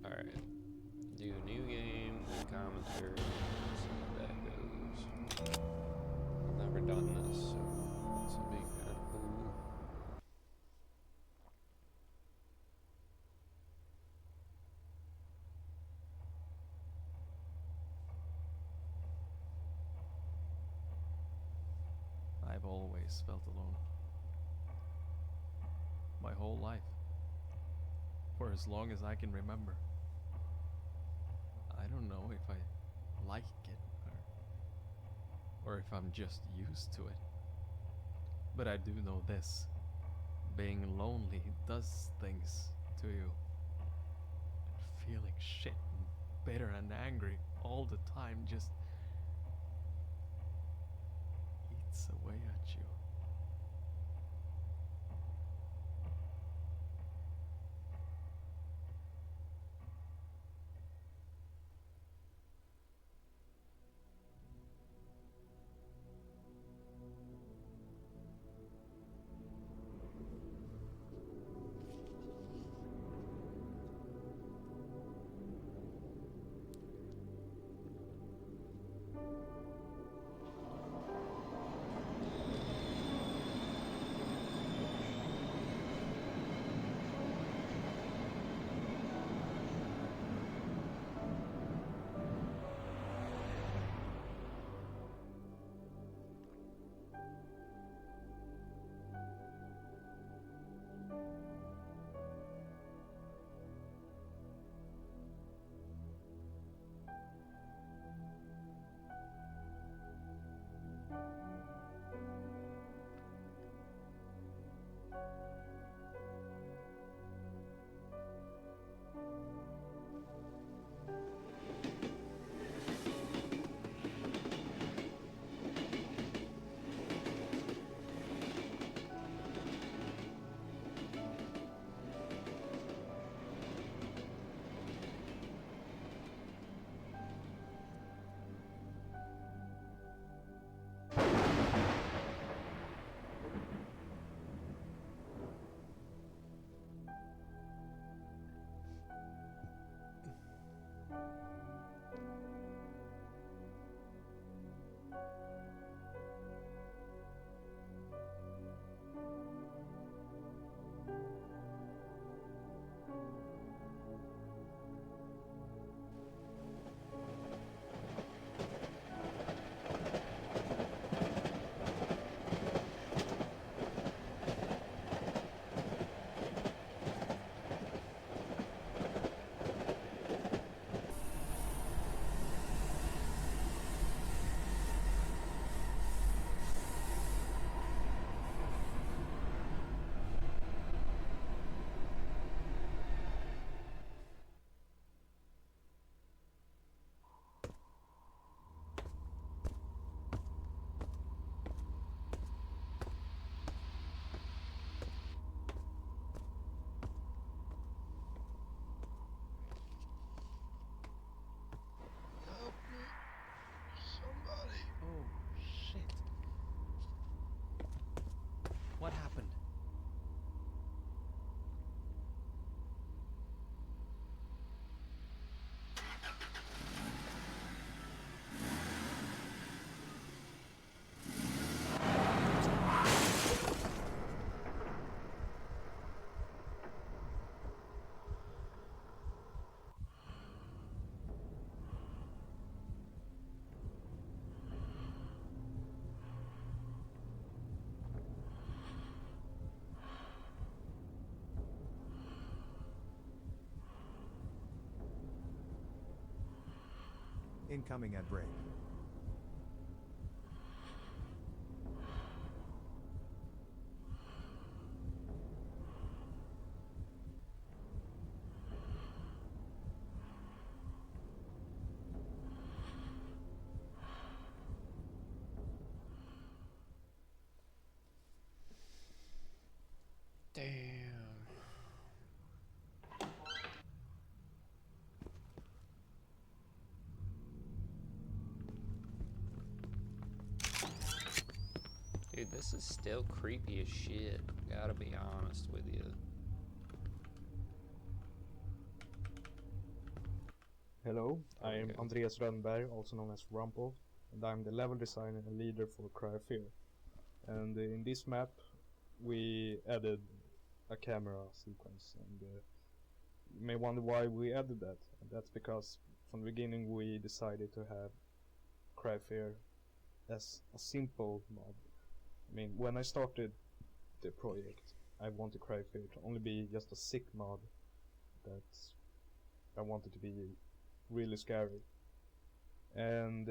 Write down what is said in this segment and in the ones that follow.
Alright. Do new game, commentary, see how that goes. I've never done this, so this will be kind of cool. I've always felt alone. My whole life. For as long as I can remember. I don't know if I like it or if I'm just used to it. But I do know this. Being lonely does things to you. And feeling shit and bitter and angry all the time just eats away at you. Help me. Somebody. Oh, shit. What happened? Incoming at break. Damn. Dude, this is still creepy as shit. Gotta be honest with you. Hello, There we I'm go. Andreas Rönnberg, also known as Rumple, and I'm the level designer and leader for Cryofear. And in this map, we added a camera sequence, and you may wonder why we added that. And that's because from the beginning we decided to have Cryofear as a simple mod. I mean, when I started the project, I wanted Cryofear to only be just a sick mod that I wanted to be really scary. And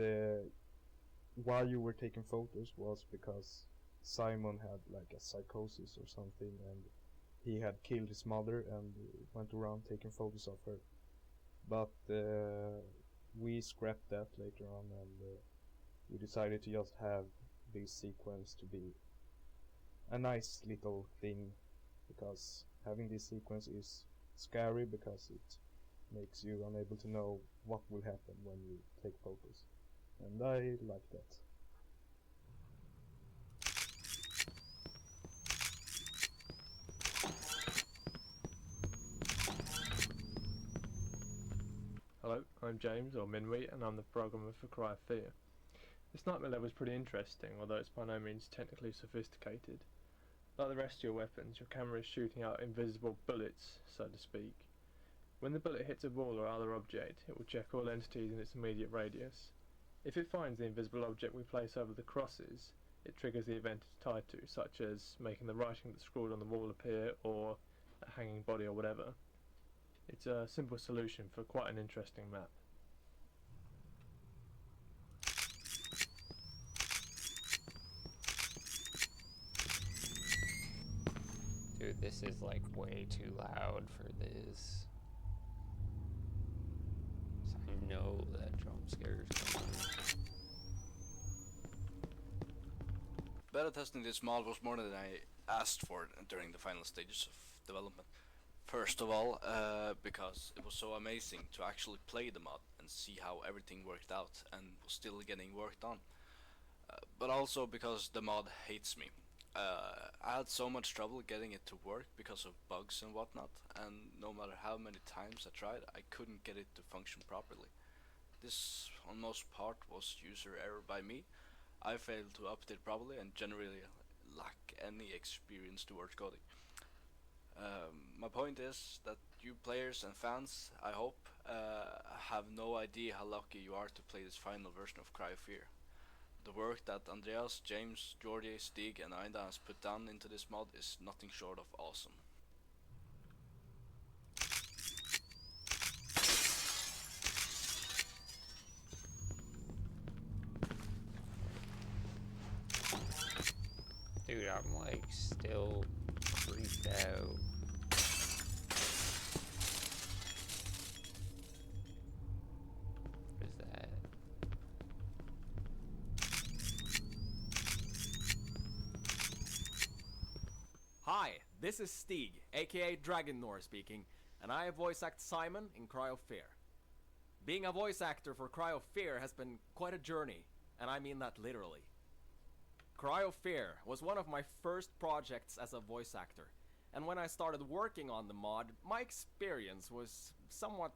why you were taking photos was because Simon had like a psychosis or something, and he had killed his mother and went around taking photos of her. But we scrapped that later on, and we decided to just have this sequence to be a nice little thing, because having this sequence is scary because it makes you unable to know what will happen when you take photos. And I like that. Hello, I'm James, or Minwy, and I'm the programmer for Cry of Fear. This nightmare level is pretty interesting, although it's by no means technically sophisticated. Like the rest of your weapons, your camera is shooting out invisible bullets, so to speak. When the bullet hits a wall or other object, it will check all entities in its immediate radius. If it finds the invisible object we place over the crosses, it triggers the event it's tied to, such as making the writing that's scrawled on the wall appear, or a hanging body or whatever. It's a simple solution for quite an interesting map. Dude, this is like way too loud for this. So I know that jump scare is coming. Beta testing this mod was more than I asked for during the final stages of development. First of all, because it was so amazing to actually play the mod and see how everything worked out and was still getting worked on. But also because the mod hates me. I had so much trouble getting it to work because of bugs and whatnot, and no matter how many times I tried, I couldn't get it to function properly. This, on most part, was user error by me. I failed to update properly and generally lack any experience towards coding. My point is that you players and fans, I hope, have no idea how lucky you are to play this final version of Cry of Fear. The work that Andreas, James, Georgie, Stig and Aida has put down into this mod is nothing short of awesome. Dude, I'm like still creeped out. What is that? Hi, this is Stig, aka Dragonnor speaking, and I voice act Simon in Cry of Fear. Being a voice actor for Cry of Fear has been quite a journey, and I mean that literally. Cry of Fear was one of my first projects as a voice actor, and when I started working on the mod, my experience was somewhat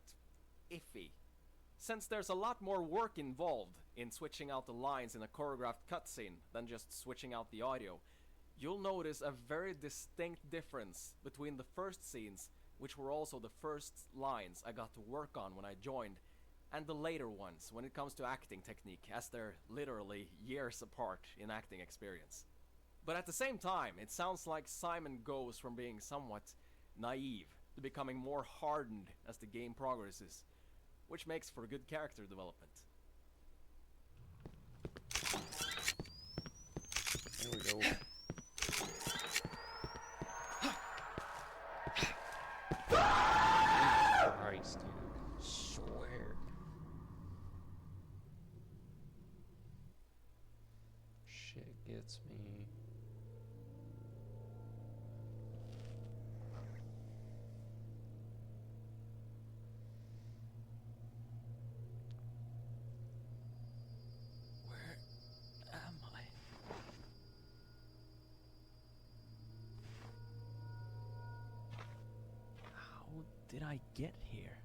iffy. Since there's a lot more work involved in switching out the lines in a choreographed cutscene than just switching out the audio, you'll notice a very distinct difference between the first scenes, which were also the first lines I got to work on when I joined, and the later ones when it comes to acting technique, as they're literally years apart in acting experience. But at the same time, it sounds like Simon goes from being somewhat naive to becoming more hardened as the game progresses, which makes for good character development. There we go. Christ, dude. Swear. Shit gets me. Where am I? How did I get here?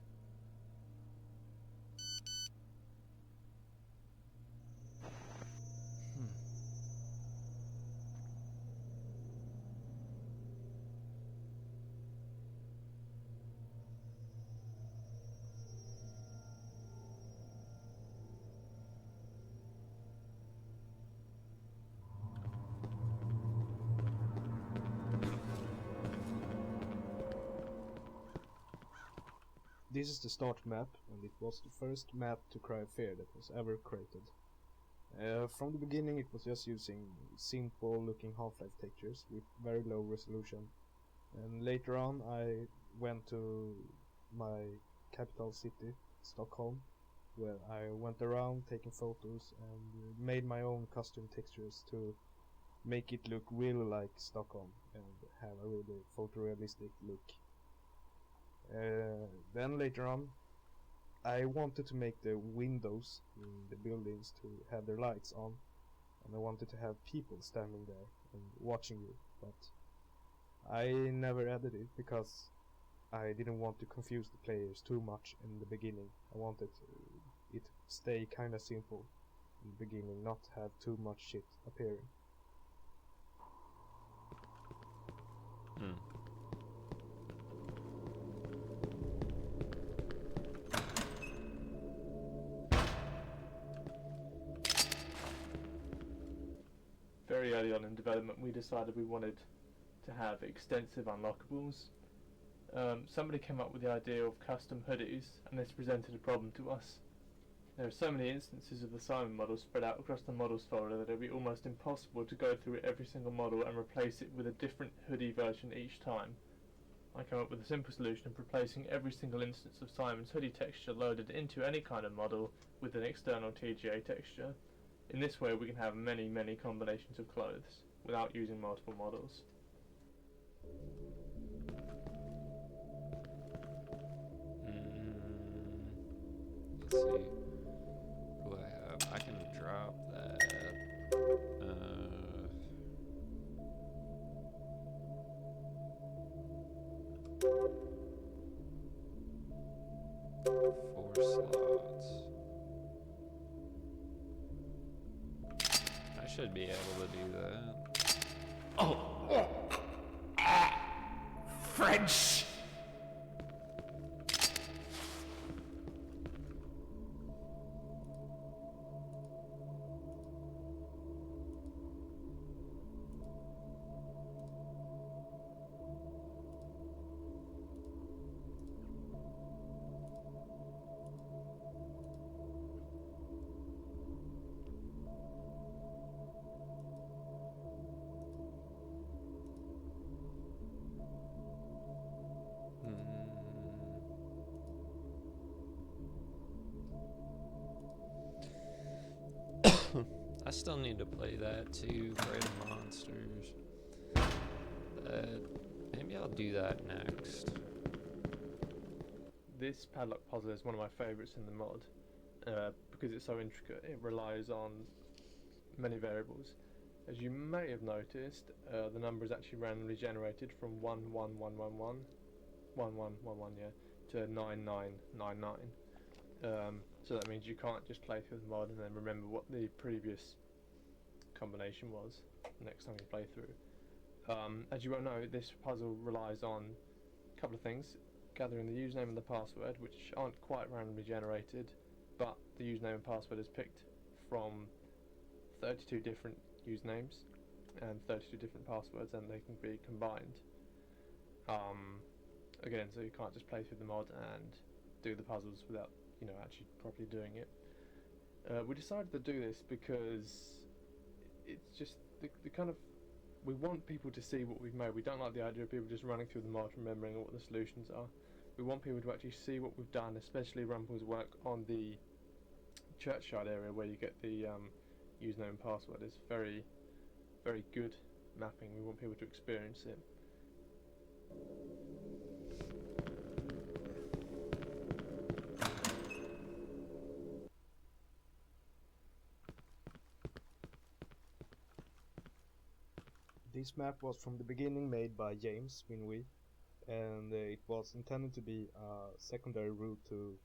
this is the start map, and it was the first map to Cryosphere that was ever created. From the beginning it was just using simple looking Half-Life textures with very low resolution, and later on I went to my capital city, Stockholm, where I went around taking photos and made my own custom textures to make it look really like Stockholm and have a really photorealistic look. Then later on I wanted to make the windows in the buildings to have their lights on, and I wanted to have people standing there and watching you, but I never added it because I didn't want to confuse the players too much in the beginning. I wanted it to stay kinda simple in the beginning, not have too much shit appearing. Very early on in development, we decided we wanted to have extensive unlockables. Somebody came up with the idea of custom hoodies, and this presented a problem to us. There are so many instances of the Simon model spread out across the models folder that it would be almost impossible to go through every single model and replace it with a different hoodie version each time. I came up with a simple solution of replacing every single instance of Simon's hoodie texture loaded into any kind of model with an external TGA texture. In this way we can have many combinations of clothes without using multiple models. Let's see. What do I have? I can drop that. 4 slots. I should be able to do that. Oh! French! I still need to play that too, Prey to Monsters. Maybe I'll do that next. This padlock puzzle is one of my favourites in the mod, because it's so intricate. It relies on many variables. As you may have noticed, the number is actually randomly generated from 11111 to 9999. So that means you can't just play through the mod and then remember what the previous combination was next time you play through. As you well know, this puzzle relies on a couple of things: gathering the username and the password, which aren't quite randomly generated, but the username and password is picked from 32 different usernames and 32 different passwords, and they can be combined. Again, so you can't just play through the mod and do the puzzles without actually properly doing it. We decided to do this because it's just the kind of, we want people to see what we've made. We don't like the idea of people just running through the mod remembering what the solutions are. We want people to actually see what we've done, especially Rumpel's work on the churchyard area where you get the username and password. It's very good mapping. We want people to experience it. This map was from the beginning made by James Winwy, and it was intended to be a secondary route to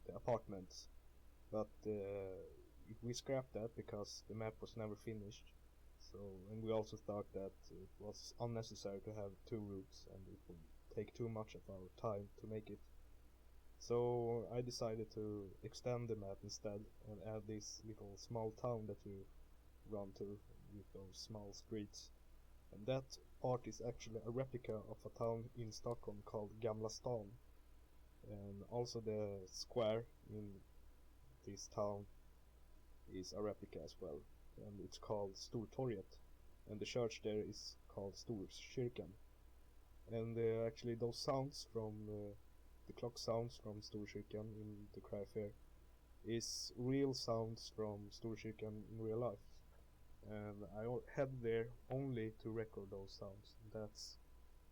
the apartments, but we scrapped that because the map was never finished. So, and we also thought that it was unnecessary to have 2 routes and it would take too much of our time to make it. So I decided to extend the map instead and add this little small town that you run to with those small streets. And that part is actually a replica of a town in Stockholm called Gamla Stan. And also the square in this town is a replica as well, and it's called Stortorget, and the church there is called Storkyrkan. And actually those sounds from the clock sounds from Storkyrkan in the Cry Fair is real sounds from Storkyrkan in real life. And I head there only to record those sounds. That's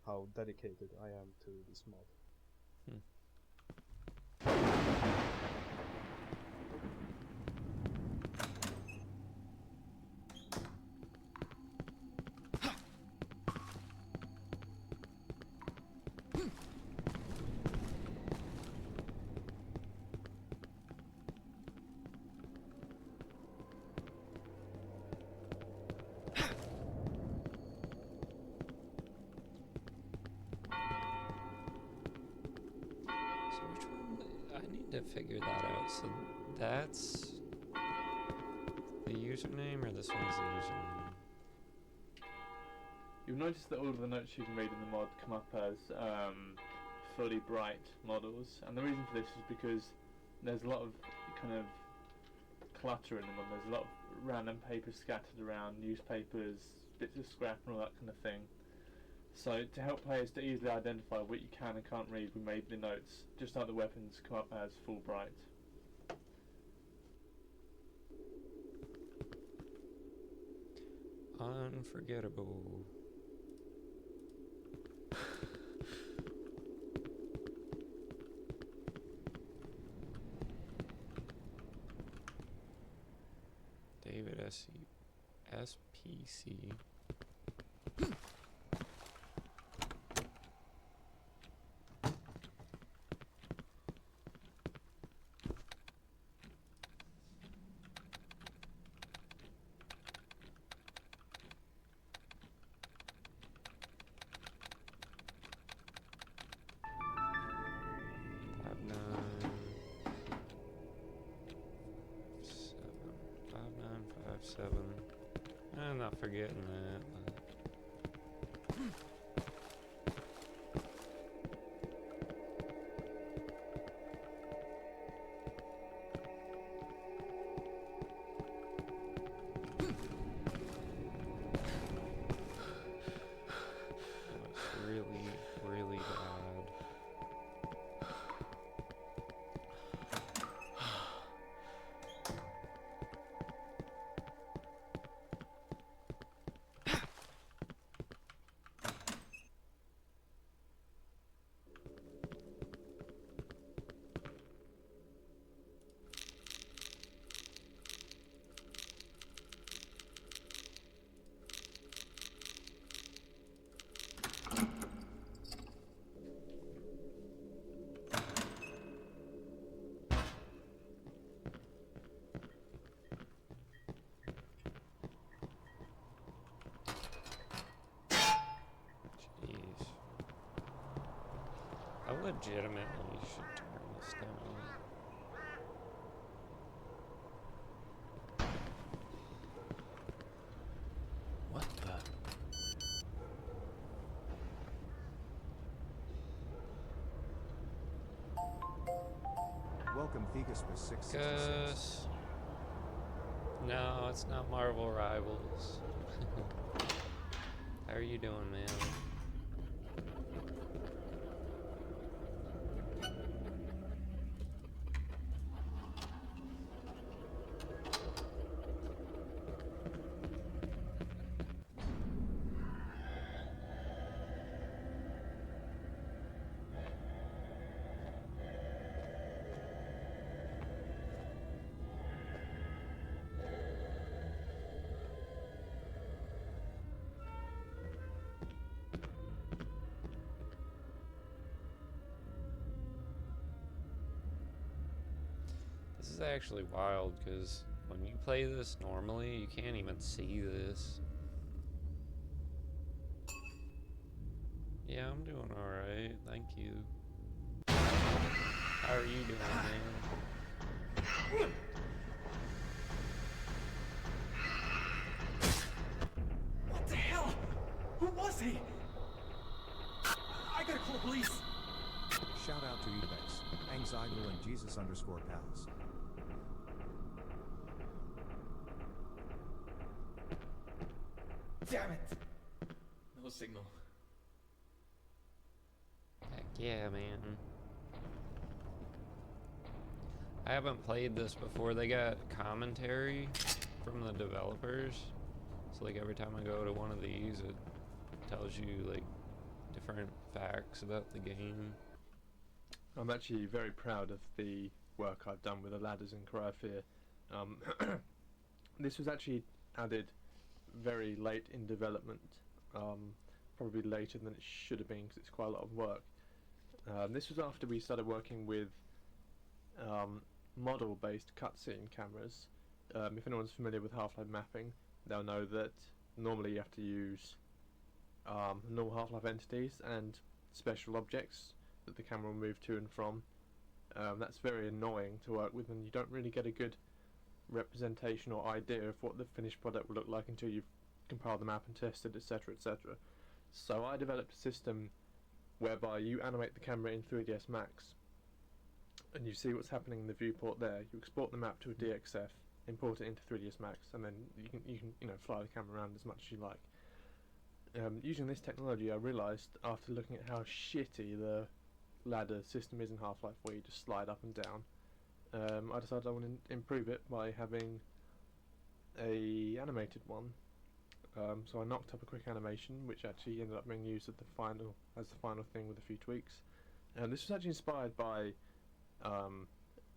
how dedicated I am to this mod. To figure that out. So that's the username, or this one's the username? You'll notice that all of the notes you can read in the mod come up as fully bright models, and the reason for this is because there's a lot of kind of clutter in the mod. There's a lot of random papers scattered around, newspapers, bits of scrap and all that kind of thing. So to help players to easily identify what you can and can't read, we made the notes, just like the weapons, come up as full bright. Unforgettable. David SPC. I'm not forgetting that. It's really, really bad. I legitimately should turn this down. What the? Welcome, Thegus with 666. Gus. No, it's not Marvel Rivals. How are you doing, man? This is actually wild, because when you play this normally, you can't even see this. Yeah, I'm doing alright, thank you. How are you doing, man? What the hell? Who was he? I gotta call police. Shout out to Ebex. Seigel and Jesus_Pals. Damn it! No signal. Heck yeah, man. I haven't played this before. They got commentary from the developers. So like every time I go to one of these, it tells you like different facts about the game. I'm actually very proud of the work I've done with the ladders in Cryofear. This was actually added very late in development, probably later than it should have been because it's quite a lot of work. This was after we started working with model-based cutscene cameras. If anyone's familiar with Half-Life mapping, they'll know that normally you have to use normal Half-Life entities and special objects that the camera will move to and from. That's very annoying to work with, and you don't really get a good representation or idea of what the finished product will look like until you've compiled the map and tested, etc, etc. So I developed a system whereby you animate the camera in 3ds Max and you see what's happening in the viewport there. You export the map to a DXF, import it into 3ds Max, and then you can fly the camera around as much as you like. Using this technology, I realised after looking at how shitty the ladder system is in Half-Life, where you just slide up and down, I decided I want to improve it by having a animated one. So I knocked up a quick animation, which actually ended up being used as the final thing with a few tweaks. This was actually inspired by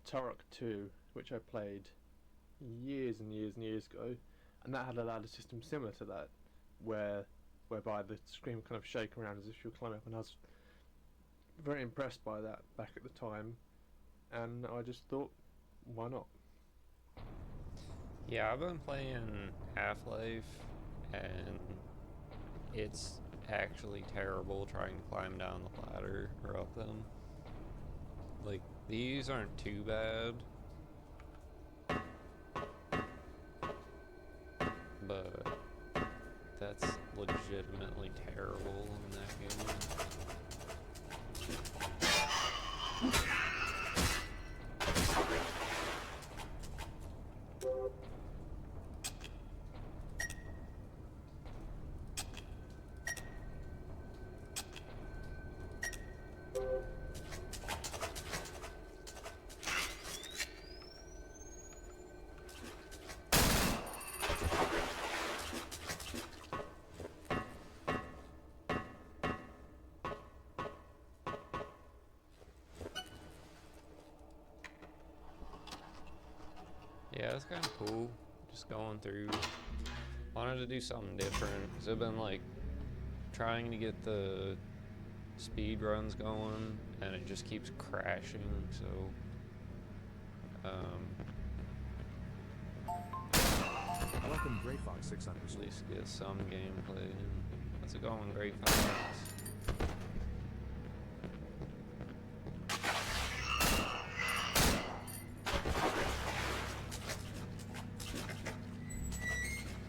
Turok 2, which I played years and years and years ago, and that had a ladder system similar to that, whereby the screen would kind of shake around as if you were climbing up, and I was very impressed by that back at the time, and I just thought, why not? Yeah, I've been playing Half-Life, and it's actually terrible trying to climb down the ladder or up them. Like, these aren't too bad, but that's legitimately terrible in that game. Yeah, it's kind of cool. Just going through. Wanted to do something different because I've been like trying to get the speed runs going, and it just keeps crashing. So, Welcome, Grey Fox 600. at least get some gameplay in. How's it going, Great Fox?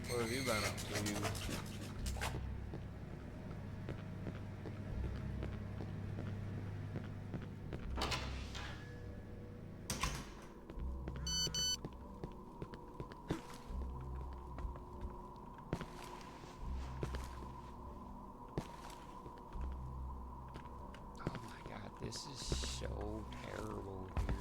What have you been up to? Oh my god, this is so terrible here.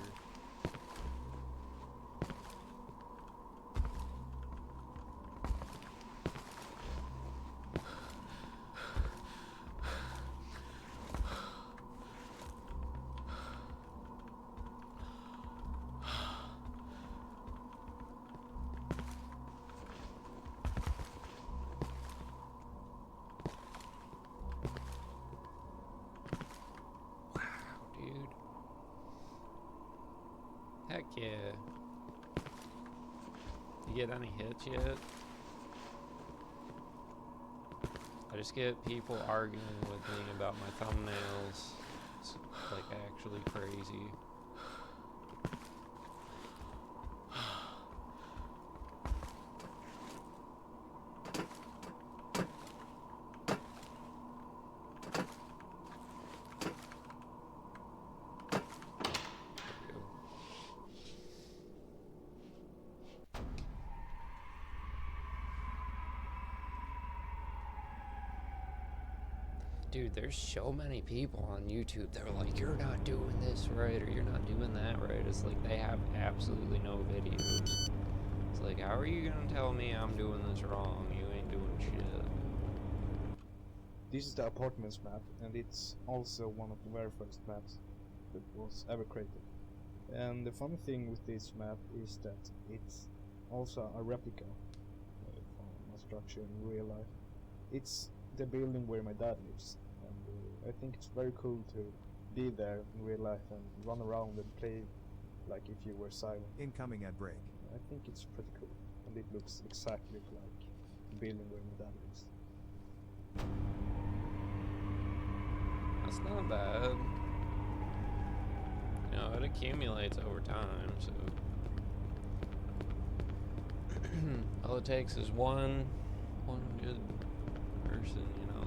Dude. Heck yeah. You get any hits yet? I just get people arguing with me about my thumbnails. It's like actually crazy. Dude, there's so many people on YouTube that are like, you're not doing this right, or you're not doing that right. It's like they have absolutely no videos. It's like, how are you gonna tell me I'm doing this wrong? You ain't doing shit. This is the apartments map, and it's also one of the very first maps that was ever created. And the funny thing with this map is that it's also a replica from a structure in real life. It's the building where my dad lives, and I think it's very cool to be there in real life and run around and play like if you were silent. Incoming ad break. I think it's pretty cool, and it looks exactly like the building where my dad lives. That's not bad. You know, it accumulates over time, so all it takes is one good person, you know.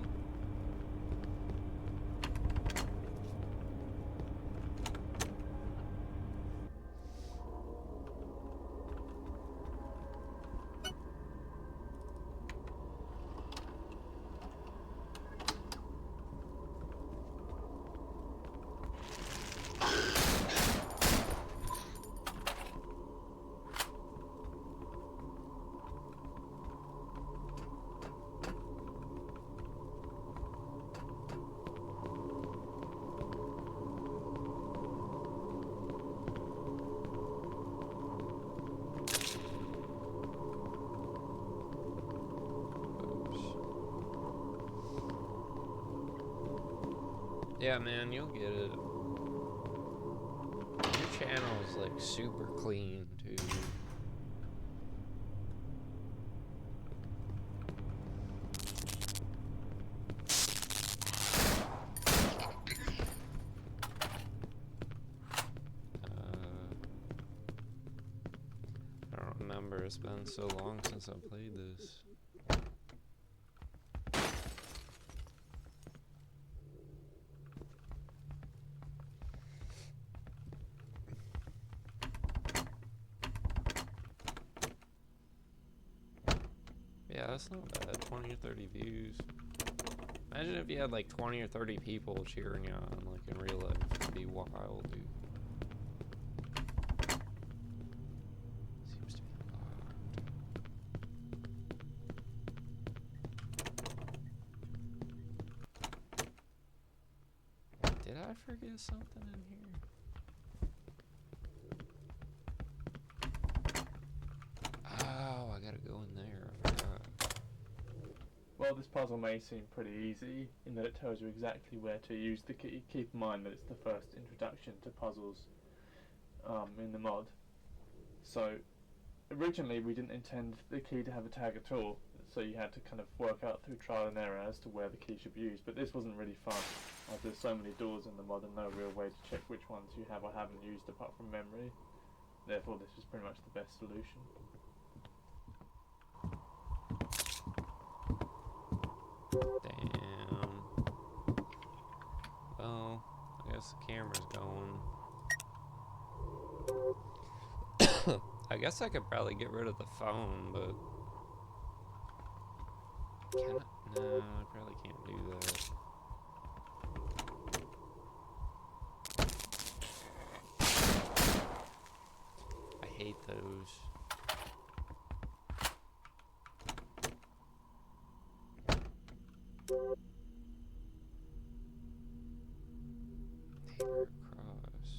Yeah, man, you'll get it. Your channel is like super clean too. I don't remember. It's been so long since I played this. Yeah, that's not bad. 20 or 30 views. Imagine if you had like 20 or 30 people cheering you on, like in real life. It'd be wild, dude. Seems to be locked. Did I forget something in here? Oh, I gotta go in there. I forgot. Well, this puzzle may seem pretty easy in that it tells you exactly where to use the key. Keep in mind that it's the first introduction to puzzles in the mod. So originally we didn't intend the key to have a tag at all, so you had to kind of work out through trial and error as to where the key should be used. But this wasn't really fun, as there's so many doors in the mod and no real way to check which ones you have or haven't used apart from memory. Therefore this was pretty much the best solution. Damn. Well, I guess the camera's going. I guess I could probably get rid of the phone, but can I? No, I probably can't do that. I hate those. Neighbor across.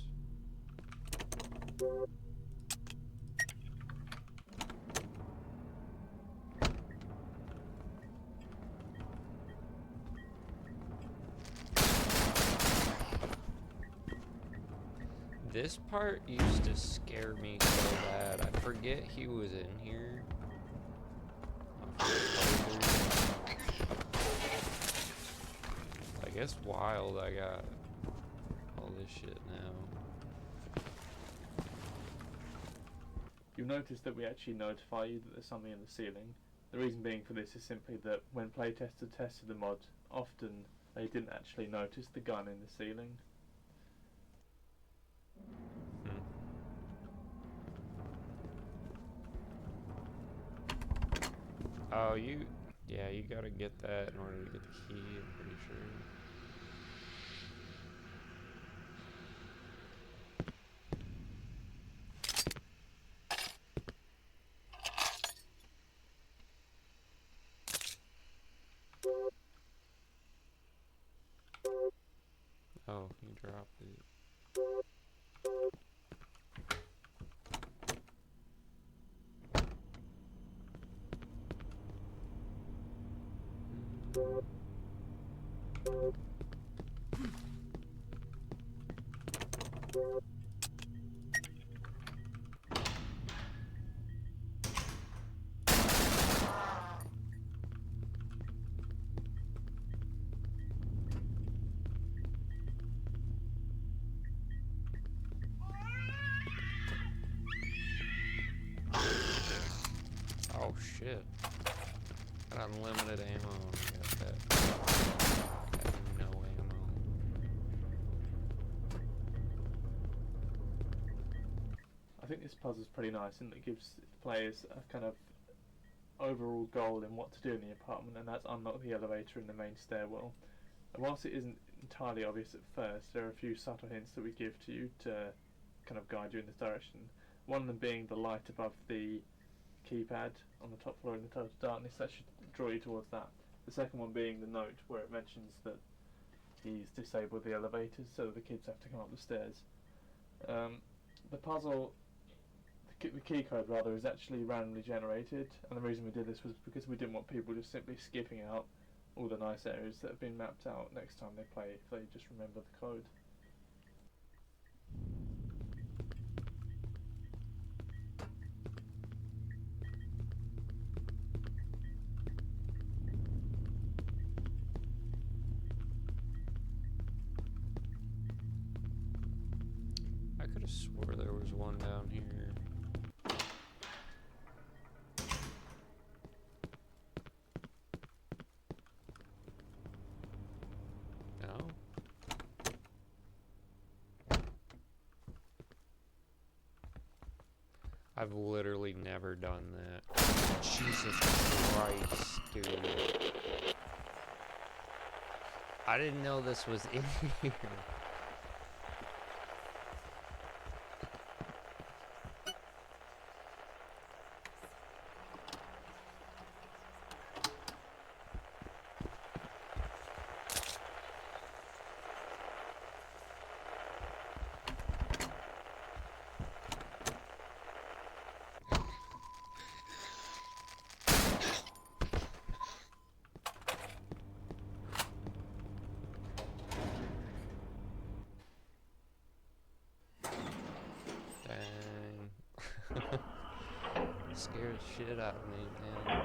This part used to scare me so bad. I forget he was in here. Like, it's wild. I got all this shit now. You'll notice that we actually notify you that there's something in the ceiling. The reason being for this is simply that when playtesters tested the mod, often they didn't actually notice the gun in the ceiling. Oh, you Yeah, you gotta get that in order to get the key, I'm pretty sure. Oh, you dropped it. Oh shit. Got unlimited ammo. I got that. Got no ammo. I think this puzzle's pretty nice and it gives players a kind of overall goal in what to do in the apartment, and that's unlock the elevator in the main stairwell. And whilst it isn't entirely obvious at first, there are a few subtle hints that we give to you to kind of guide you in this direction. One of them being the light above the keypad on the top floor in the total darkness, that should draw you towards that. The second one being the note where it mentions that he's disabled the elevators so that the kids have to come up the stairs. The puzzle, the key code rather, is actually randomly generated, and the reason we did this was because we didn't want people just simply skipping out all the nice areas that have been mapped out next time they play if they just remember the code. I could have swore there was one down here. No? I've literally never done that. Jesus Christ, dude. I didn't know this was in here. Scared the shit out of me, man.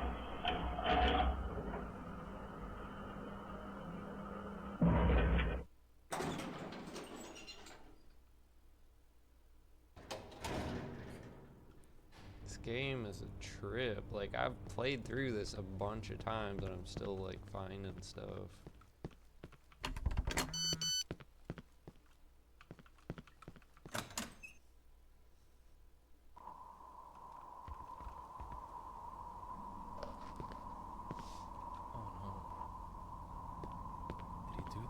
This game is a trip. Like, I've played through this a bunch of times and I'm still, like, finding stuff.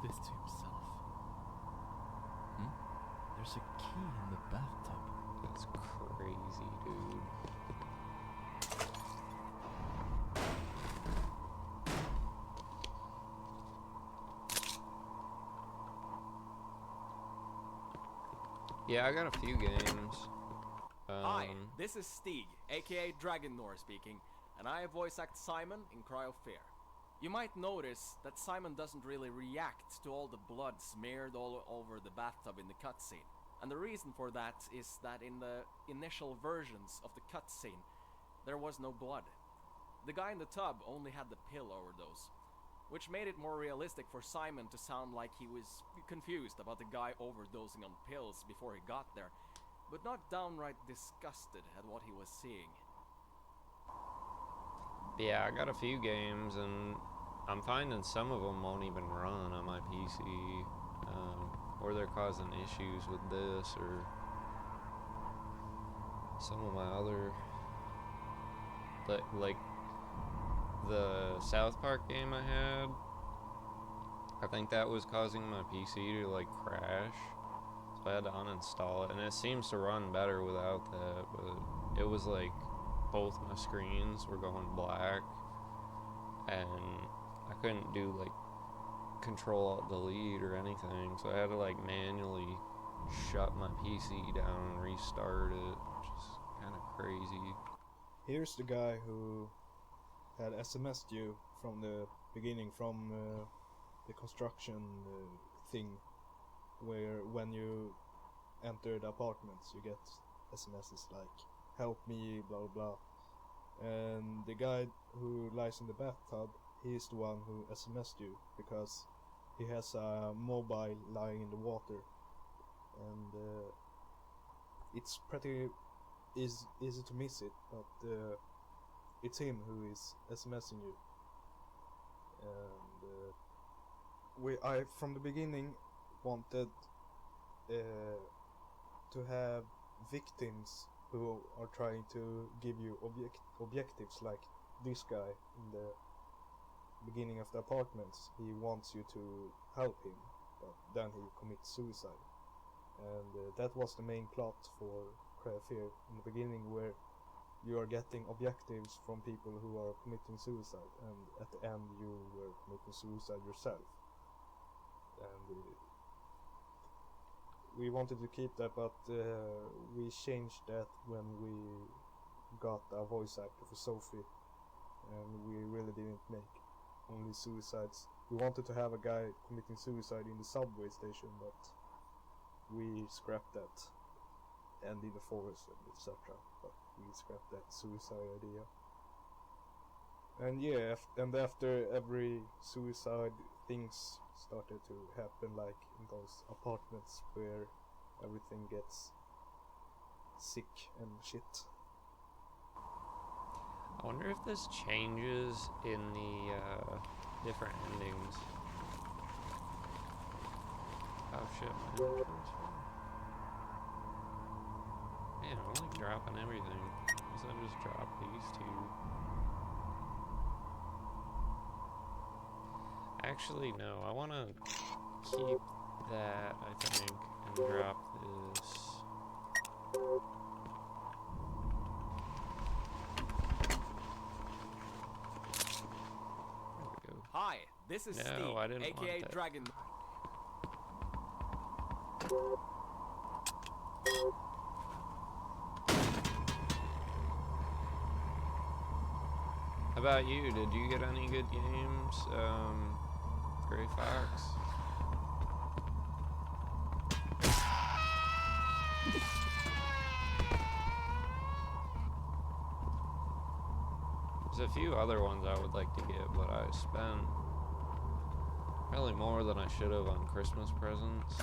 This to himself? There's a key in the bathtub. That's crazy, dude. Yeah, I got a few games. Hi, this is Stig, aka Dragonnor speaking, and I voice act Simon in Cry of Fear. You might notice that Simon doesn't really react to all the blood smeared all over the bathtub in the cutscene. And the reason for that is that in the initial versions of the cutscene, there was no blood. The guy in the tub only had the pill overdose, which made it more realistic for Simon to sound like he was confused about the guy overdosing on pills before he got there, but not downright disgusted at what he was seeing. Yeah, I got a few games, and I'm finding some of them won't even run on my PC, or they're causing issues with this, or some of my other, like the South Park game I had, I think that was causing my PC to like crash. So I had to uninstall it, and it seems to run better without that, but it was like both my screens were going black, and I couldn't do like Control Alt Delete or anything, so I had to like manually shut my PC down and restart it, which is kind of crazy. Here's the guy who had SMS'd you from the beginning, from the construction thing, where when you enter the apartments you get SMSs like "help me" blah blah blah. And the guy who lies in the bathtub, he's the one who SMS'd you because he has a mobile lying in the water, and it's pretty easy to miss it, but it's him who is SMSing you. And I from the beginning wanted to have victims who are trying to give you objectives, like this guy in the beginning of the apartments. He wants you to help him, but then he commits suicide. And that was the main plot for Cry of Fear in the beginning, where you are getting objectives from people who are committing suicide, and at the end you were committing suicide yourself. And we wanted to keep that, but we changed that when we got a voice actor for Sophie, and we really didn't make only suicides. We wanted to have a guy committing suicide in the subway station, but we scrapped that, and in the forest and etc. But we scrapped that suicide idea. And yeah, and after every suicide, things started to happen, like in those apartments where everything gets sick and shit. I wonder if this changes in the different endings. Oh shit, man. Man, I'm like dropping everything. Guess I just dropped these two. Actually, no, I want to keep that, I think, and drop this. There we go. Hi, this is No, Steve, I didn't want aka that. Dragon. How about you? Did you get any good games? Gray Fox? There's a few other ones I would like to get, but I spent probably more than I should have on Christmas presents.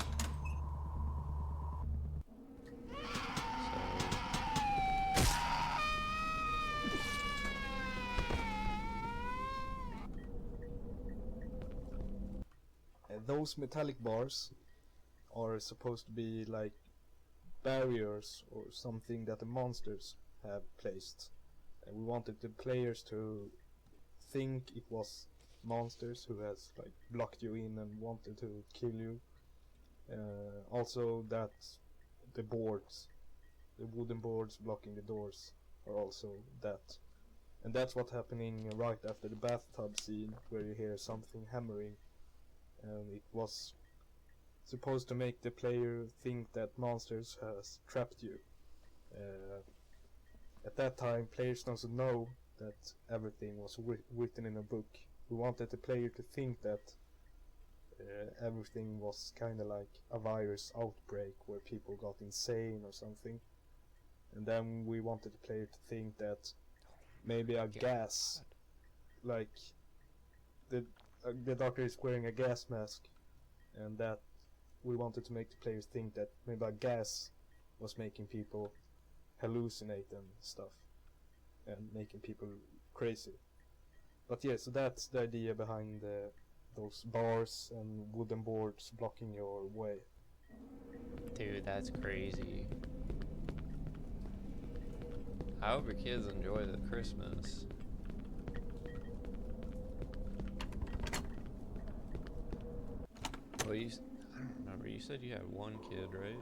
Those metallic bars are supposed to be like barriers or something that the monsters have placed, and we wanted the players to think it was monsters who has like blocked you in and wanted to kill you. Also that the boards, the wooden boards blocking the doors, are also that. And that's what's happening right after the bathtub scene, where you hear something hammering. And it was supposed to make the player think that monsters has trapped you. At that time, players don't know that everything was written in a book. We wanted the player to think that everything was kind of like a virus outbreak where people got insane or something. And then we wanted the player to think that maybe a gas, like the doctor is wearing a gas mask, and that we wanted to make the players think that maybe a gas was making people hallucinate and stuff, and making people crazy. But yeah, so that's the idea behind those bars and wooden boards blocking your way. Dude, that's crazy. I hope your kids enjoy the Christmas. I don't remember. You said you had one kid, right?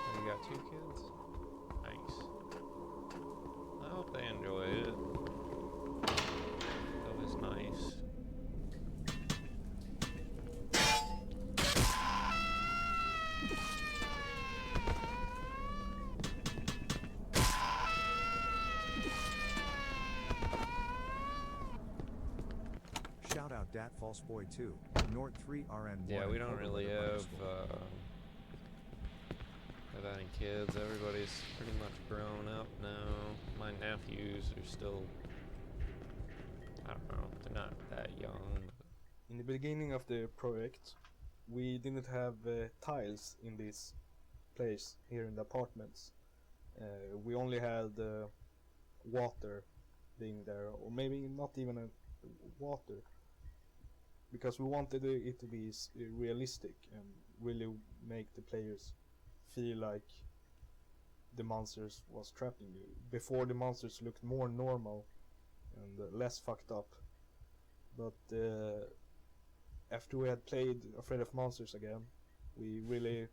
Oh, you got 2 kids? Nice. I hope they enjoy it. That was nice. Shout out Dat False Boy 2, Nord 3 RN1. Yeah, we don't Overloaded really underscore. have any kids. Everybody's pretty much grown up now. My nephews are still, I don't know, they're not that young. In the beginning of the project, we didn't have tiles in this place here in the apartments. We only had water being there, or maybe not even a water, because we wanted it to be realistic and really make the players feel like the monsters was trapping you. Before, the monsters looked more normal and less fucked up, but after we had played Afraid of Monsters again, we really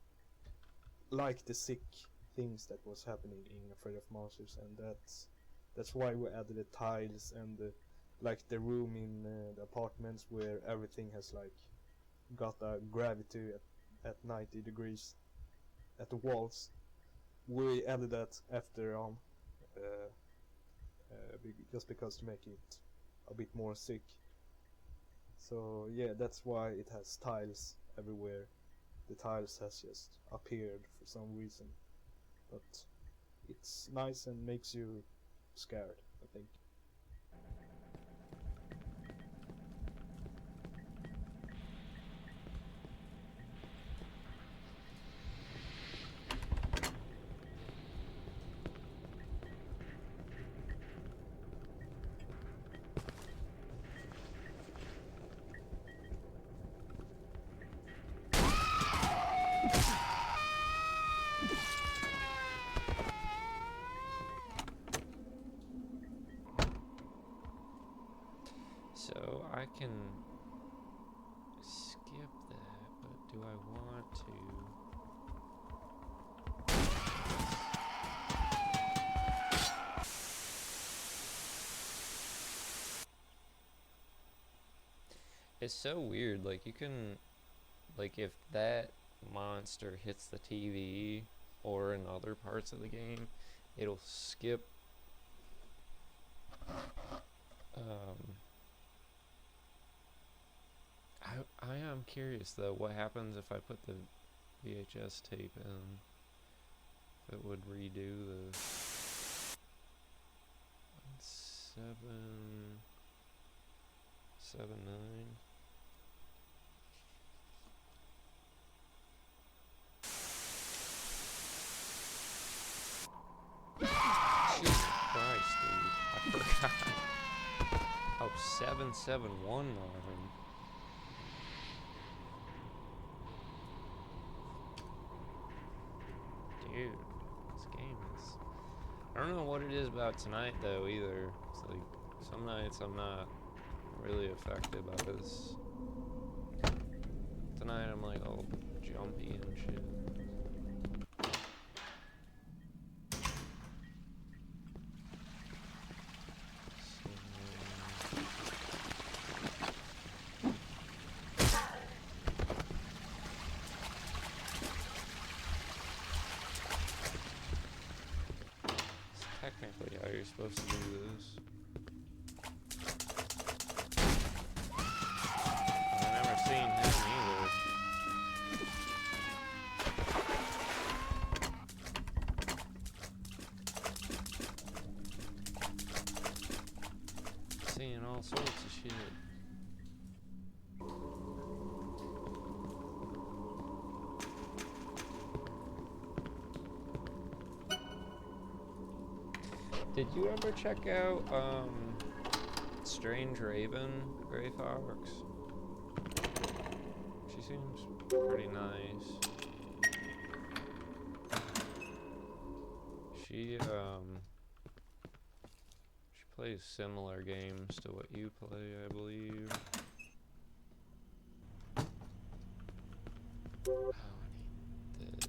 liked the sick things that was happening in Afraid of Monsters, and that's why we added the tiles and like the room in the apartments where everything has like got a gravity at 90 degrees at the walls. We added that after on, just because to make it a bit more sick. So yeah, that's why it has tiles everywhere. The tiles has just appeared for some reason, but it's nice and makes you scared, I think. So I can skip that, but do I want to? It's so weird, like you can, like if that monster hits the TV or in other parts of the game, it'll skip I am curious though, what happens if I put the VHS tape in? If it would redo the 779. Jesus Christ, dude. I forgot. Oh, 771 line. Dude, this game is... I don't know what it is about tonight though either. It's like, some nights I'm not really affected by this. Tonight I'm like all jumpy and shit. Technically, how you're supposed to do this. I've never seen him either. Seeing all sorts of shit. Did you ever check out Strange Raven Gray Fox? She seems pretty nice. She plays similar games to what you play, I believe. Oh, I need this.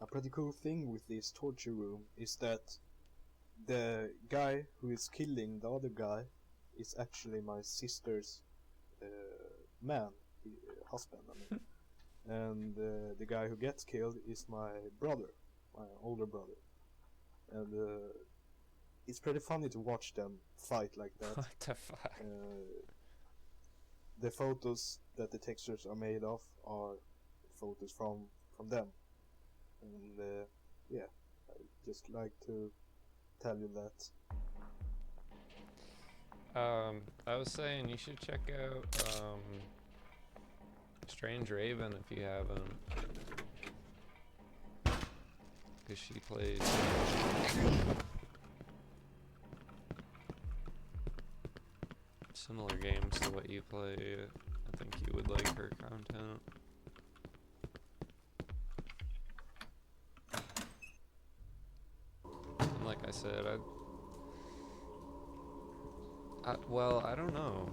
A pretty cool thing with this torture room is that the guy who is killing the other guy is actually my sister's husband, I mean. And the guy who gets killed is my brother, my older brother. And it's pretty funny to watch them fight like that. What the fuck? The photos that the textures are made of are photos from them. And yeah, I just like to tell you that. I was saying you should check out Strange Raven if you haven't, because she plays similar games to what you play. I think you would like her content. And like I said, well, I don't know.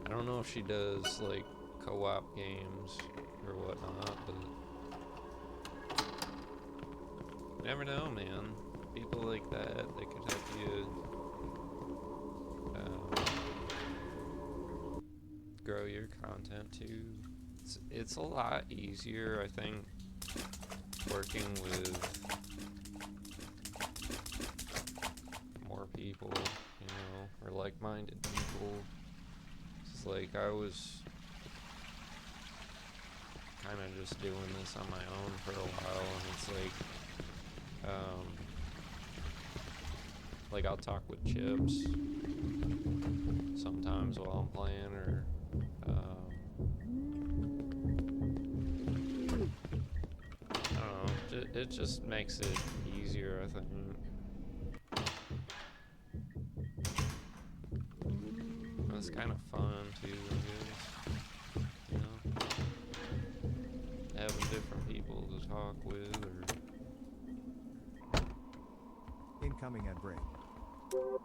I don't know if she does like co-op games or whatnot, but you never know, man. People like that, they could help you grow your content too. It's a lot easier, I think, working with more people, you know, or like-minded people. It's like I was kind of just doing this on my own for a while, and it's like I'll talk with Chips sometimes while I'm playing, or I don't know, it just makes it easier, I think. It's kind of fun too, I guess, you know, having different people to talk with, or Incoming ad break. oh,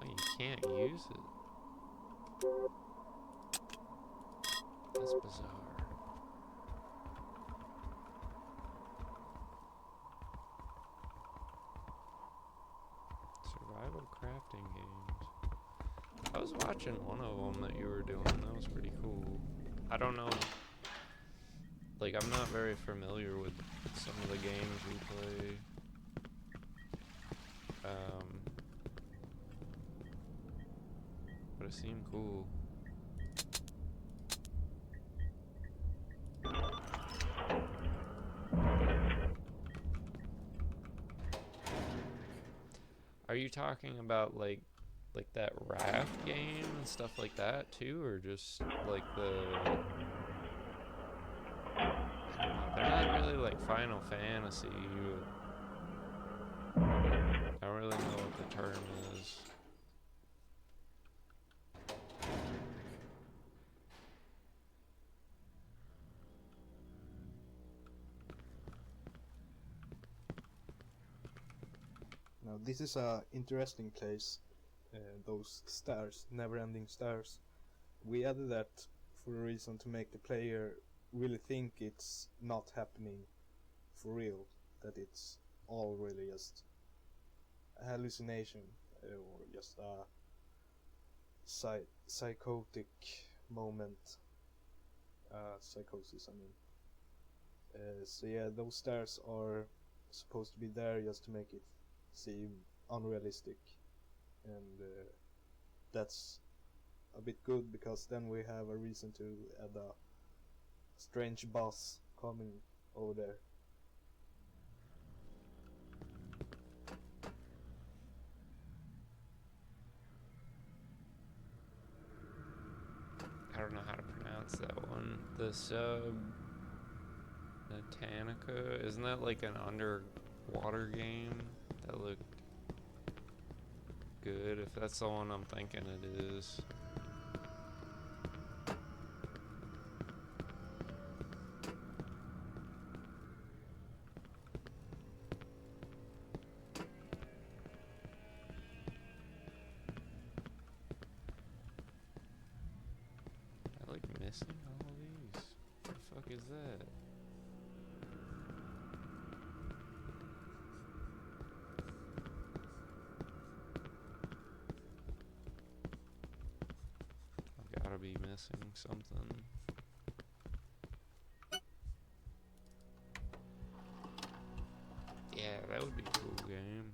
you can't use it. That's bizarre. Survival crafting games. I was watching one of them that you were doing. That was pretty cool. I don't know. Like, I'm not very familiar with some of the games we play. But it seemed cool. Are you talking about like that raft game and stuff like that too, or just like the? I don't know, they're not really like Final Fantasy. I don't really know what the term is. Now this is a interesting place. Those stairs, never-ending stairs. we added that for a reason to make the player really think it's not happening for real, that it's all really just a hallucination or just a psychotic moment, psychosis I mean. So yeah, those stairs are supposed to be there just to make it seem unrealistic, and that's a bit good because then we have a reason to add a strange boss coming over there. I don't know how to pronounce that one. The Tachycardia, isn't that like an underwater game that looked good? If that's the one I'm thinking it is. I like missing all these. What the fuck is that? I've gotta be missing something. Yeah, that would be a cool game.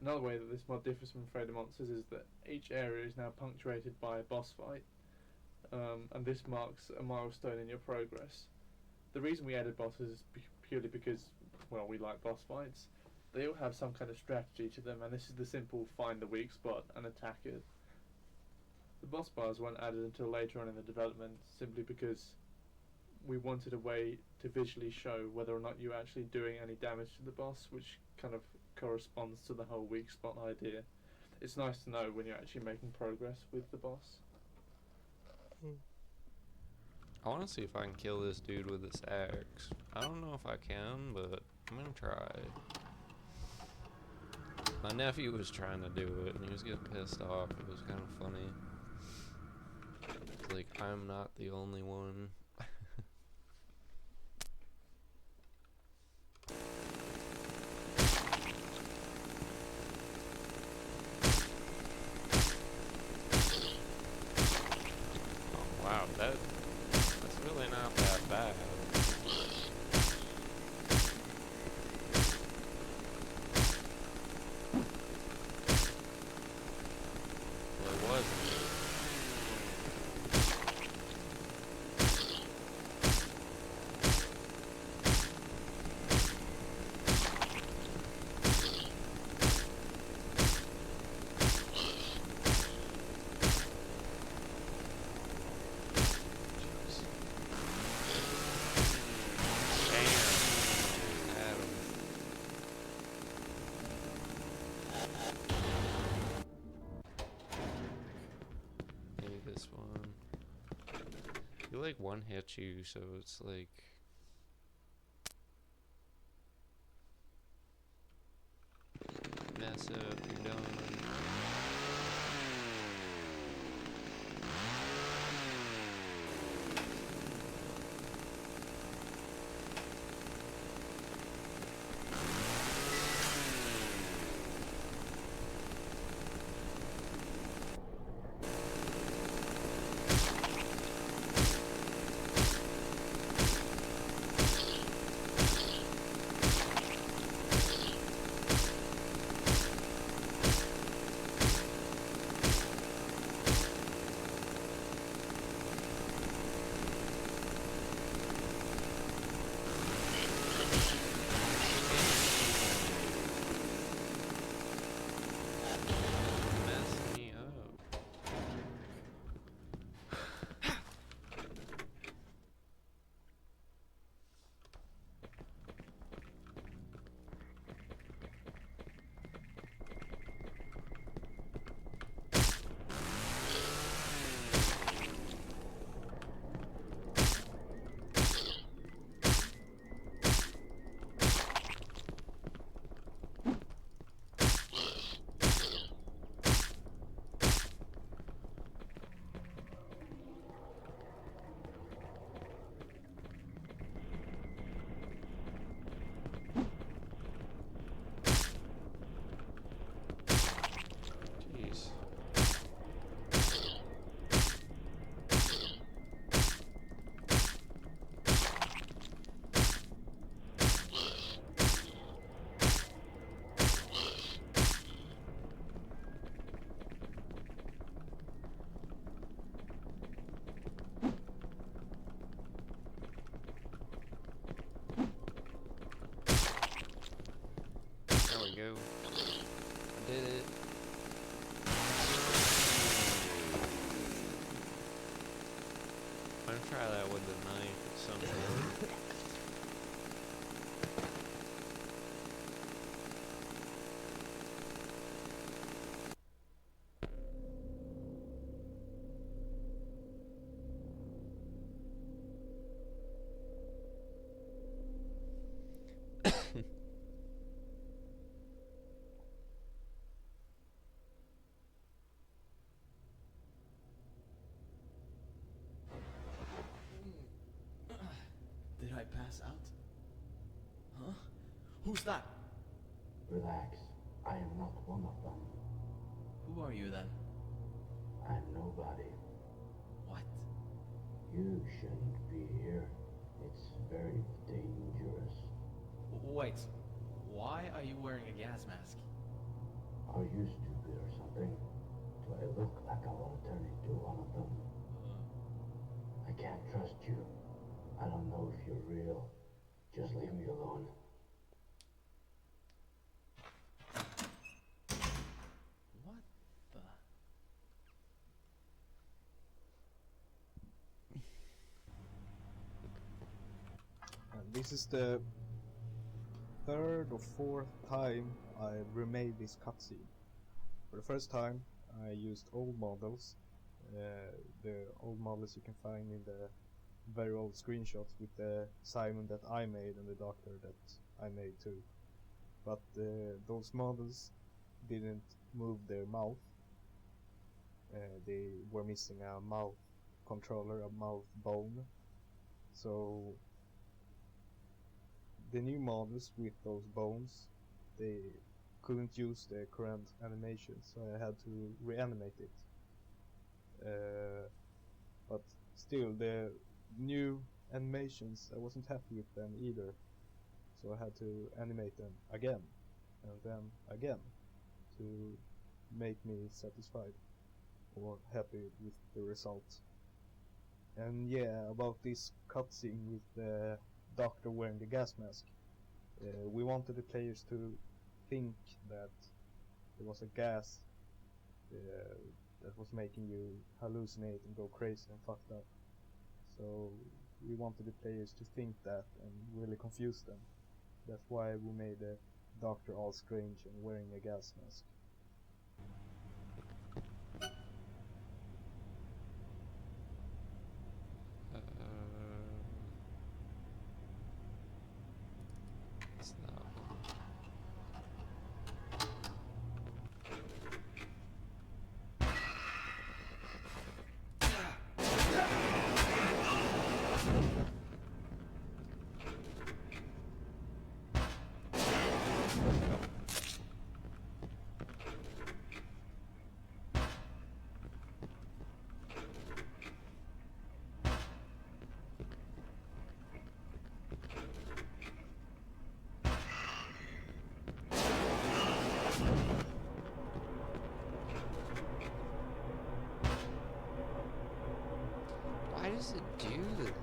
Another way that this mod differs from Afraid of Monsters is that each area is now punctuated by a boss fight, and this marks a milestone in your progress. The reason we added bosses is purely because, well, we like boss fights. They all have some kind of strategy to them, and this is the simple find the weak spot and attack it. The boss bars weren't added until later on in the development, simply because we wanted a way to visually show whether or not you're actually doing any damage to the boss, which kind of corresponds to the whole weak spot idea. It's nice to know when you're actually making progress with the boss. I want to see if I can kill this dude with this axe. I don't know if I can, but I'm gonna try. My nephew was trying to do it, and he was getting pissed off. It was kind of funny. It's like, I'm not the only one. Oh, wow, that's really not that bad. Well, it wasn't. This one. He like one hit you, so it's like mess up, you're done. Mess me up. go. I did it. I'm gonna try that with the knife at some point. Did I pass out? Huh? Who's that? Relax. I am not one of them. Who are you then? I'm nobody. What? You shouldn't be here. It's very dangerous. Wait. Why are you wearing a gas mask? Are you stupid or something? Do I look like I want to turn into one of them? I can't trust you. I don't know if you're real. Just leave me alone. What the? And this is the third or fourth time I remade this cutscene. For the first time I used old models, the old models you can find in the very old screenshots with the Simon that I made and the doctor that I made too. But those models didn't move their mouth. They were missing a mouth controller, a mouth bone. So the new models with those bones, they couldn't use the current animation, so I had to reanimate it. But still, the new animations, I wasn't happy with them either, so I had to animate them again and then again to make me satisfied or happy with the result. And yeah, about this cutscene with the doctor wearing the gas mask, we wanted the players to think that there was a gas that was making you hallucinate and go crazy and fucked up. So we wanted the players to think that and really confuse them. That's why we made the doctor all strange and wearing a gas mask. It's not one. Why does it do that?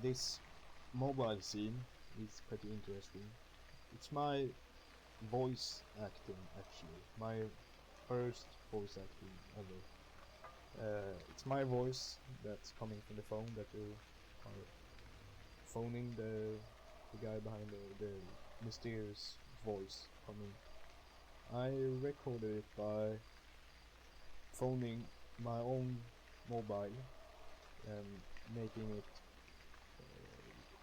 This mobile scene is pretty interesting. It's my voice acting actually, my first voice acting ever. It's my voice that's coming from the phone that you are phoning the guy behind the mysterious voice coming. I recorded it by phoning my own mobile and making it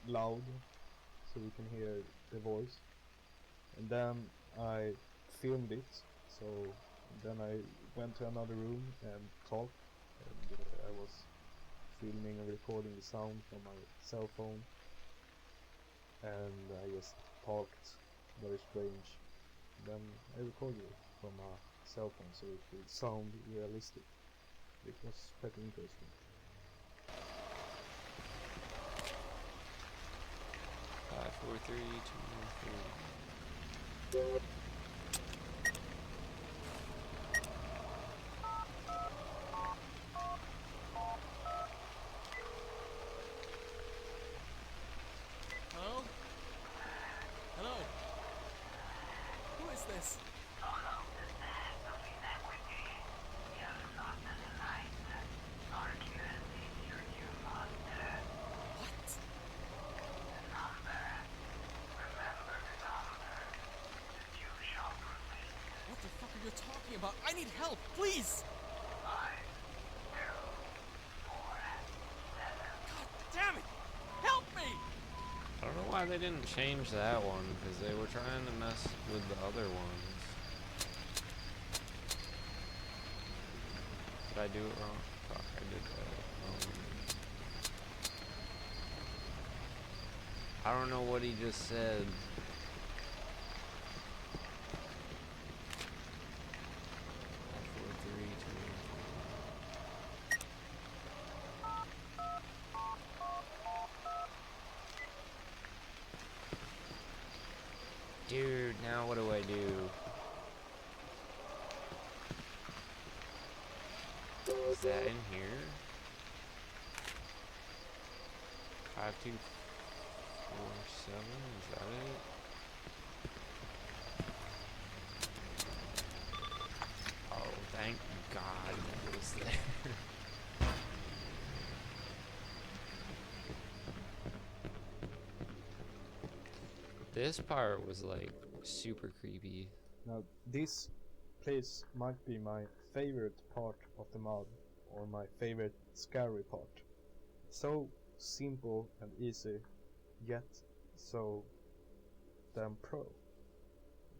loud so you can hear the voice, and then I filmed it. So then I went to another room and talked, and I was filming and recording the sound from my cell phone, and I just talked very strange. Then I recorded it from a cell phone so it would sound realistic. It was pretty interesting. 5, 4, 3, 2, 1, 4. Hello? Hello? Who is this? What? What the fuck are you talking about? I need help, please! God damn it! Help me! I don't know why they didn't change that one, because they were trying to mess with the other ones. Did I do it wrong? Fuck, I did that. I don't know what he just said. Four, three, two. Dude, now what do I do? Is that in here? 5, 2, 4, 7, is that it? Oh, thank God that was there. This part was like super creepy. Now this place might be my favorite part of the mod, or my favorite scary part. So simple and easy, yet so damn pro.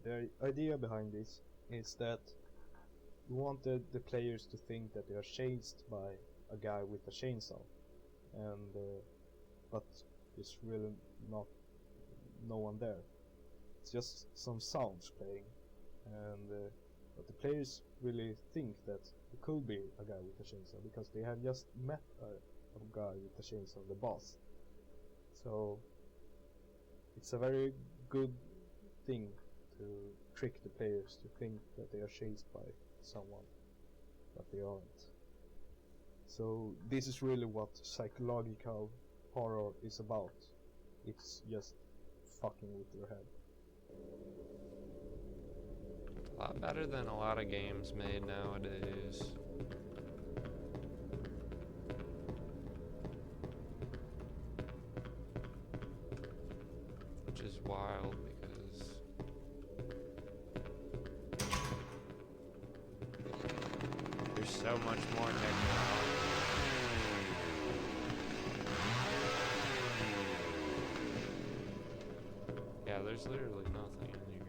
The idea behind this is that we wanted the players to think that they are chased by a guy with a chainsaw, and but there's really not no one there. It's just some sounds playing, and but the players really think that it could be a guy with a chainsaw because they have just met a guy with a chainsaw, the boss. So it's a very good thing to trick the players to think that they are chased by someone, but they aren't. So this is really what psychological horror is about. It's just fucking with your head. A lot better than a lot of games made nowadays. Which is wild because there's so much more technology. Yeah, there's literally nothing in here.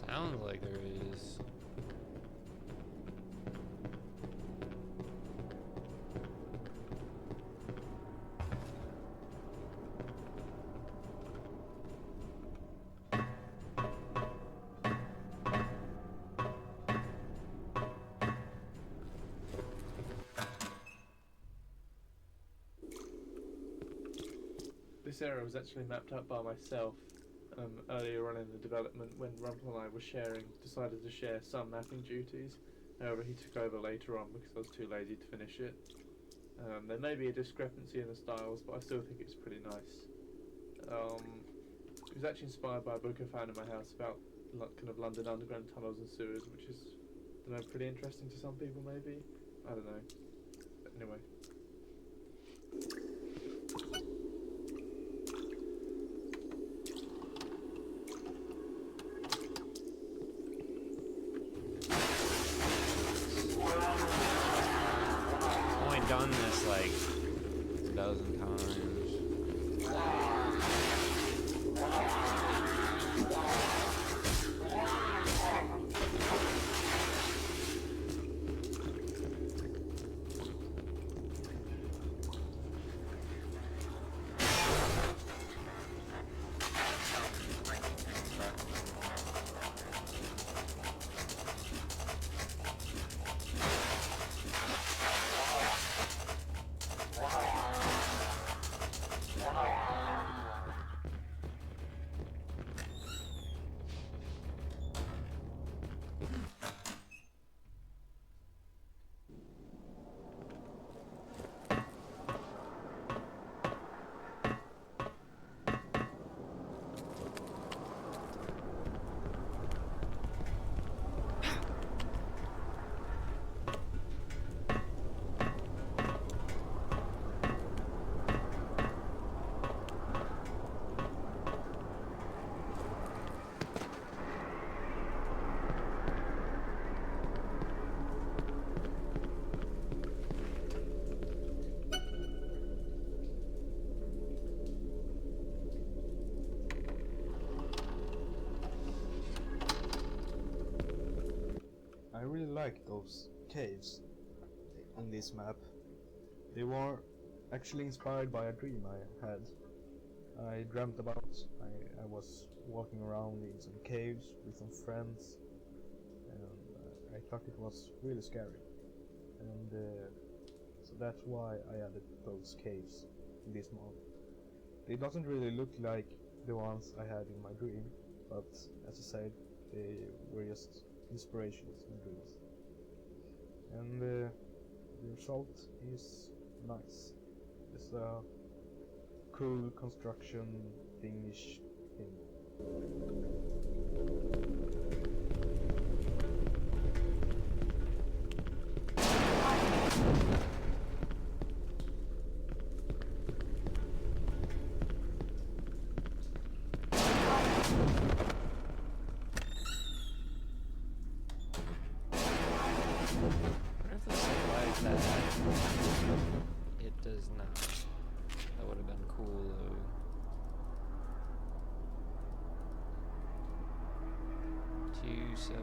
Sounds like there is. This area was actually mapped out by myself earlier on in the development when Rumpel and I were decided to share some mapping duties. However, he took over later on because I was too lazy to finish it. There may be a discrepancy in the styles, but I still think it's pretty nice. It was actually inspired by a book I found in my house about kind of London underground tunnels and sewers, which is, I don't know, pretty interesting to some people maybe. I don't know. But anyway. I really like those caves in this map. They were actually inspired by a dream I had. I dreamt about I was walking around in some caves with some friends, and I thought it was really scary. And so that's why I added those caves in this mod. They doesn't really look like the ones I had in my dream, but as I said, they were just inspirations and dreams. And the result is nice. It's a cool construction thingish thing. What if this is like that? It does not. That would have been cool though. Two 7-9.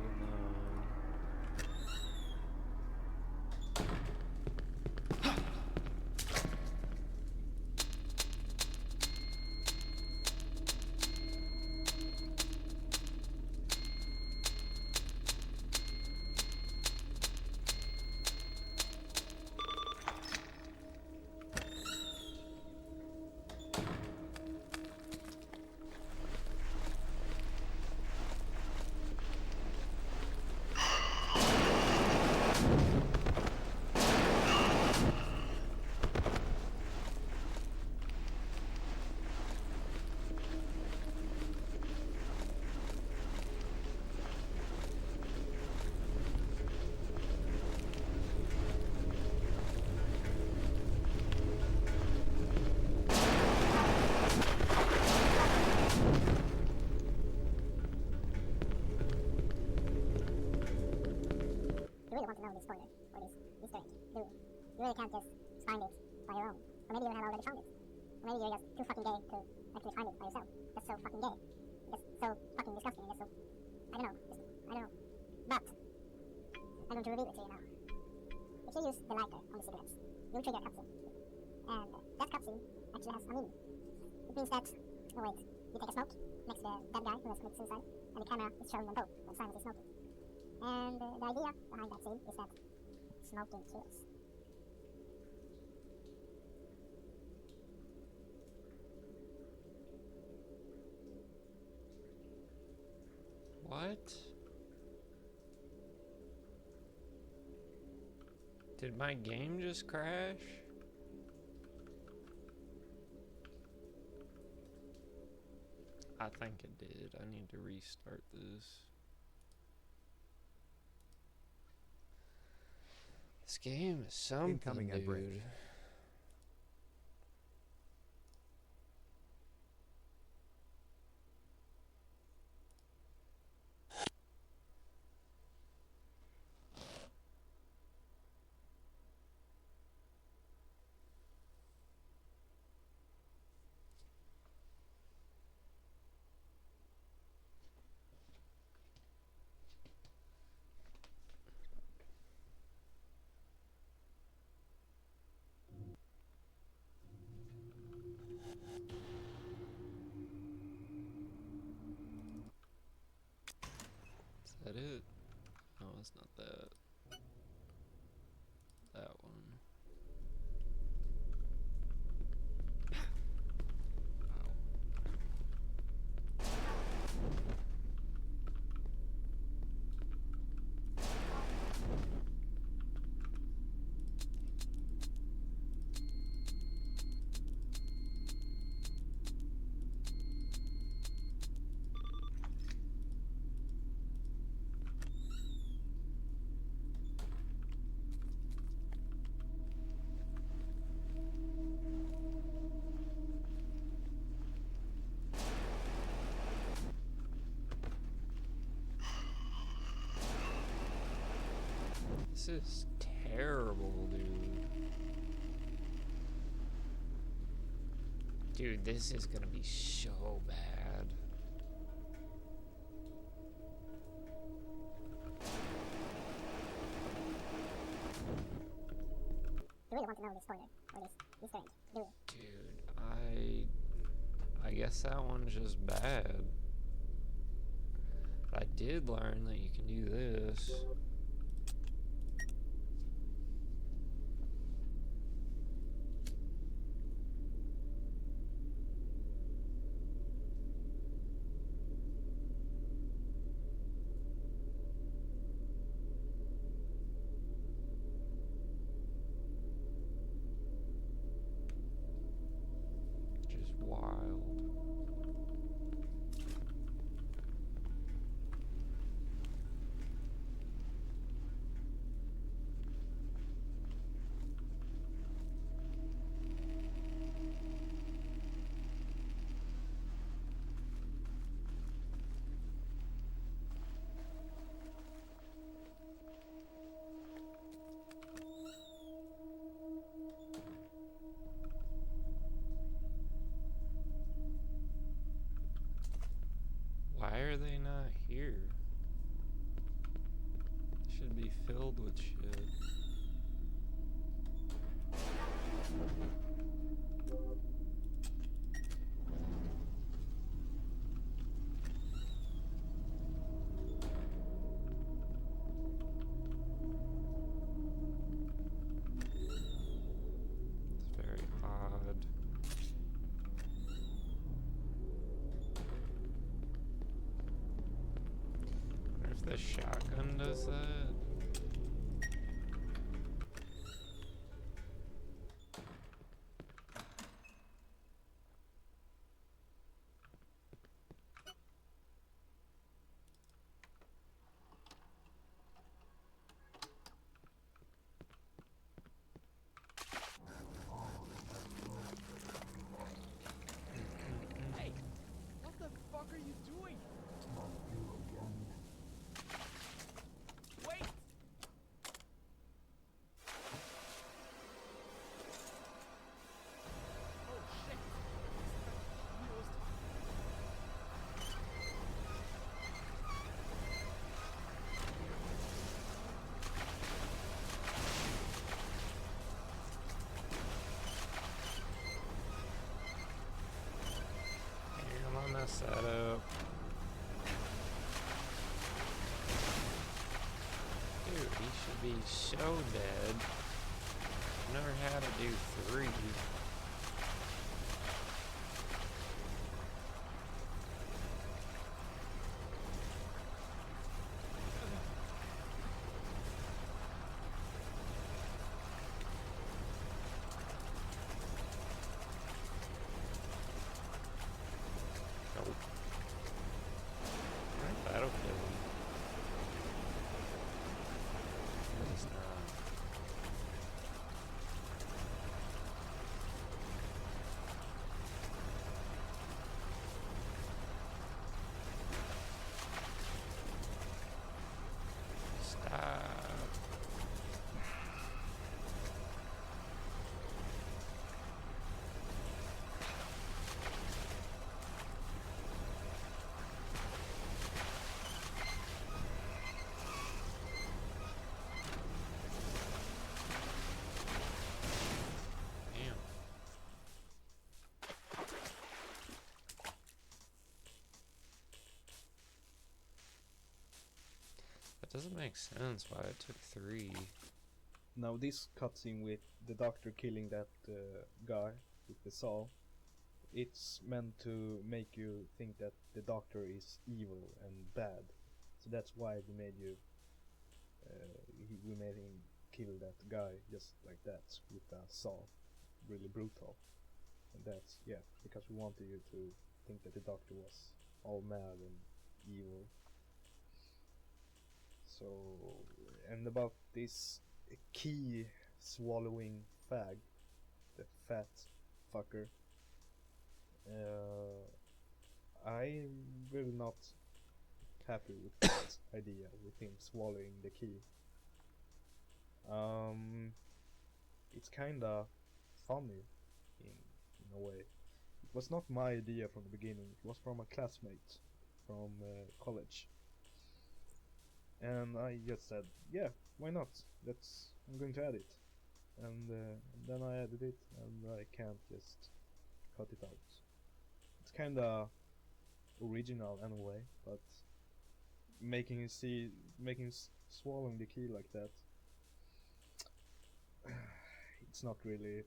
You really want to know this spoiler, or this Easter egg, do you? You really can't just find it by your own. Or maybe you have already found it. Or maybe you're just too fucking gay to actually find it by yourself. Just so fucking gay. Just so fucking disgusting and just so... I don't know. I don't know. But, I'm going to reveal it to you now. If you use the lighter on the cigarettes, you'll trigger a cutscene. And that cutscene actually has a meaning. It means that... Oh wait. You take a smoke next to the dead guy who has committed suicide, and the camera is showing them both when Simon is smoking. And the idea behind that scene is that smoking kills. What? Did my game just crash? I think it did. I need to restart this. This game is something, Incoming ad break. dude. Is that it? No, it's not that. That one. This is terrible, dude. Dude, this is gonna be so bad. this spoiler or this Easter egg, do we? Dude, I guess that one's just bad. But I did learn that you can do this. Just wild. Why are they not here? They should be filled with shit. It's very odd. Wonder if the shotgun does that. Hey! What the fuck are you doing? Wait! Oh shit! Used. Damn, I messed that up. Dude, he should be so dead. Never had to do 3. Nope. Alright, that'll kill him. But it's not. Stop. Damn. That doesn't make sense why it took 3. Now this cutscene with the doctor killing that guy with the saw, it's meant to make you think that the doctor is evil and bad. So that's why we made you, we made him kill that guy just like that with a saw, really brutal. And that's, yeah, because we wanted you to think that the doctor was all mad and evil. So, and about this key swallowing fag, the fat fucker, I'm really not happy with that idea with him swallowing the key. It's kinda funny in a way. It was not my idea from the beginning. It was from a classmate from college. And I just said, yeah, why not? I'm going to add it. and then I edit it, and I can't just cut it out. It's kinda original in a way, but swallowing the key like that, it's not really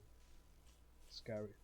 scary.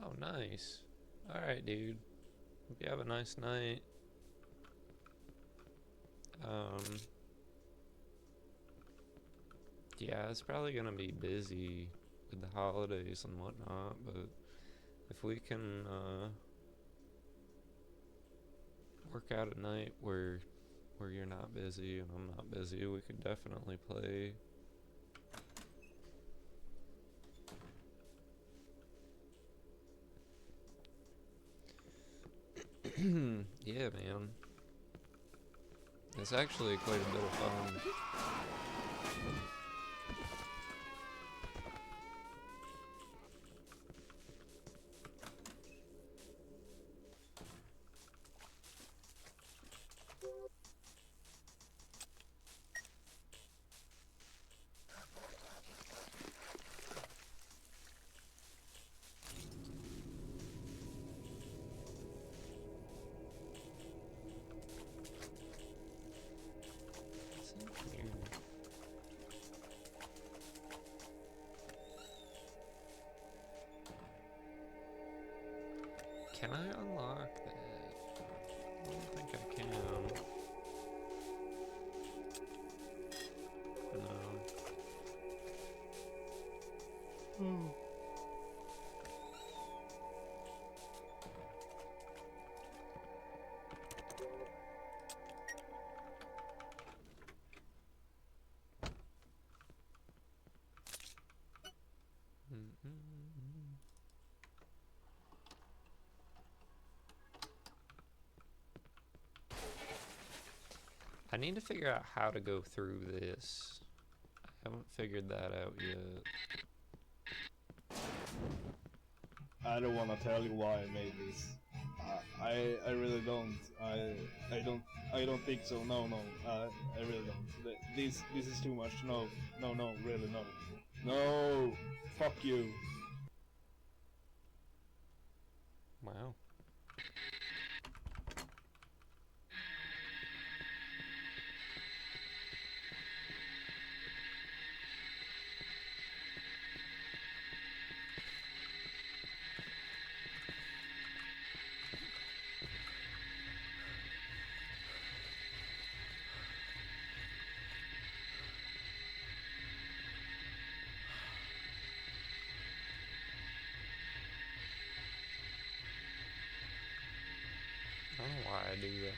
Oh, nice. Alright, dude. Hope you have a nice night. Yeah, it's probably gonna be busy with the holidays and whatnot, but if we can work out a night where you're not busy and I'm not busy, we could definitely play. Yeah, man. It's actually quite a bit of fun. What's in here? Can I unlock that? I don't think I can. No. I need to figure out how to go through this. I haven't figured that out yet. I don't want to tell you why I made this. I really don't. I don't think so. No. I really don't. This is too much. No. Really no. No. Fuck you. Wow. I don't know why I do that.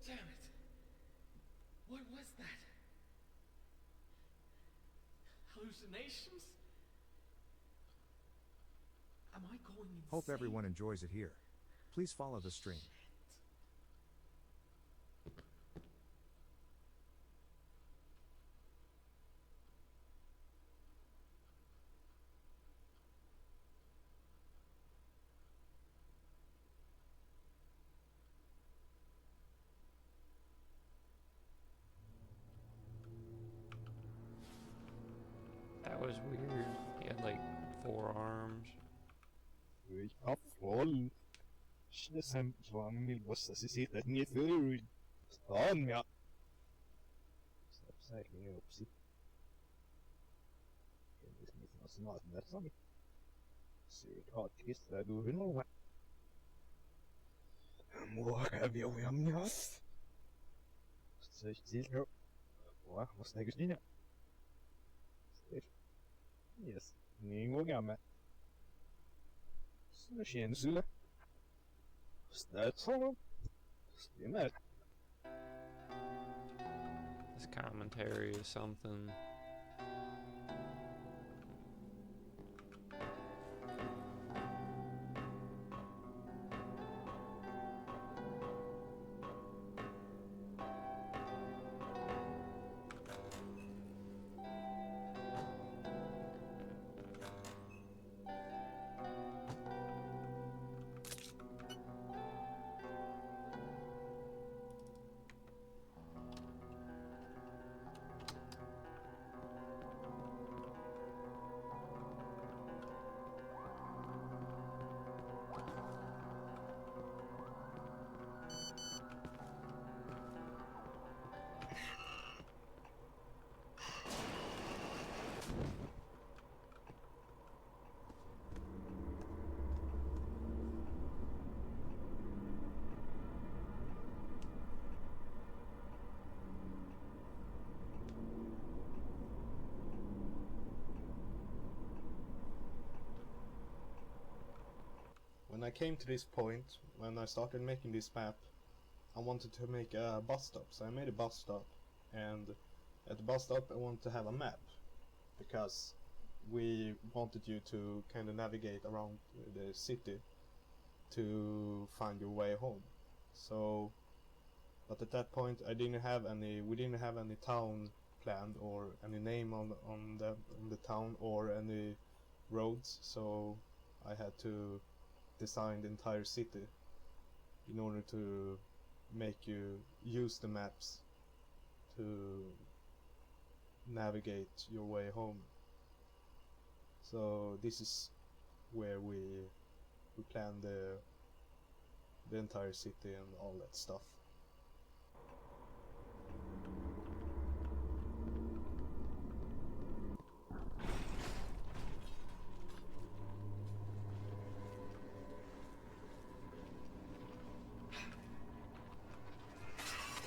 Damn it! What was that? Hallucinations? Am I going insane? Hope everyone enjoys it here. Please follow the stream. That was weird. He had like 4 arms. Ja, voll. Sen van vill låtsas sitta inget för stan, ja. Säkerligen upp sitt. Enligt mitt nationalverksamhet. Syrkatkist är du nog. Måka biojamjas. Still. Wah, vad snägger stina. Still. Yes. Ningo gammal. Så känns det. Stats honom. Stämmer. This commentary is something. When I came to this point, when I started making this map, I wanted to make a bus stop. So I made a bus stop, and at the bus stop I wanted to have a map, because we wanted you to kind of navigate around the city to find your way home. So, but at that point we didn't have any town planned or any name on the town or any roads, so I had to design the entire city in order to make you use the maps to navigate your way home. So this is where we planned the entire city and all that stuff.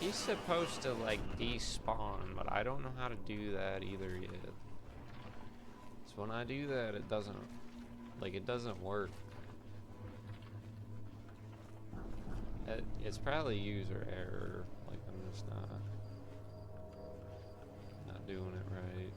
He's supposed to like despawn, but I don't know how to do that either yet. So when I do that, it doesn't work. It's probably user error. Like I'm just not doing it right.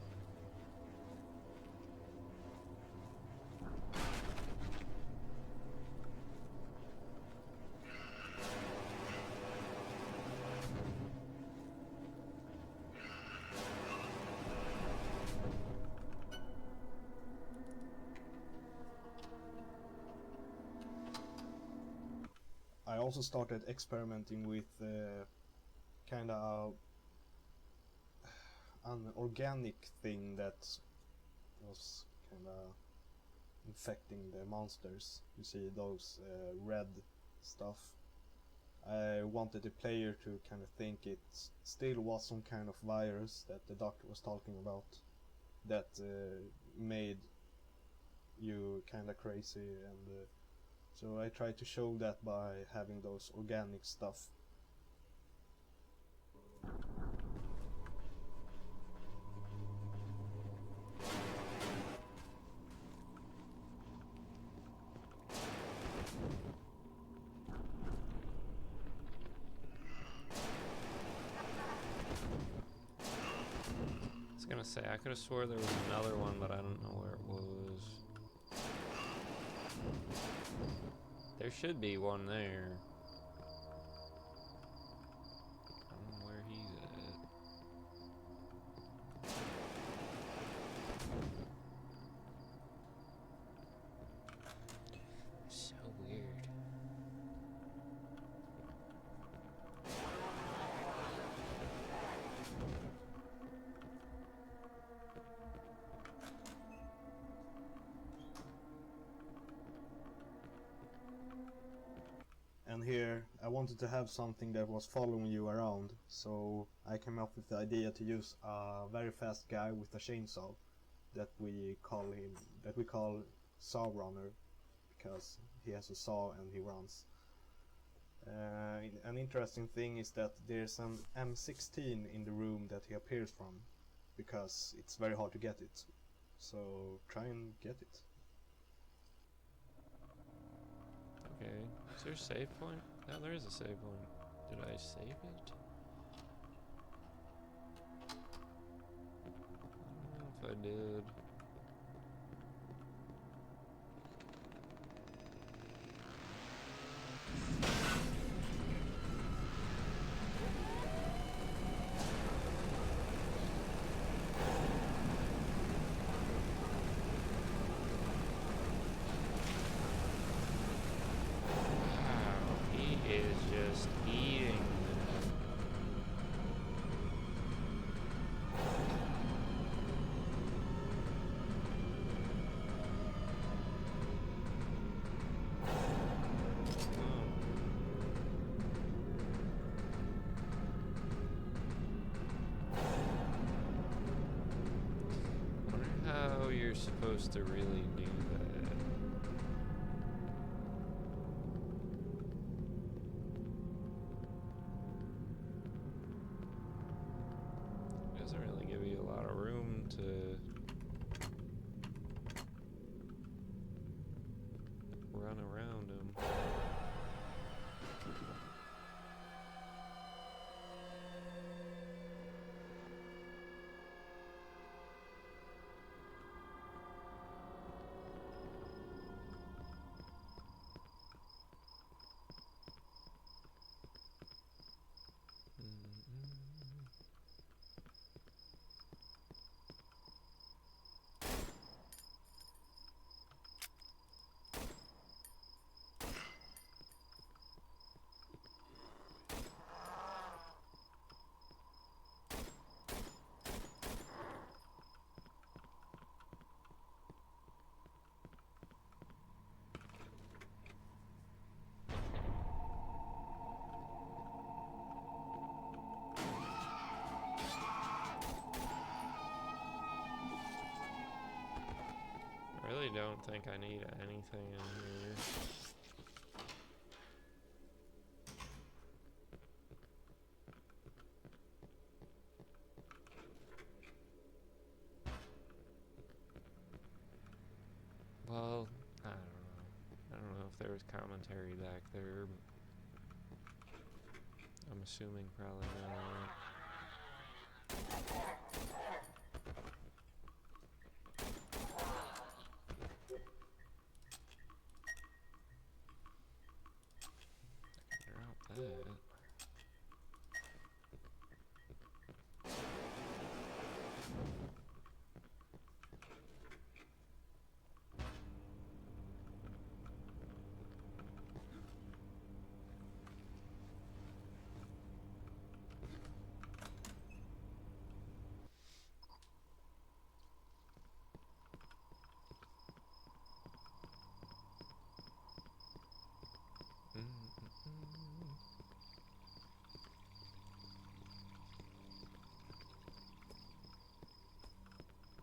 I also started experimenting with kind of an organic thing that was kind of infecting the monsters. You see those red stuff. I wanted the player to kind of think it still was some kind of virus that the doctor was talking about that made you kind of crazy, and so I tried to show that by having those organic stuff. I was gonna say, I could have swore there was another one, but I don't know where it was. There should be one there. I don't know where he's at. So weird. here, I wanted to have something that was following you around, so I came up with the idea to use a very fast guy with a chainsaw that we call Saw Runner, because he has a saw and he runs. An interesting thing is that there's an M16 in the room that he appears from, because it's very hard to get it. So try and get it. Okay. Is there a save point? Yeah, there is a save point. Did I save it? I don't know if I did. Wow, he is just eating that. Wonder how you're supposed to really do that. Doesn't really give you a lot of room to run around him. I really don't think I need anything in here. Well, I don't know. I don't know if there was commentary back there, but I'm assuming probably not. Drop that.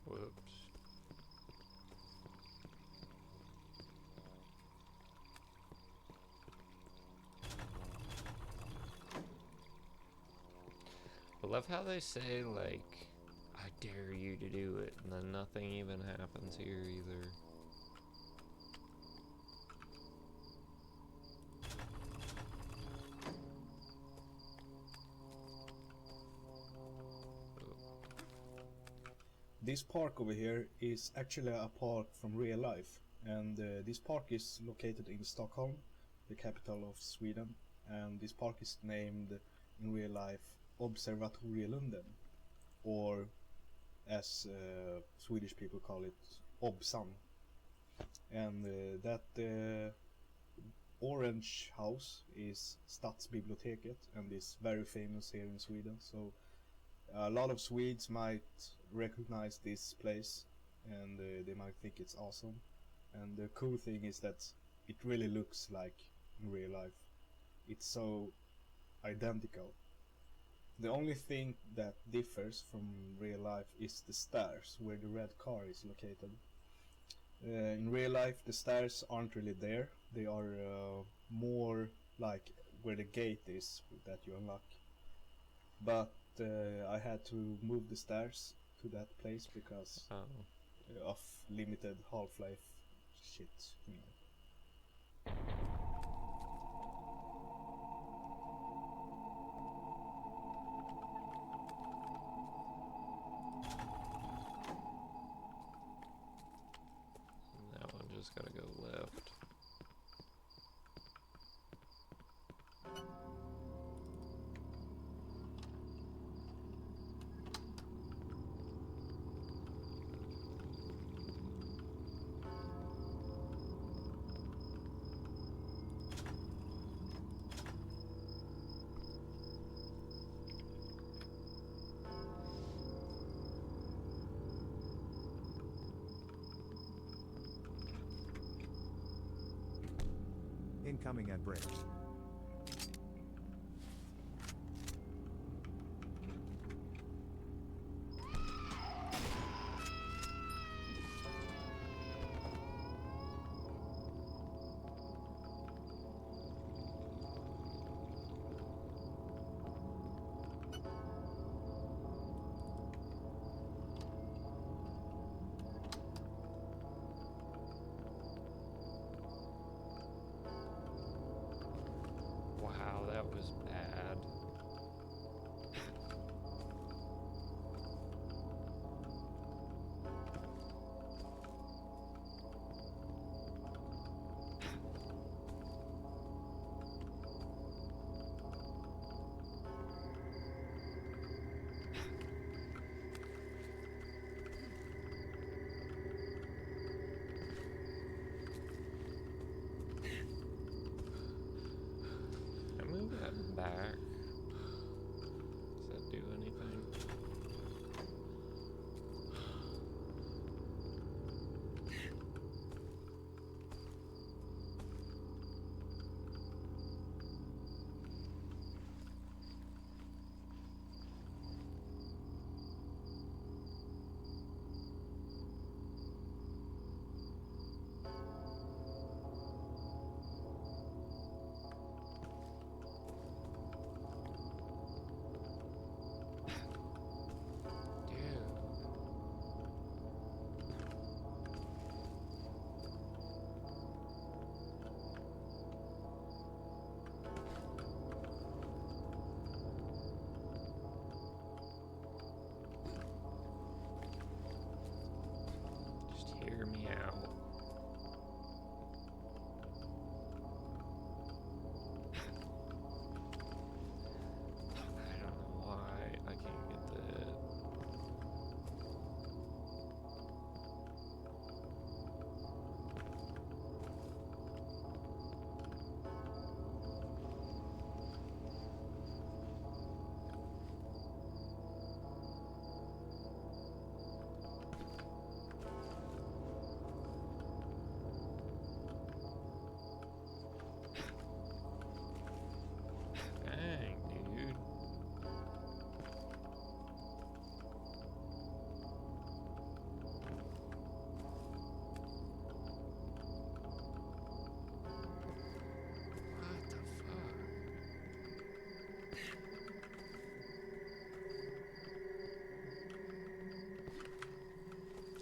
Whoops. I love how they say, like, I dare you to do it, and then nothing even happens here either. This park over here is actually a park from real life, and this park is located in Stockholm, the capital of Sweden, and this park is named in real life Observatorielunden, or as Swedish people call it, Obsan. And that orange house is Stadsbiblioteket and is very famous here in Sweden, so a lot of Swedes might recognize this place, and they might think it's awesome. And the cool thing is that it really looks like in real life. it's so identical. The only thing that differs from real life is the stairs where the red car is located. In real life, the stairs aren't really there. They are more like where the gate is that you unlock. But I had to move the stairs to that place because of limited half-life shit, you know. That one just gotta go left. Incoming at bridge. Wow, that was bad. I move that back. Does that do anything? Just hear me out. I don't know why I can't get that. Dang, dude. What the fuck?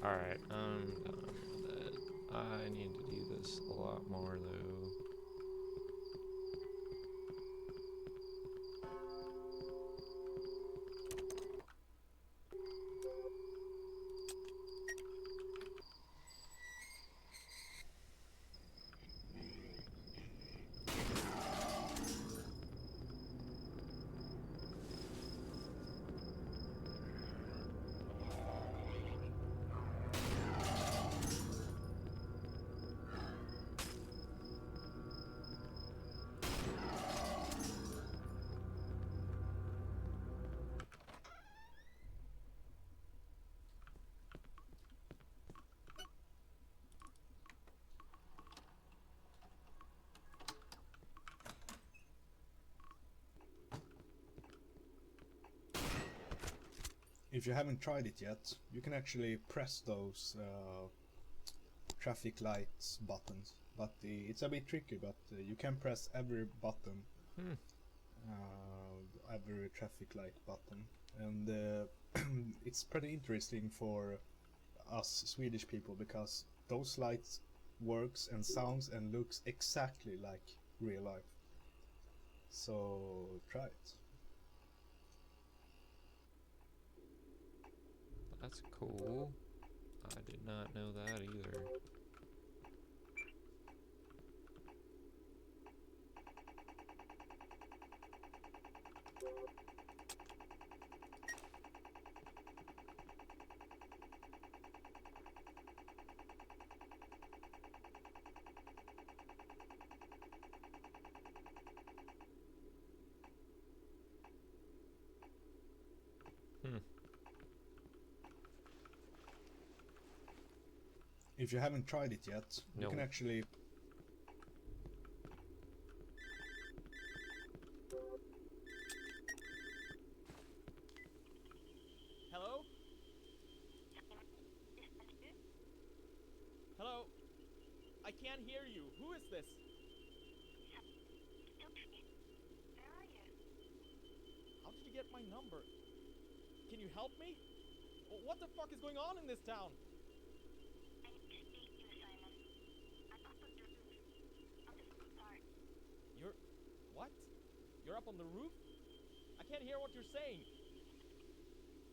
Alright, I'm done with that. I need to do this a lot more though. If you haven't tried it yet, you can actually press those traffic lights buttons, but it's a bit tricky, but you can press every button, every traffic light button, and it's pretty interesting for us Swedish people because those lights works and sounds and looks exactly like real life. So try it. That's cool. I did not know that either. If you haven't tried it yet, you can No. actually... Hello? Hello? I can't hear you. Who is this? How did you get my number? Can you help me? What the fuck is going on in this town? You're... what? You're up on the roof? I can't hear what you're saying.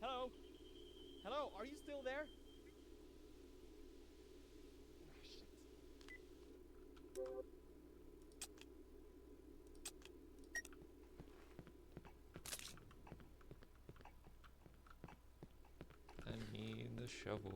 Hello? Hello, are you still there? Ah, shit. I need the shovel.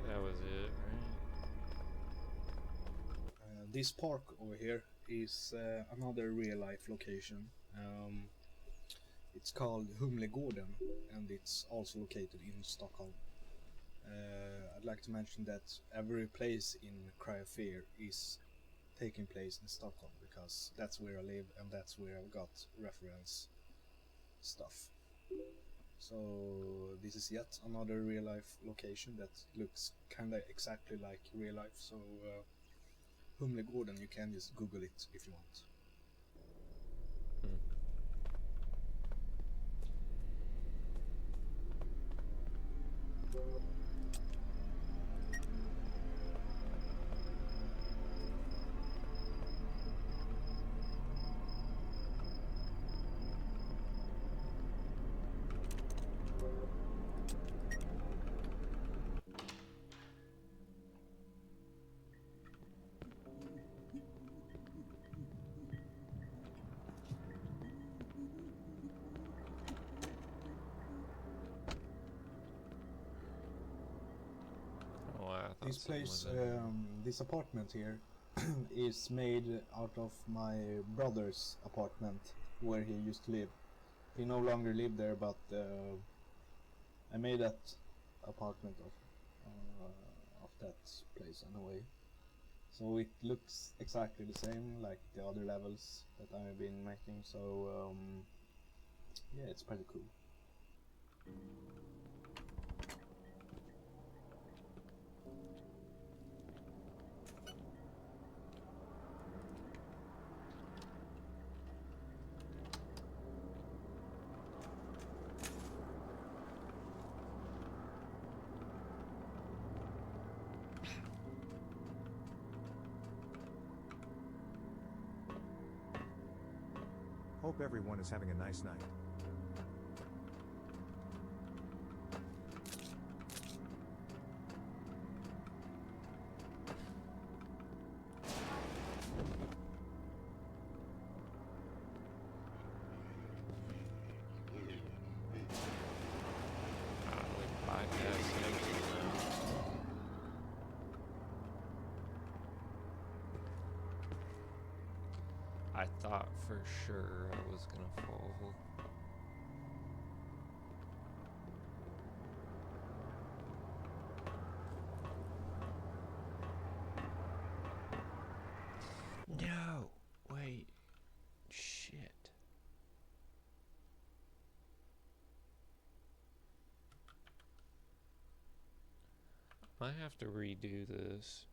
That was it, right? This park over here is another real life location. It's called Humlegården and it's also located in Stockholm. I'd like to mention that every place in Cryofear is taking place in Stockholm because that's where I live and that's where I've got reference stuff. So this is yet another real life location that looks kinda exactly like real life. So Humlegården, you can just Google it if you want. Oh, I thought This something place, was in. this apartment here is made out of my brother's apartment where he used to live. He no longer lived there, but I made that apartment of that place in a way. So it looks exactly the same like the other levels that I've been making. So yeah, it's pretty cool. Hope everyone is having a nice night. I thought for sure I was gonna fall. No! Wait. Shit. I have to redo this.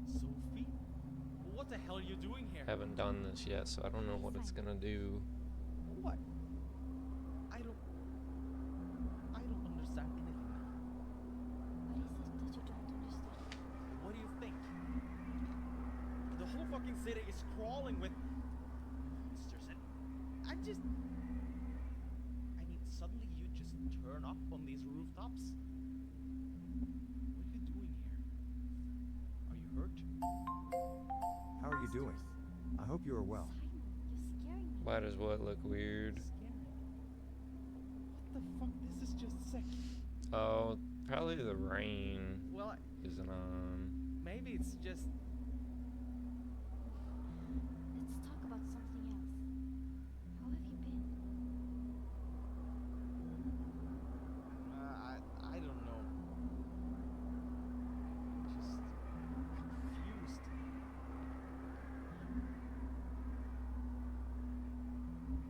Sophie? What the hell are you doing here? Haven't done this yet, so I don't know what it's gonna do. What? I don't understand anything now. What is it that you don't understand? What do you think? The whole fucking city is crawling with monsters and I mean, suddenly you just turn up on these rooftops? What are you doing here? Are you hurt? How are you doing? I hope you are well. Simon, you're scaring me. Why does what look weird? Scary. What the fuck? This is just sick. Oh, probably the rain Well, isn't on. maybe it's just... Let's talk about something else. How have you been? I don't know. Just confused.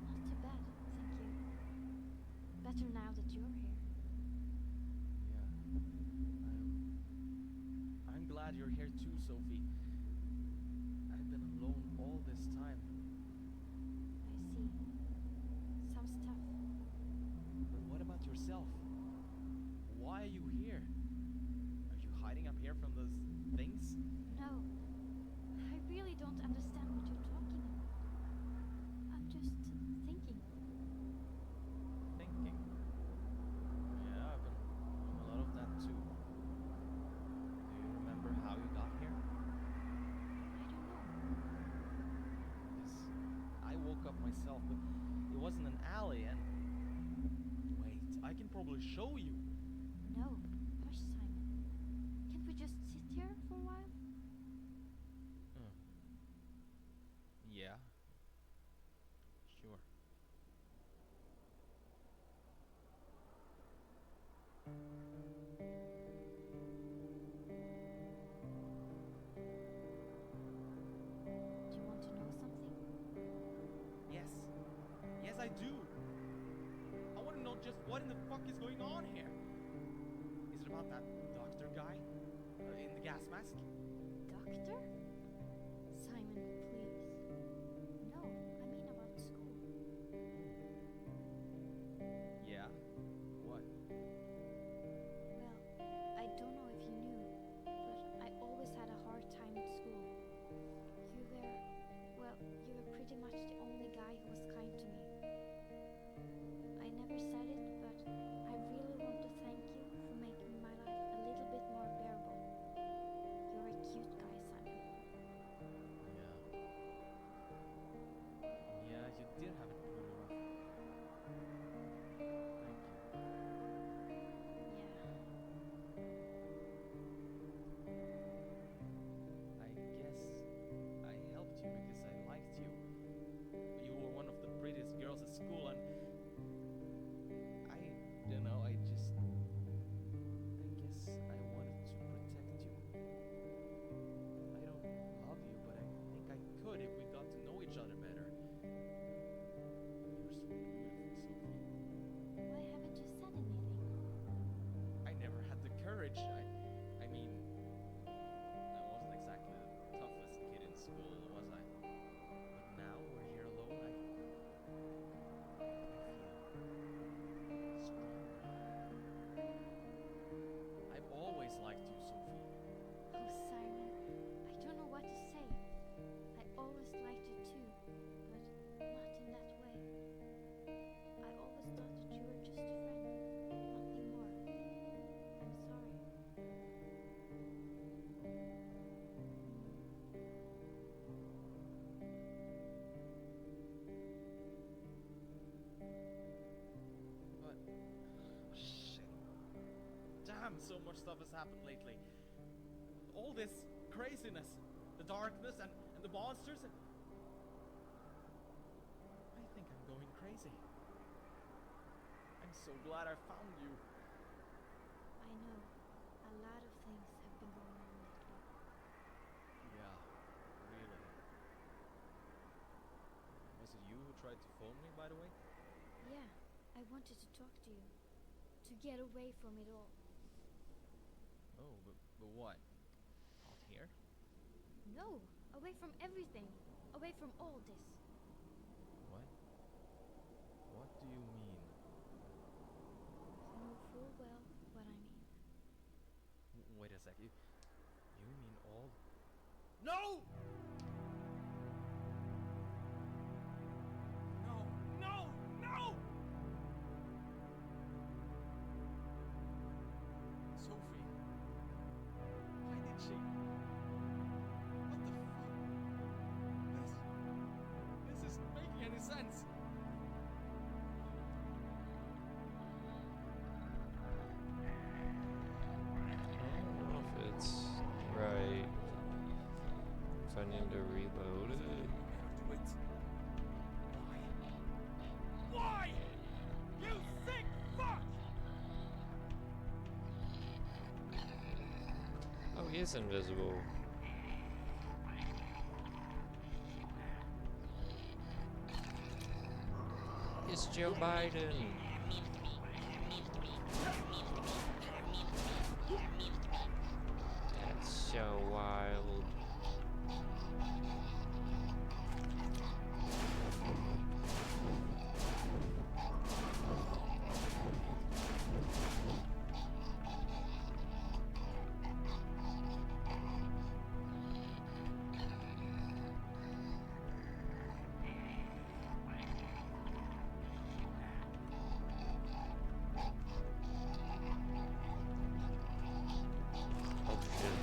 Not too bad, thank you. Better now that you're here. Yeah. I'm glad you're here too, Sophie. I've been alone all this time. I see. Sounds tough. But what about yourself? Why are you here? Are you hiding up here from those things? No, I really don't understand what you're talking about. I'm just thinking. Thinking. Yeah, I've been doing a lot of that too. Do you remember how you got here? I don't know. Yes, I woke up myself, but it wasn't an alley and... Wait, I can probably show you. No, hush, Simon. Can't we just sit here for a while? Yeah. Sure. Do you want to know something? Yes. Yes, I do. I want to know just what in the fuck is going on here. Is it about that doctor guy? In the gas mask? Doctor? Simon, please. No, I mean about school. Yeah. What? Well, I don't know if you knew, but I always had a hard time at school. You were pretty much the only guy who was kind to me. I never said it, but I really want to thank you for making my life a little bit more bearable. You're a cute guy, Simon. damn, so much stuff has happened lately. All this craziness, the darkness and the monsters. I think I'm going crazy. I'm so glad I found you. I know. A lot of things have been going on lately. Yeah, really. Was it you who tried to phone me, by the way? Yeah, I wanted to talk to you. To get away from it all. Oh, but what? Out here? No, away from everything. Away from all this. What? What do you mean? You know full well what I mean. Wait a sec, you mean all? No! No! No! No! Sophie! Why did she? What the fuck? This isn't making any sense! I don't know if it's right. If I need to reload it. Do it. Why? You sick fuck! Oh, he is invisible. It's Joe Biden. That's so wild. Oh shit.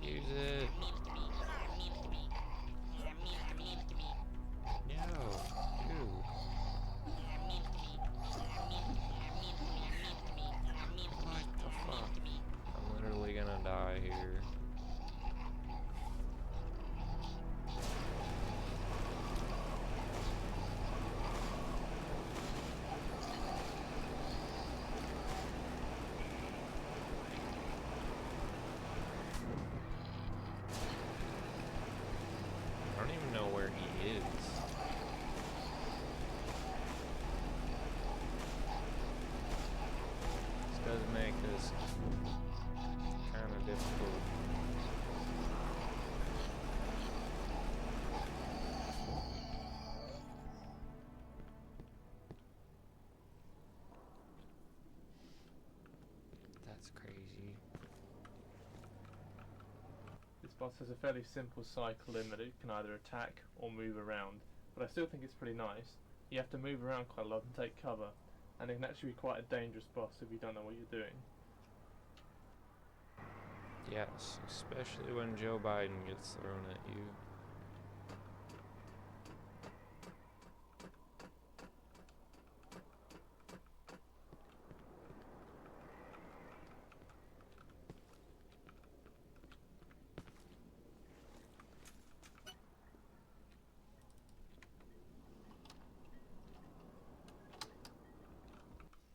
Use it. No, dude. What the fuck? I'm literally gonna die here. I don't even know where he is. This does make this kind of difficult. That's crazy. This boss has a fairly simple cycle in that it can either attack or move around, but I still think it's pretty nice. You have to move around quite a lot and take cover, and it can actually be quite a dangerous boss if you don't know what you're doing. Yes, especially when Joe Biden gets thrown at you.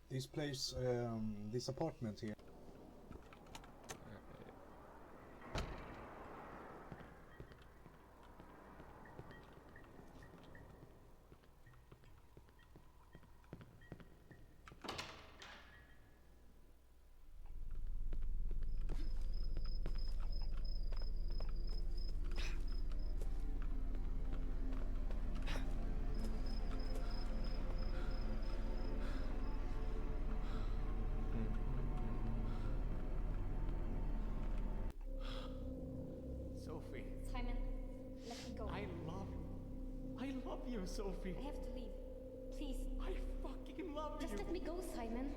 This place, this apartment here. you, Sophie. I have to leave. Please. I fucking love you. Just let me go, Simon.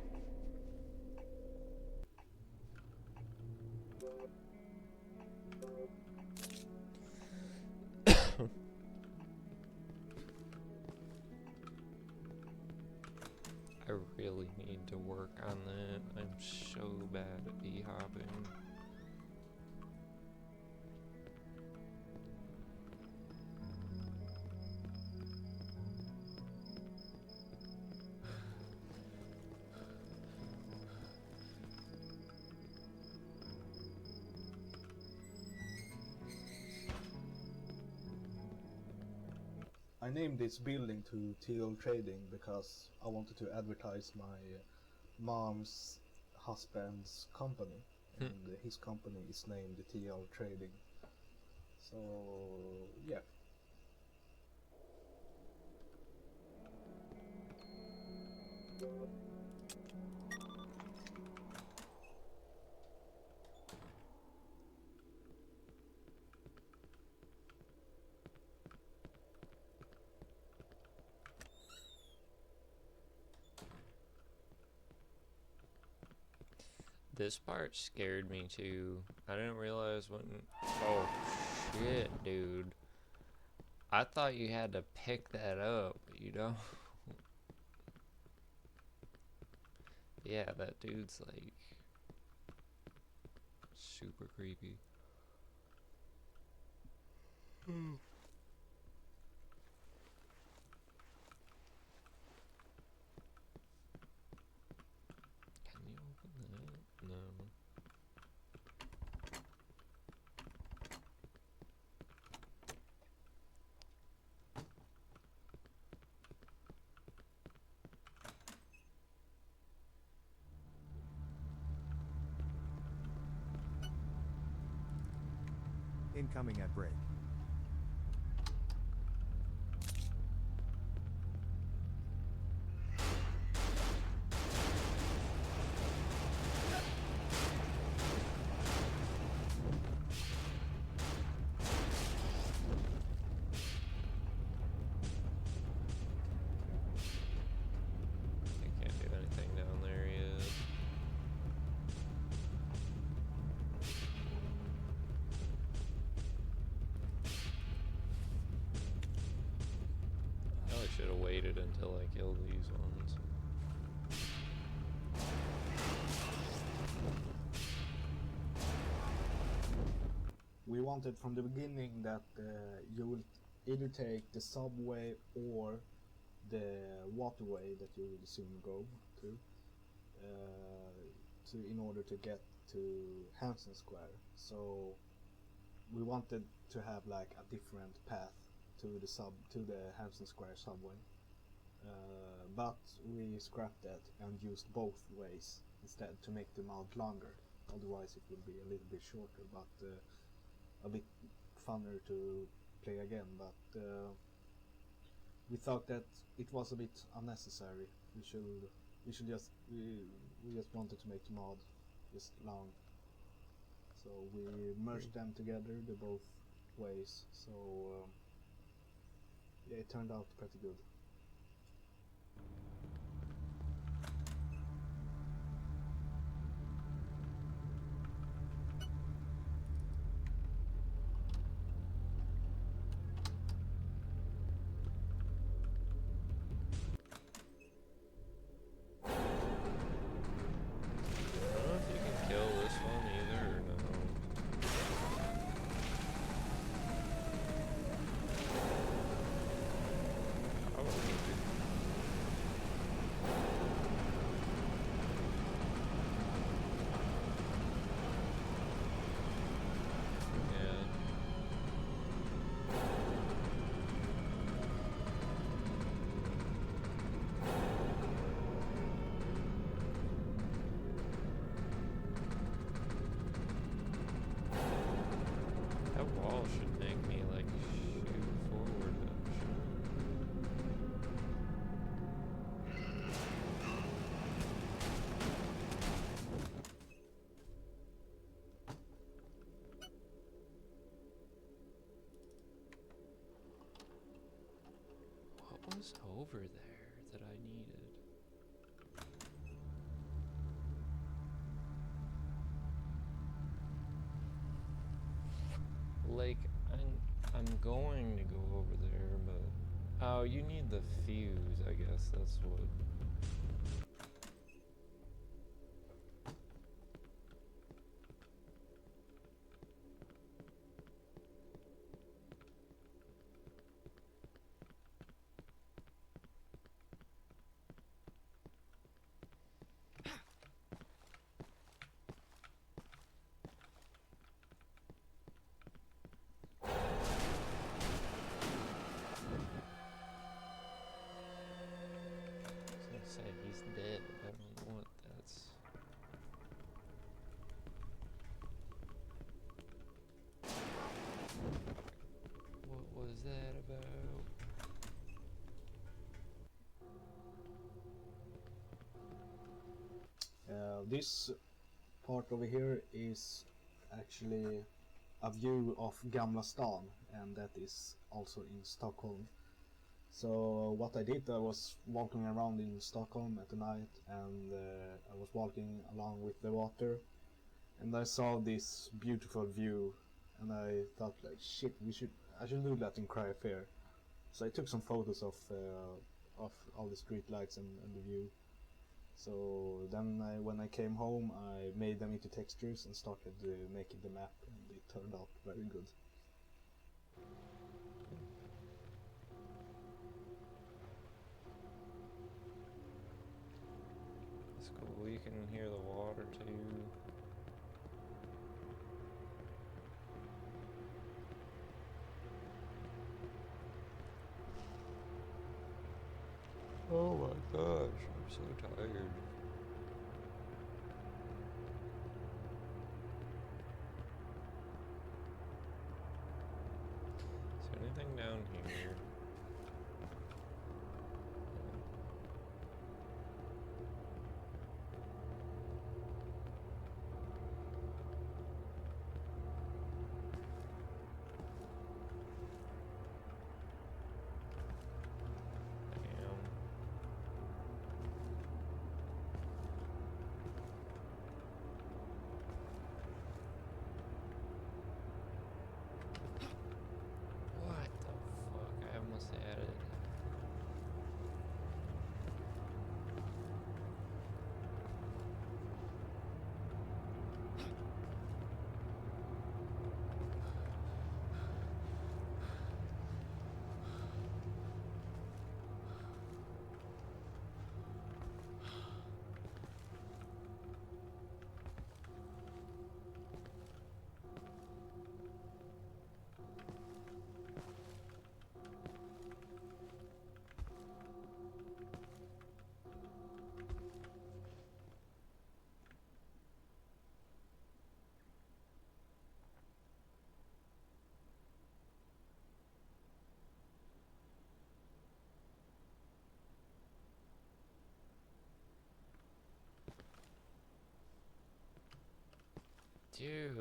I really need to work on that. I'm so bad at b-hopping. I named this building to TL Trading because I wanted to advertise my mom's husband's company, and his company is named TL Trading. So yeah. This part scared me too. I didn't realize when... Oh shit, dude. I thought you had to pick that up, you know? Yeah, that dude's like... super creepy. Can you open that? No. Incoming at break. I can't do anything down there yet. Probably should have waited until I killed these ones. We wanted from the beginning that you will either take the subway or the waterway that you will soon go to, in order to get to Hanson Square. So we wanted to have like a different path to the Hanson Square subway, but we scrapped that and used both ways instead to make the mount longer. Otherwise it would be a little bit shorter, but a bit funner to play again. But we thought that it was a bit unnecessary. We just wanted to make the mod just long. So we merged them together, the both ways. So yeah, it turned out pretty good. I don't know if you can kill this one either or no. Probably. Yeah. That wall should make me like shoot forward. was over there that I needed? Like, I'm going to go over there, but... Oh, you need the fuse, I guess. That's what... Say he's dead. I don't know what that's... What was that about? This part over here is actually a view of Gamla stan, and that is also in Stockholm. So what I did, I was walking around in Stockholm at the night, and I was walking along with the water, and I saw this beautiful view, and I thought like, shit, I should do that in Cryosphere. So I took some photos of all the street lights and the view. So then when I came home, I made them into textures and started making the map, and it turned out very good. It's cool. You can hear the water too. Oh my gosh, I'm so tired. Is there anything down here? What the fuck? I almost had it. Dude.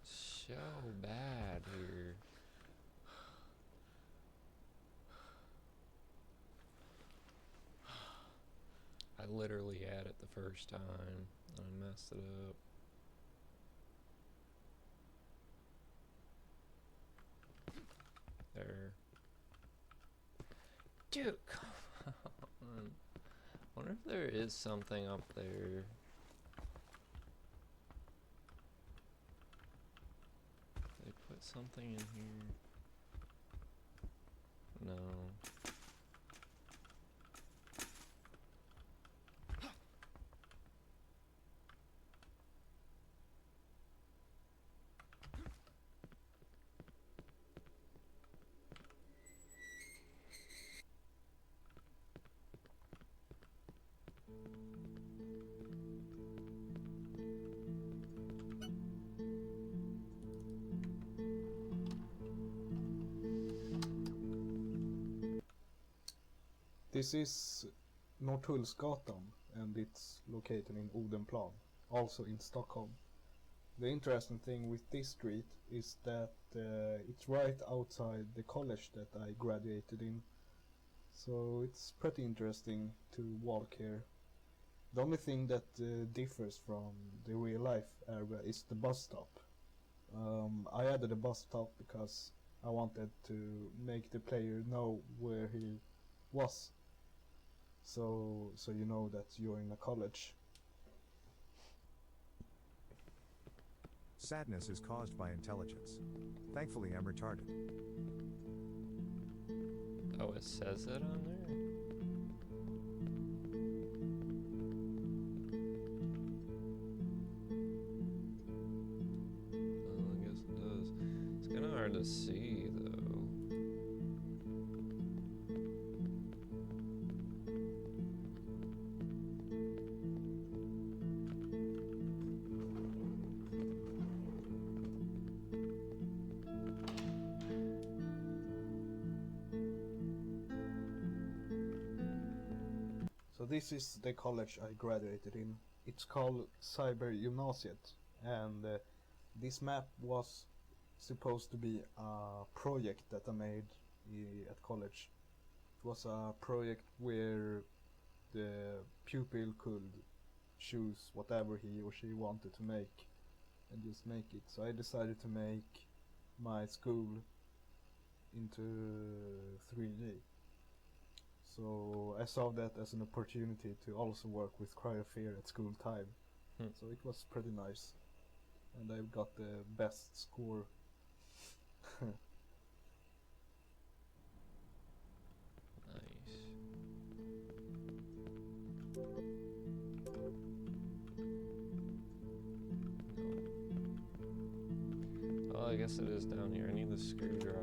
So bad here. I literally had it the first time. I messed it up. There. Dude, come on. Wonder if there is something up there. They put something in here. No. This is Norrtullsgatan, and it's located in Odenplan, also in Stockholm. the interesting thing with this street is that it's right outside the college that I graduated in. So it's pretty interesting to walk here. The only thing that differs from the real life area is the bus stop. I added a bus stop because I wanted to make the player know where he was. So you know that you're in a college. Sadness is caused by intelligence. Thankfully, I'm retarded. Oh, it says it on there? Well, I guess it does. It's kind of hard to see, though. So this is the college I graduated in. It's called Cybergymnasiet, and this map was supposed to be a project that I made at college. It was a project where the pupil could choose whatever he or she wanted to make and just make it. So I decided to make my school into 3D. So I saw that as an opportunity to also work with cryosphere at school time. So it was pretty nice. And I got the best score. Nice. Well, I guess it is down here. I need the screwdriver.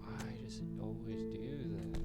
Why does it always do that?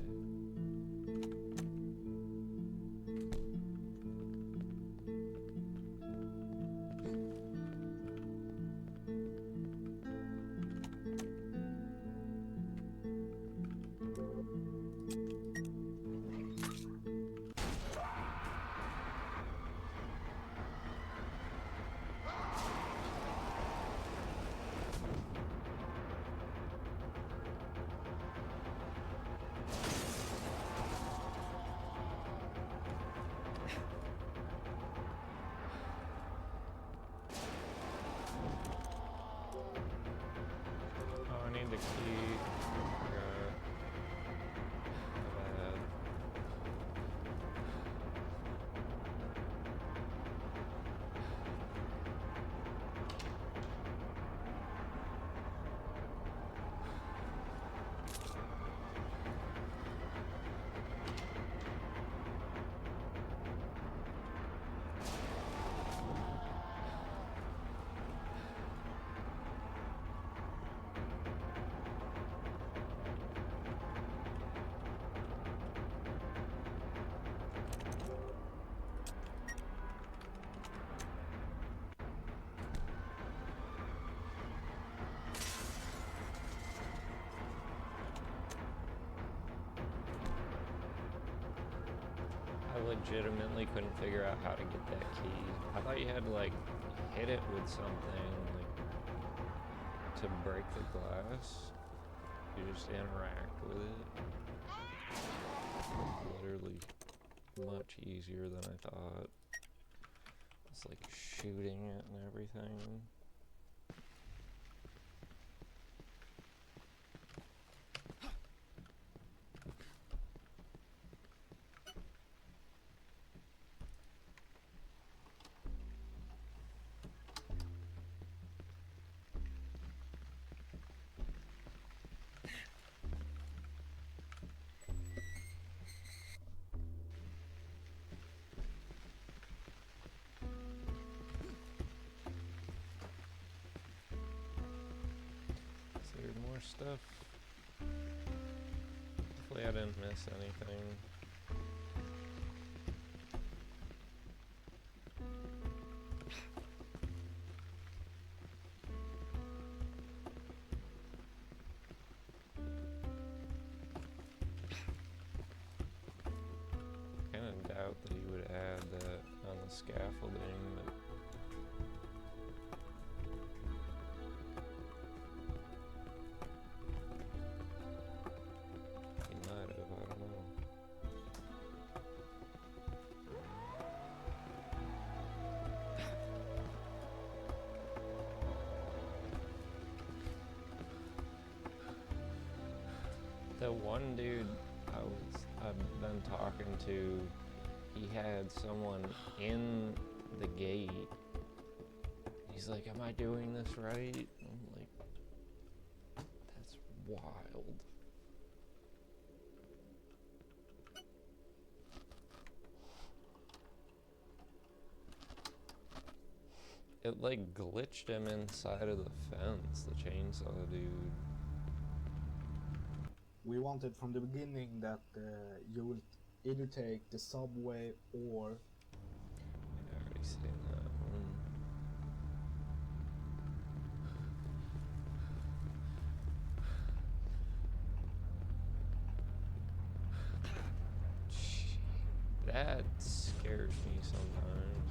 Oh, I need the key. Forgot. My bad. I legitimately couldn't figure out how to get that key. I thought you had to like hit it with something like to break the glass. You just interact with it. Literally much easier than I thought. It's like shooting it and everything. Is there more stuff? Hopefully I didn't miss anything. the scaffolding, but he might have, I don't know. The one dude I've been talking to, he had someone in the gate. He's like, "Am I doing this right?" I'm like, "That's wild." It like glitched him inside of the fence, the chainsaw dude. We wanted from the beginning that you will either take the subway or I already seen that one. That scares me sometimes.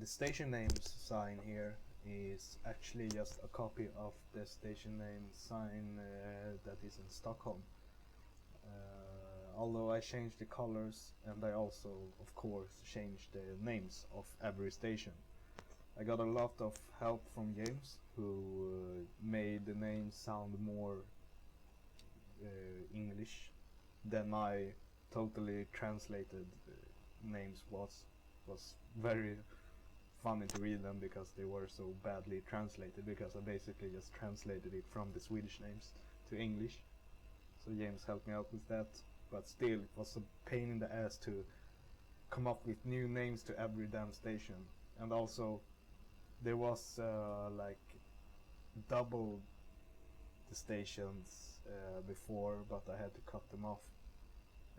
the station names sign here is actually just a copy of the station name sign that is in Stockholm. Although I changed the colors and I also, of course, changed the names of every station. I got a lot of help from James, who made the names sound more English than my totally translated names was very funny to read them because they were so badly translated, because I basically just translated it from the Swedish names to English. So James helped me out with that, but still it was a pain in the ass to come up with new names to every damn station. And also there was like double the stations before, but I had to cut them off.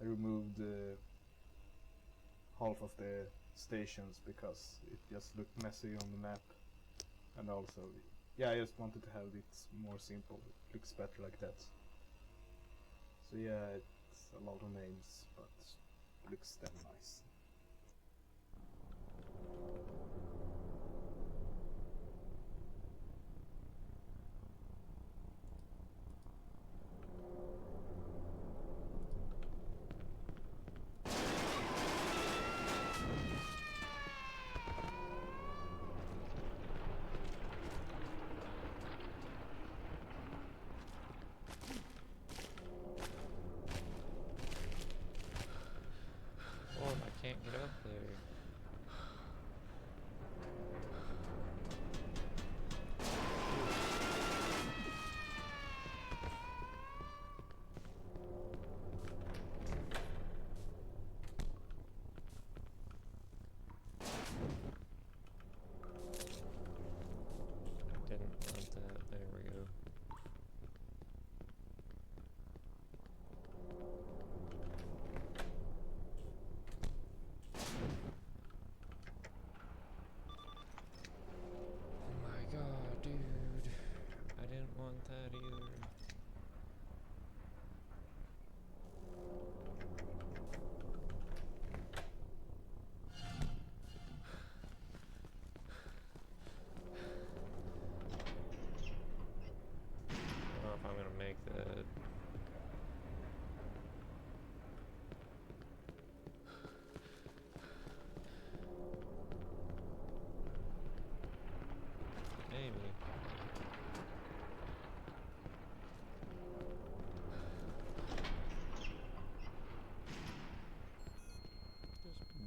I removed half of the stations because it just looked messy on the map, and also, yeah, I just wanted to have it more simple. It looks better like that. So yeah, it's a lot of names, but it looks damn nice. Can't get up there. Didn't want that. There we go. Want that either. I don't know if I'm gonna make that. Maybe.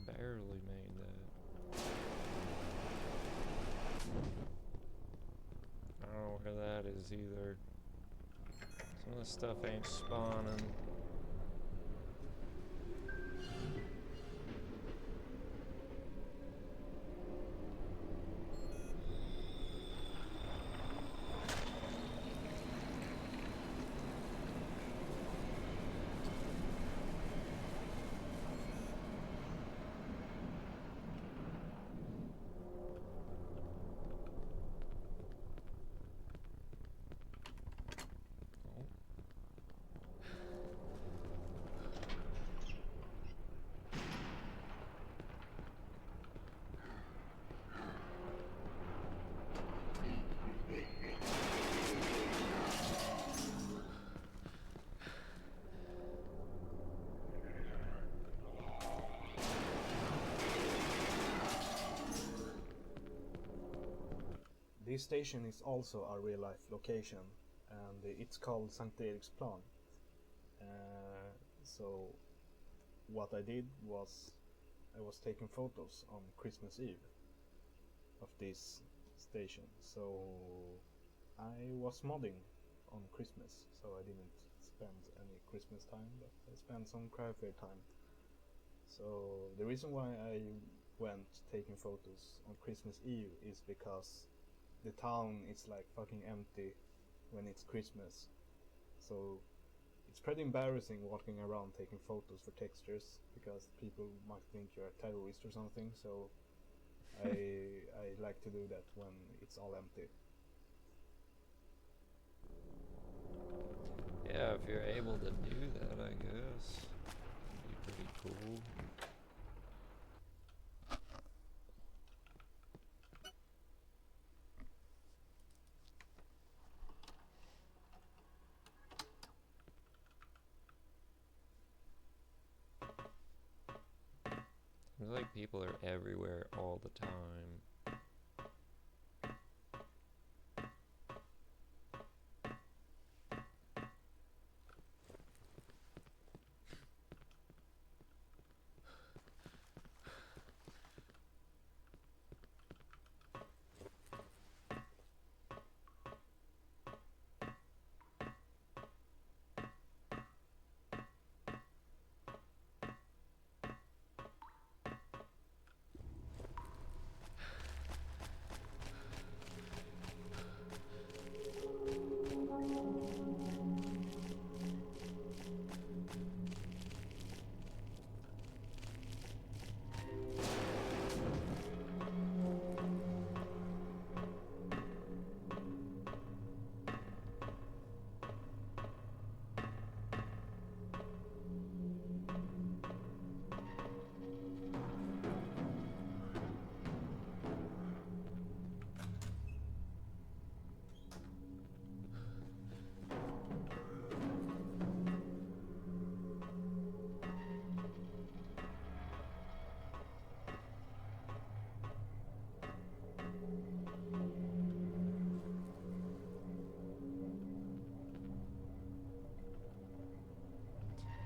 Barely made that. I don't know where that is either. Some of the stuff ain't spawning. this station is also a real life location, and it's called St. Eriksplan. So what I did was I was taking photos on Christmas Eve of this station. So I was modding on Christmas, so I didn't spend any Christmas time, but I spent some Cryfair time. So the reason why I went taking photos on Christmas Eve is because the town is like fucking empty when it's Christmas. So it's pretty embarrassing walking around taking photos for textures because people might think you're a terrorist or something. So I like to do that when it's all empty. Yeah, if you're able to do that, I guess it'd be pretty cool. Seems like people are everywhere all the time.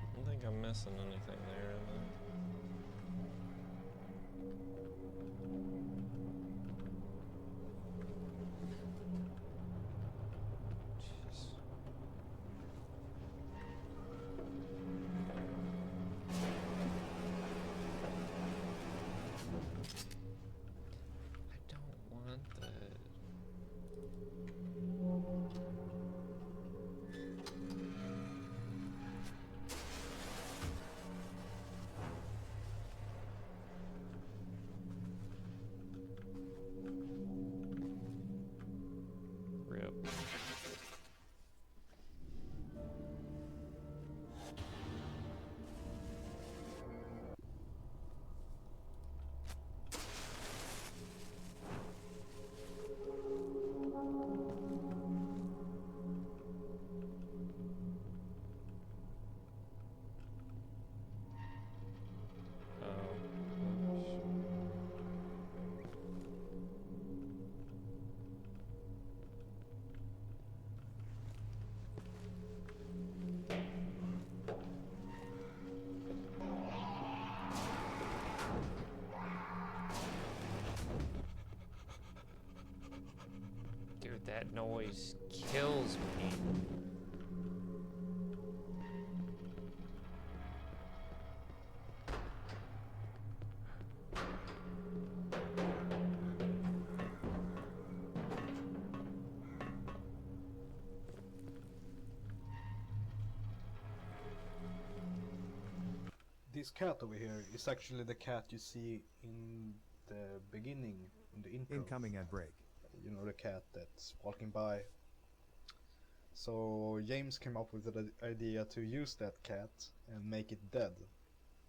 I don't think I'm missing anything there, am I? Jeez. I don't want that. Rip. Dude, that noise kills me. This cat over here is actually the cat you see in the beginning, in the intro. Incoming ad break. You know, the cat that's walking by. So James came up with the idea to use that cat and make it dead.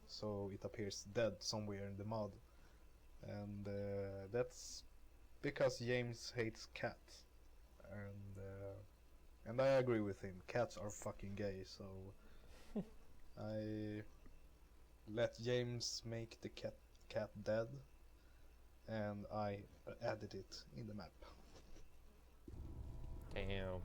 So it appears dead somewhere in the mud. And that's because James hates cats. And I agree with him. Cats are fucking gay, so I let James make the cat dead, and I added it in the map. Damn.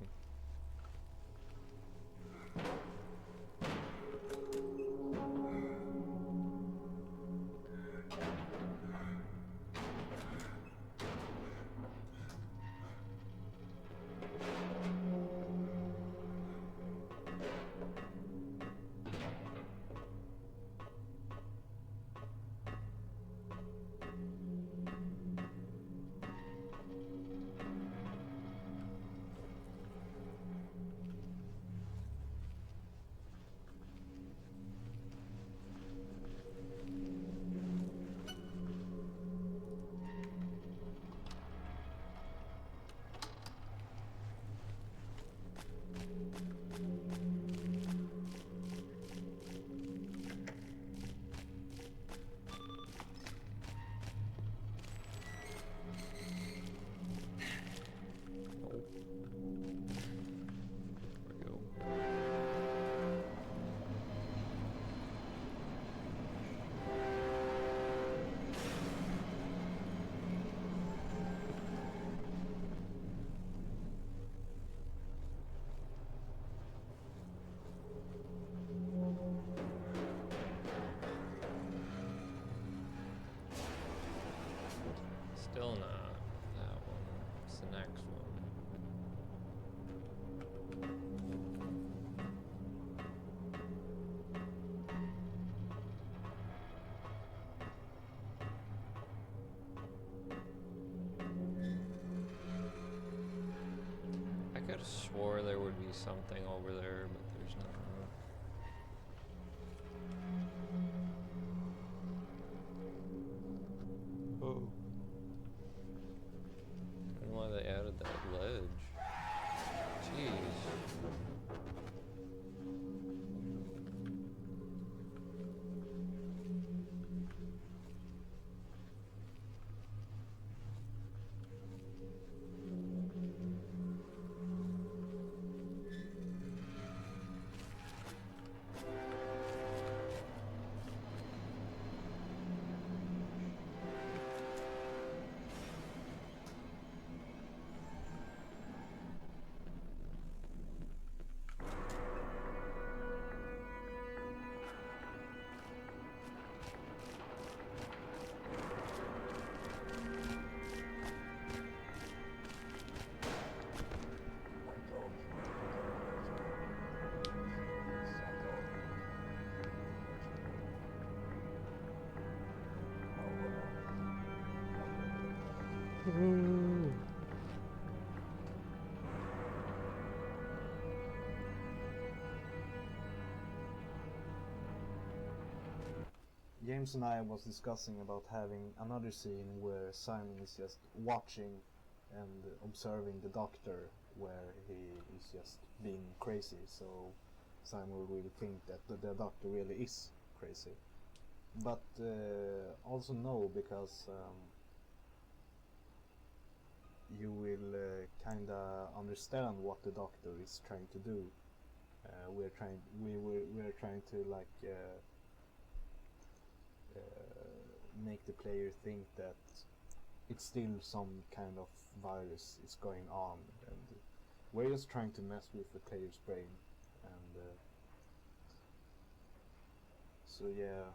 Still not that one. It's the next one. I could have swore there would be something over there, but there's not. Oh. I don't know why they added that ledge. Jeez. James and I was discussing about having another scene where Simon is just watching and observing the doctor, where he is just being crazy, so Simon will really think that the doctor really is crazy. But also no, because you will kinda understand what the doctor is trying to do. We're trying to like make the player think that it's still some kind of virus is going on, and we're just trying to mess with the player's brain, and so yeah.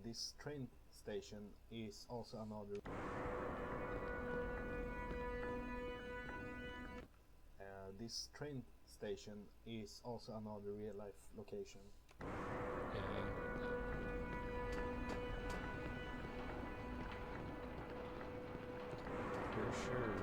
This train station is also another this train station is also another real life location. For sure.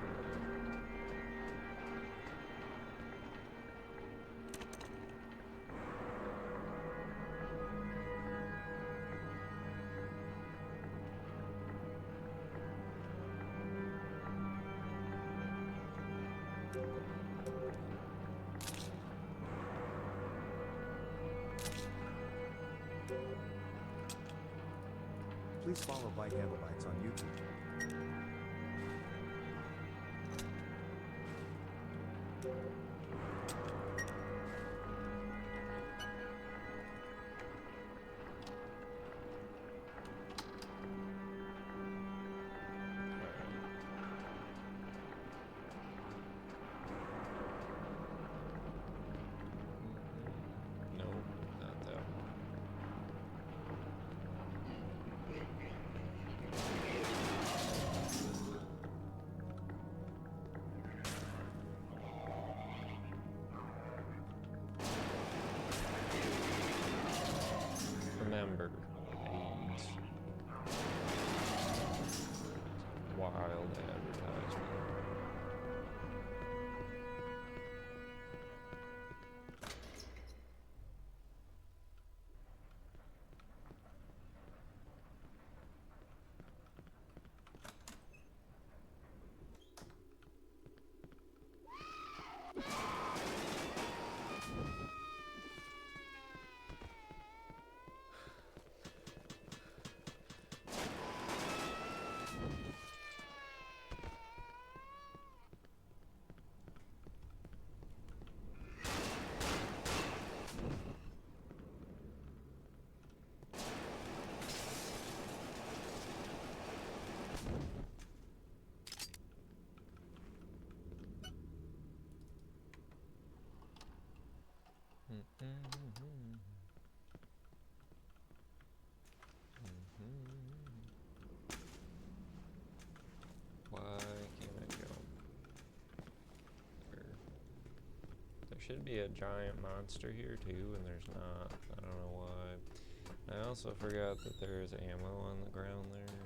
Please follow Bite Handlebites on YouTube. December. AIDS. Wild advertisement. Why can't I jump? There should be a giant monster here too, and there's not. I don't know why. I also forgot that there is ammo on the ground there.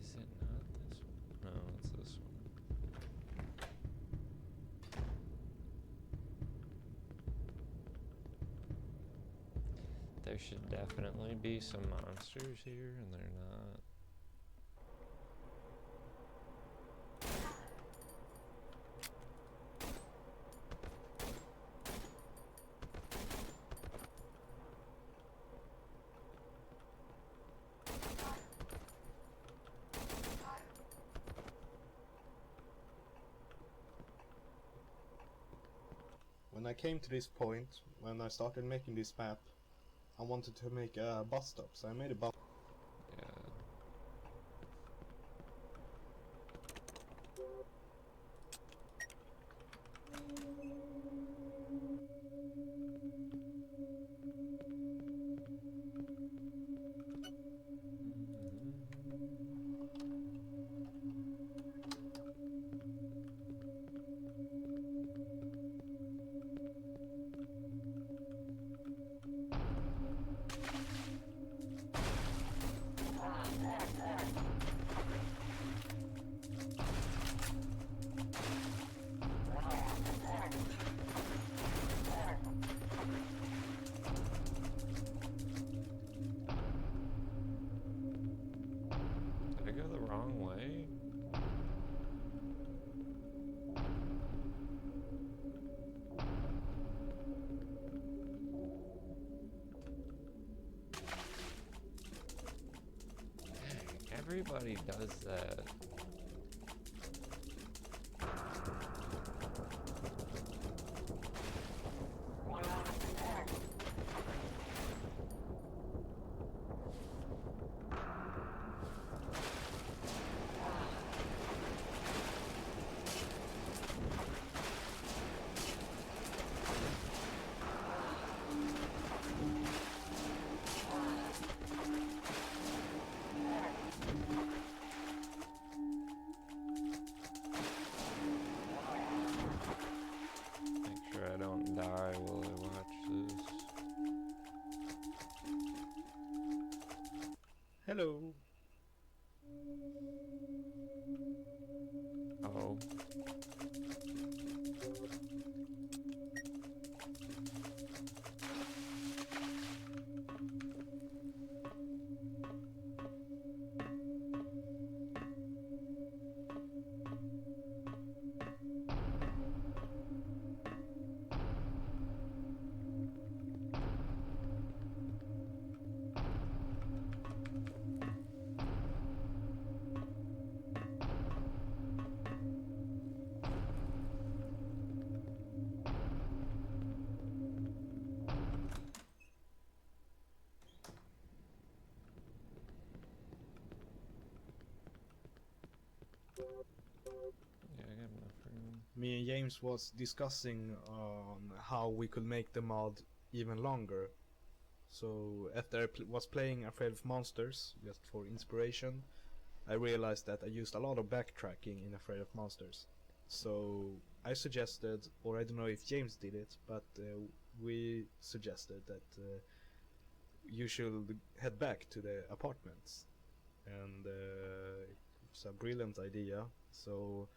Is it not this one? No, it's this one. There should definitely be some monsters here, and they're not. When I came to this point, when I started making this map, I wanted to make a bus stop, so I made a bus. Yeah. Did I go the wrong way? Dang, everybody does that. Make sure I don't die while I watch this. Hello. Oh. Yeah, I got enough room. Me and James was discussing on how we could make the mod even longer. So after I was playing Afraid of Monsters, just for inspiration, I realized that I used a lot of backtracking in Afraid of Monsters. So I suggested, or I don't know if James did it, but we suggested that you should head back to the apartments. And it's a brilliant idea. So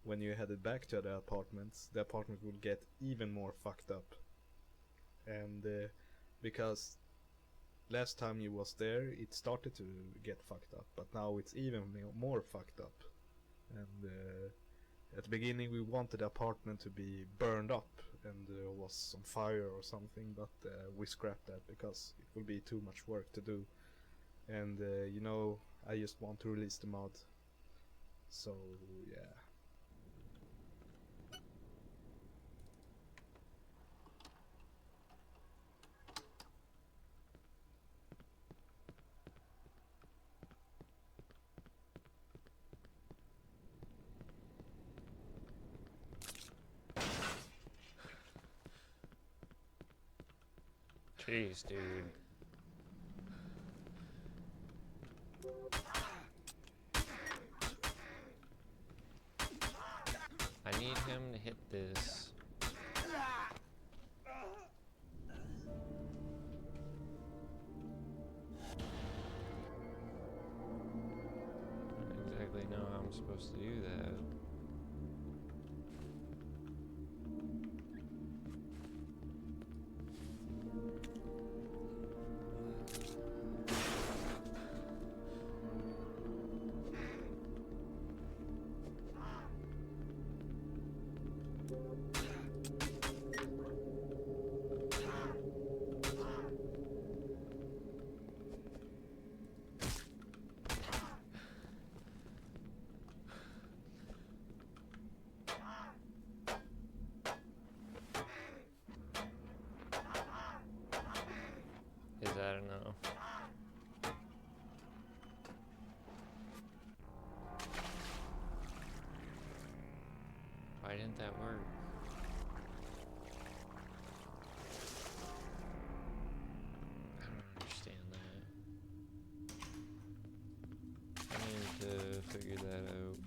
when you headed back to the apartment would get even more fucked up. And because last time you was there, it started to get fucked up, but now it's even more fucked up. And at the beginning we wanted the apartment to be burned up and was on fire or something, but we scrapped that because it will be too much work to do. And you know, I just want to release the mod. So yeah. Jeez, dude. I need him to hit this. I don't exactly know how I'm supposed to do that. Is that enough? Why didn't that work? I don't understand that. I need to figure that out.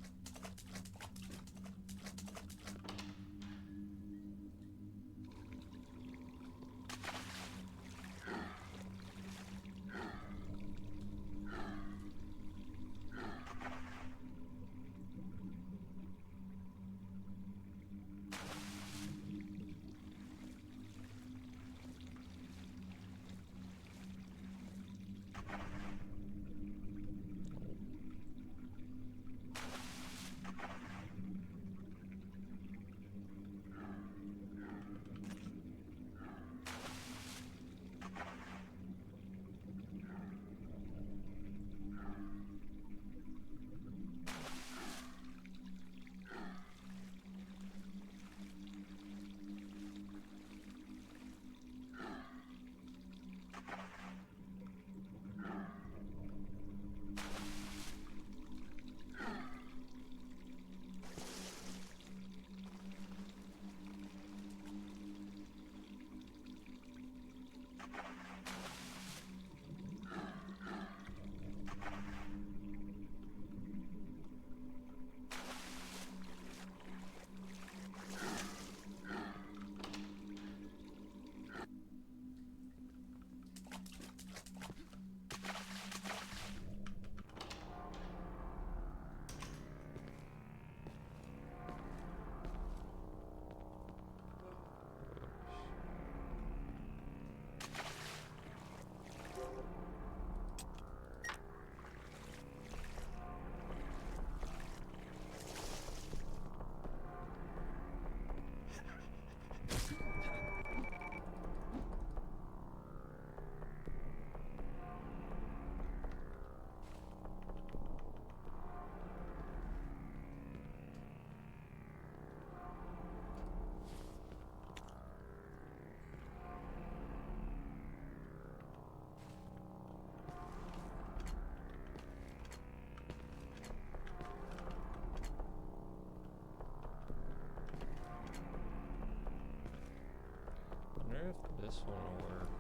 I wonder if this one will work.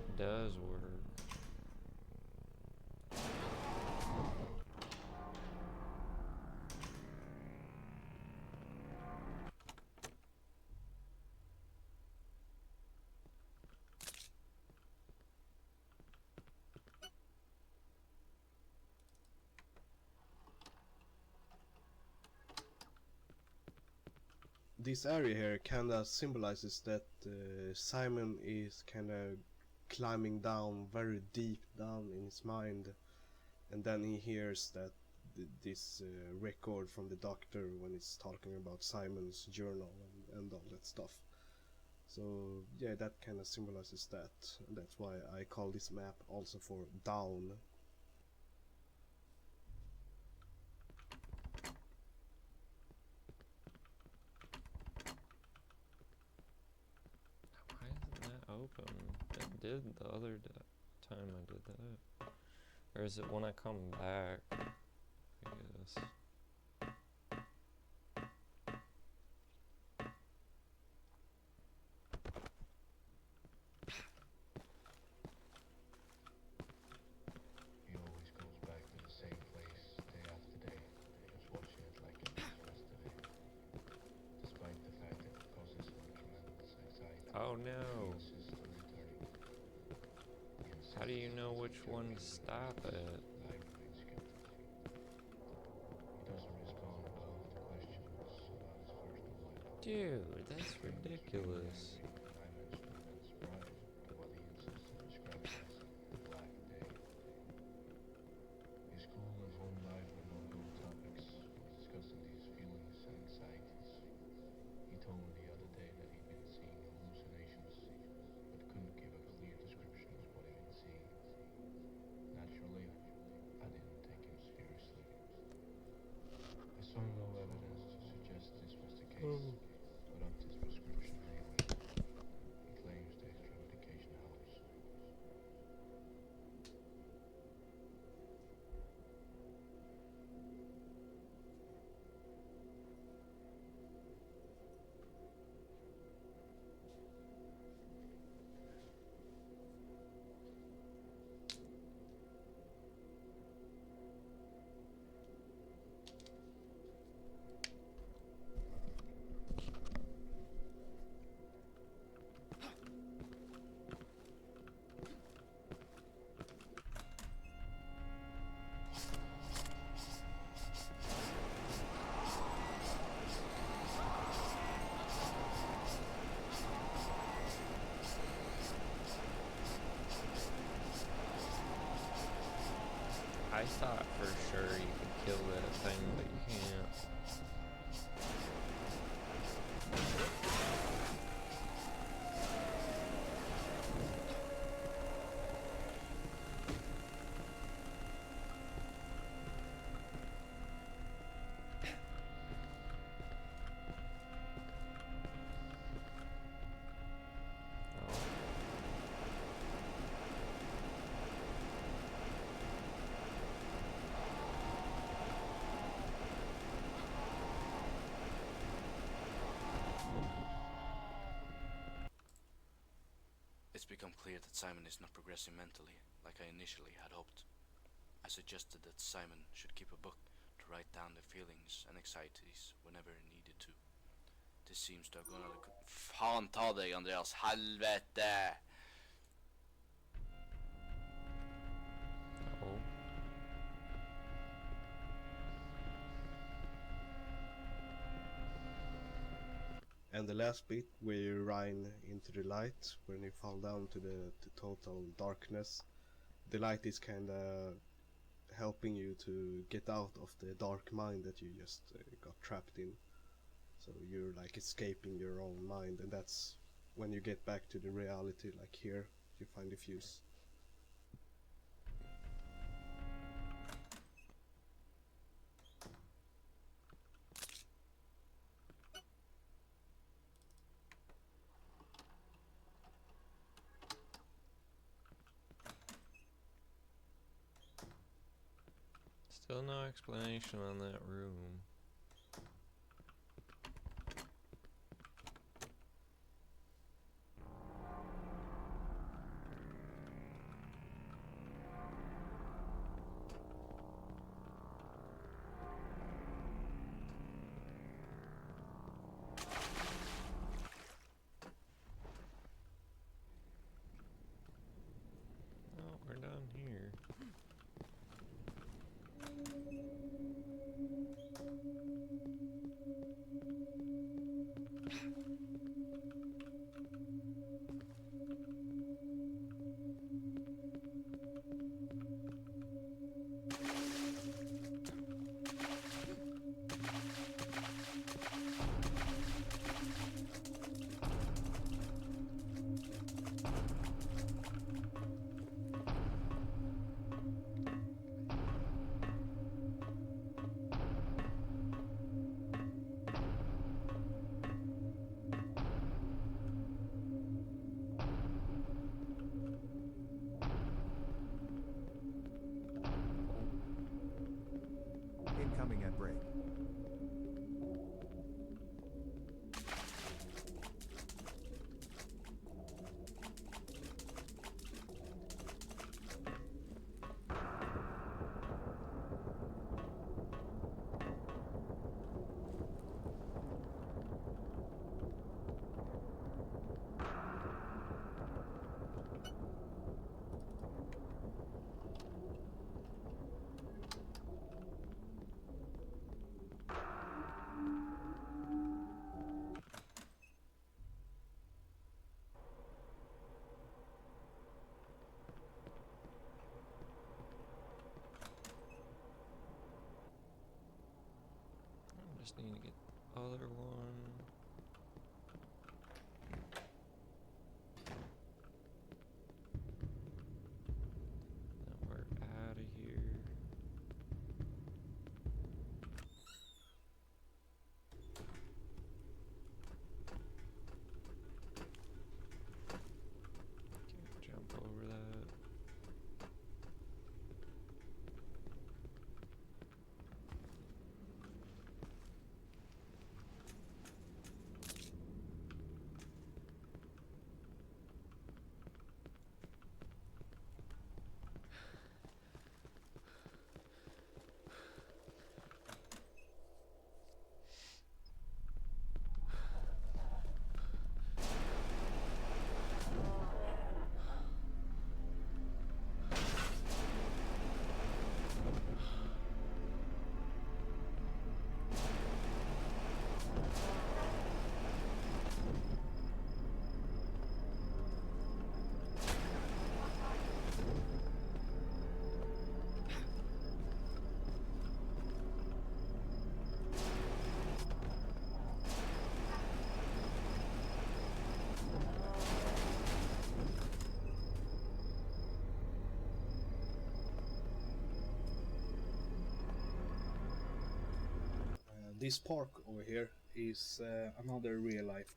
It does work. this area here kinda symbolizes that Simon is kinda climbing down very deep down in his mind, and then he hears that this record from the doctor when it's talking about Simon's journal and all that stuff. So yeah, that kind of symbolizes that, and that's why I call this map also for down. Why isn't that open? It did the other time I did that. Or is it when I come back? I guess. He always goes back to the same place day after day, just watching it like it was yesterday. Despite the fact that it causes him tremendous anxiety. Oh no. He insists on returning. How do you know which one to stop at? I remain skeptical. He doesn't respond to all of the questions about his first life. Dude, that's ridiculous. When I mention events prior to what he insists on describing as the Black Day. His school and home life were no-go topics when discussing these feelings and anxieties. He told me the other day that he'd been seeing hallucinations, but couldn't give a clear description of what he'd been seeing. Naturally, I didn't take him seriously. I saw no evidence to suggest this was the case, but upped his prescription anyway. He claims the extra medication helps. I thought for sure you could kill that thing, but you can't. It's become clear that Simon is not progressing mentally like I initially had hoped. I suggested that Simon should keep a book to write down the feelings and anxieties whenever he needed to. This seems to have gone out of Fan ta dig, Andreas, helvete! Oh. And the last bit where you run into the light, when you fall down to the total darkness, the light is kinda helping you to get out of the dark mind that you just got trapped in. So you're like escaping your own mind, and that's when you get back to the reality, like here, you find the fuse. Still no explanation on that room. Oh, we're done here. coming at break. I just need to get the other one. Then we're out of here. Can't jump over that. This park over here is another real life.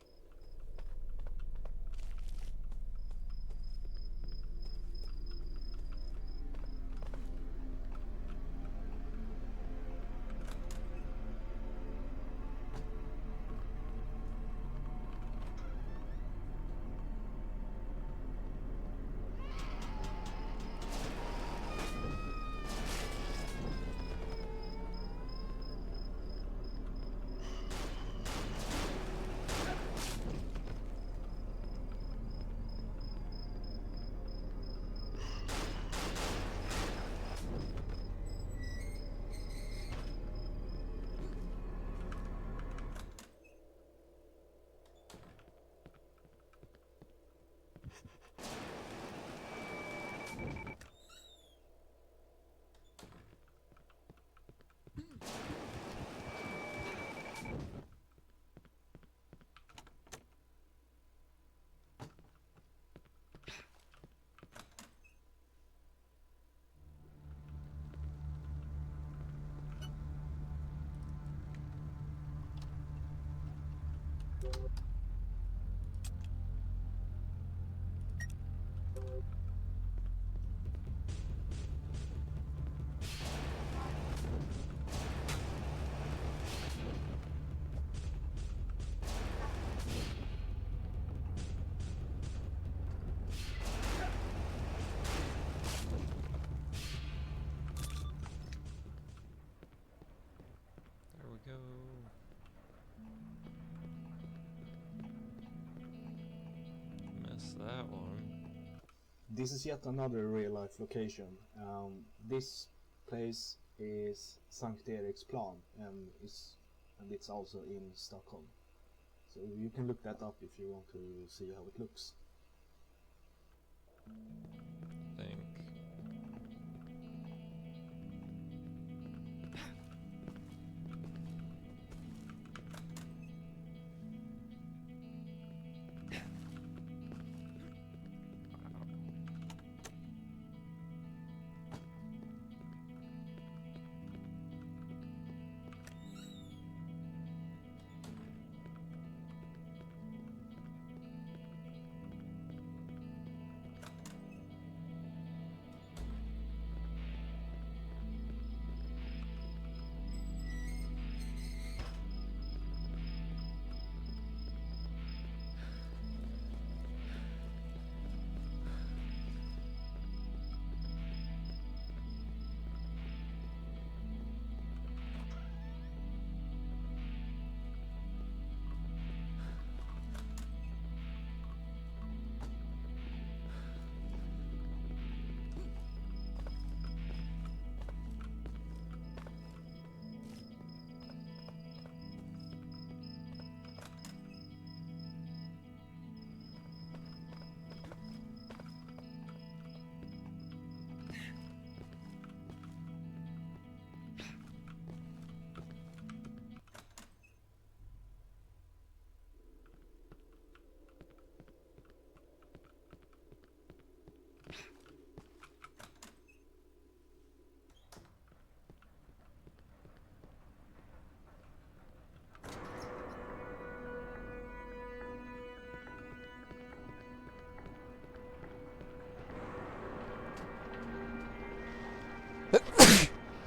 There we go. Missed that one. This is yet another real life location. This place is Sankt Eriksplan and it's also in Stockholm. So you can look that up if you want to see how it looks. Think.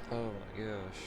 Oh my gosh.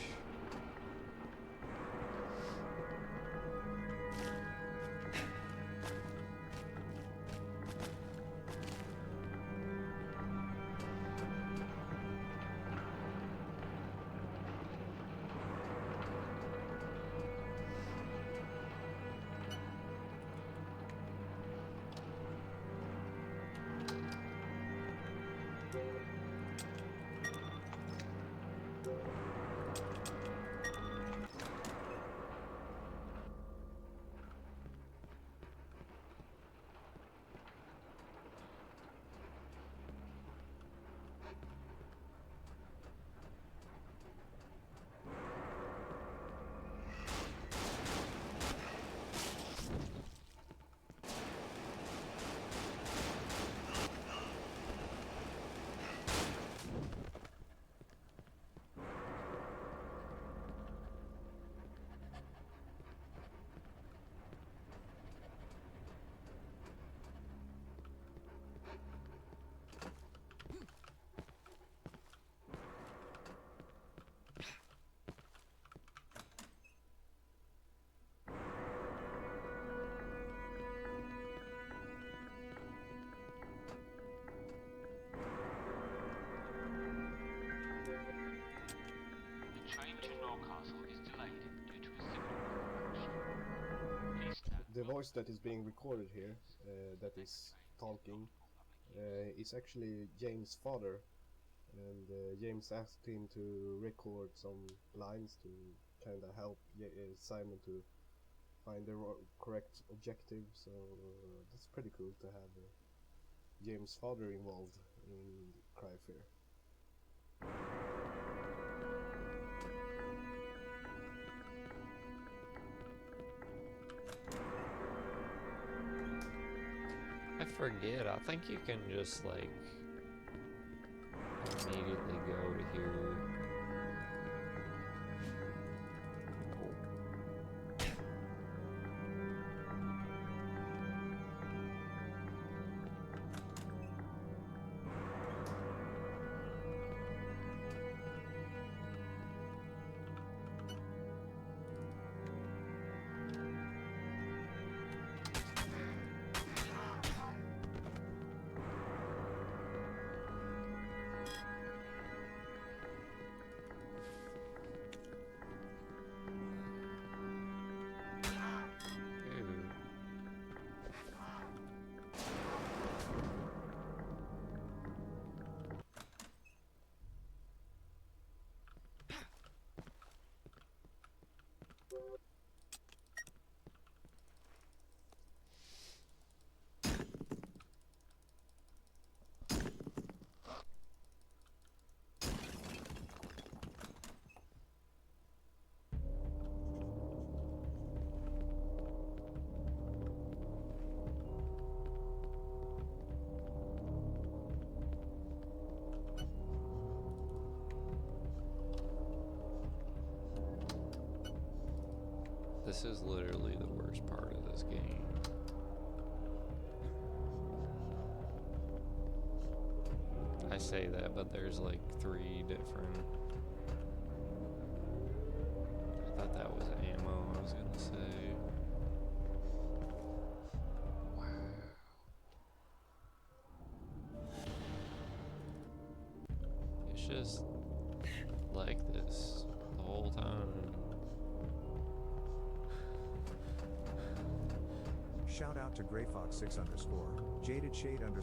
The voice that is being recorded here, that is talking, is actually James' father, and James asked him to record some lines to kind of help Simon to find the correct objective. So that's pretty cool to have James' father involved in Cry Fear. I forget. I think you can just like immediately go to here. This is literally the worst part of this game. I say that, but there's like 3 different... I thought that was ammo, I was gonna say. Wow. It's just like this the whole time. Shout out to GrayFox6_, Jaded Shade_, and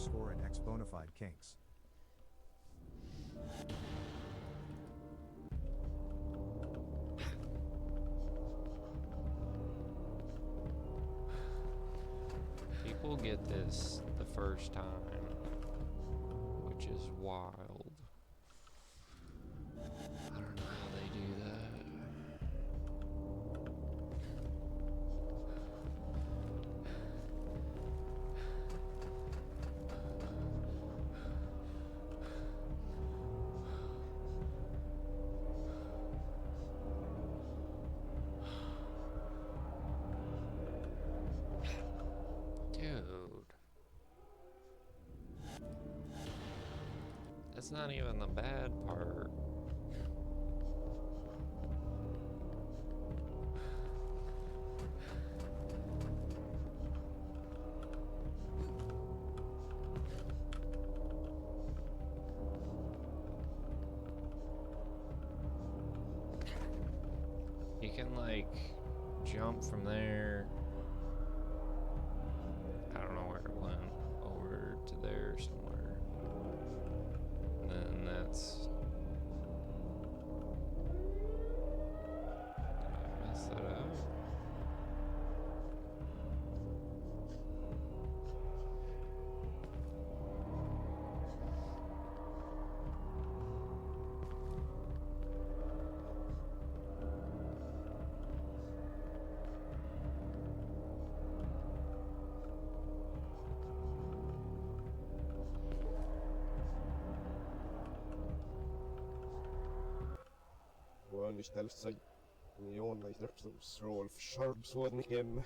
X Bonafide Kinks. People get this the first time, which is wild. I don't know how they do that. Dude. That's not even the bad part. like jump from there. I don't know where it went, over to there somewhere. And then that's. Did I mess that up? ställer sig neon strål försörjningsordningen.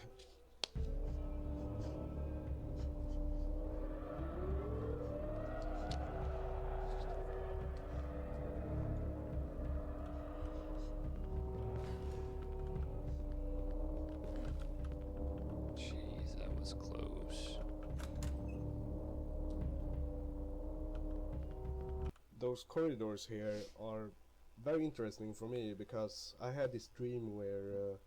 Jeez, that was close. Those corridors here are very interesting for me because I had this dream where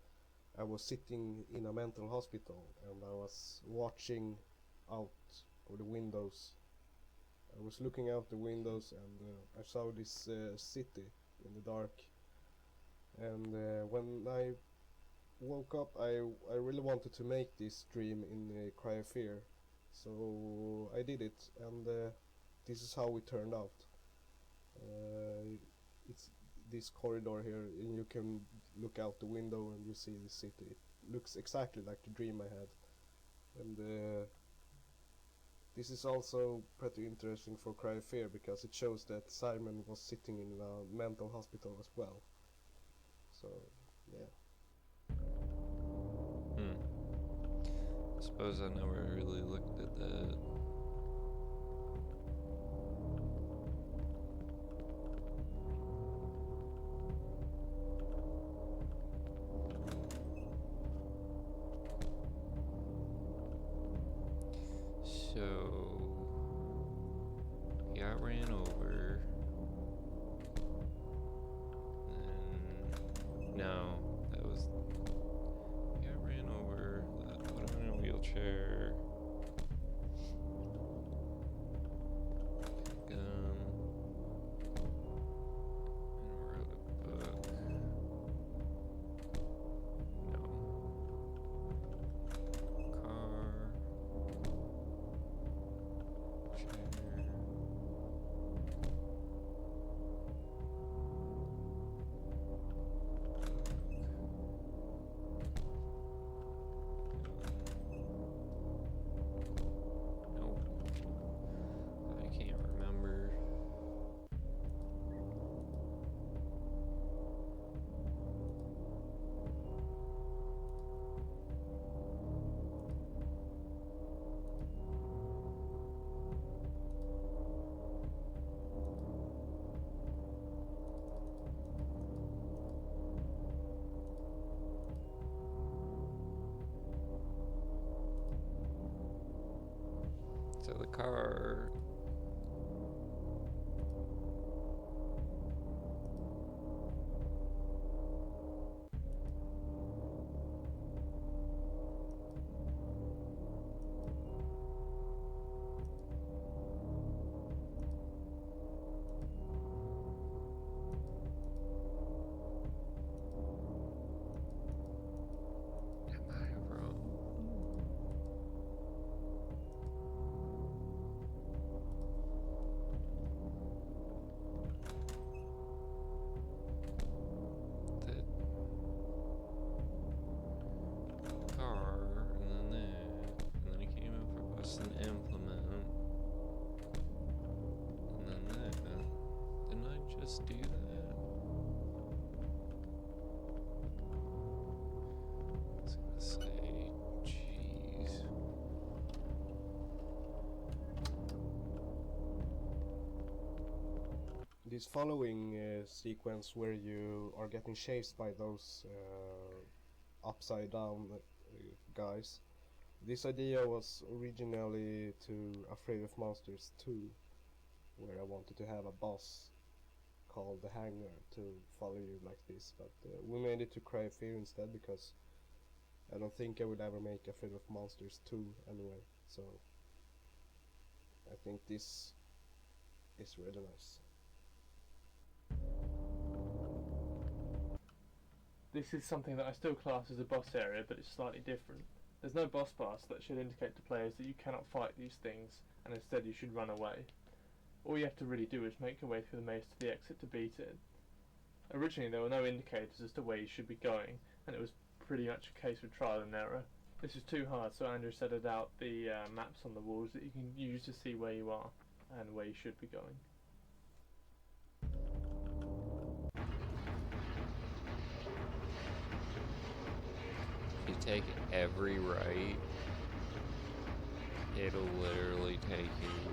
I was sitting in a mental hospital and I was watching out of the windows. I was looking out the windows and I saw this city in the dark. And when I woke up, I really wanted to make this dream in Cry of Fear. So I did it, and this is how it turned out. It's this corridor here, and you can look out the window and you see the city. It looks exactly like the dream I had. And this is also pretty interesting for Cry of Fear because it shows that Simon was sitting in a mental hospital as well. So, yeah. I suppose I never really looked at that. So, yeah, I ran over. Then, no, that was. Yeah, I ran over. Put him in a wheelchair. Gun. And wrote a book. No. Car. Nope. I can't remember. So the car. Am I wrong? The car, and then that, and then it came up for bust an implement, and then that. Didn't I just do that? I was gonna say, jeez. This following sequence where you are getting chased by those upside down guys. This idea was originally to Afraid of Monsters 2, where I wanted to have a boss called the Hanger to follow you like this, but we made it to Cry of Fear instead because I don't think I would ever make Afraid of Monsters 2 anyway, so I think this is really nice. This is something that I still class as a boss area, but it's slightly different. There's no boss pass that should indicate to players that you cannot fight these things, and instead you should run away. All you have to really do is make your way through the maze to the exit to beat it. Originally there were no indicators as to where you should be going, and it was pretty much a case of trial and error. This was too hard, so Andrew set out the maps on the walls that you can use to see where you are and where you should be going. If you take every right, it'll literally take you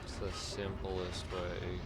it's the simplest way.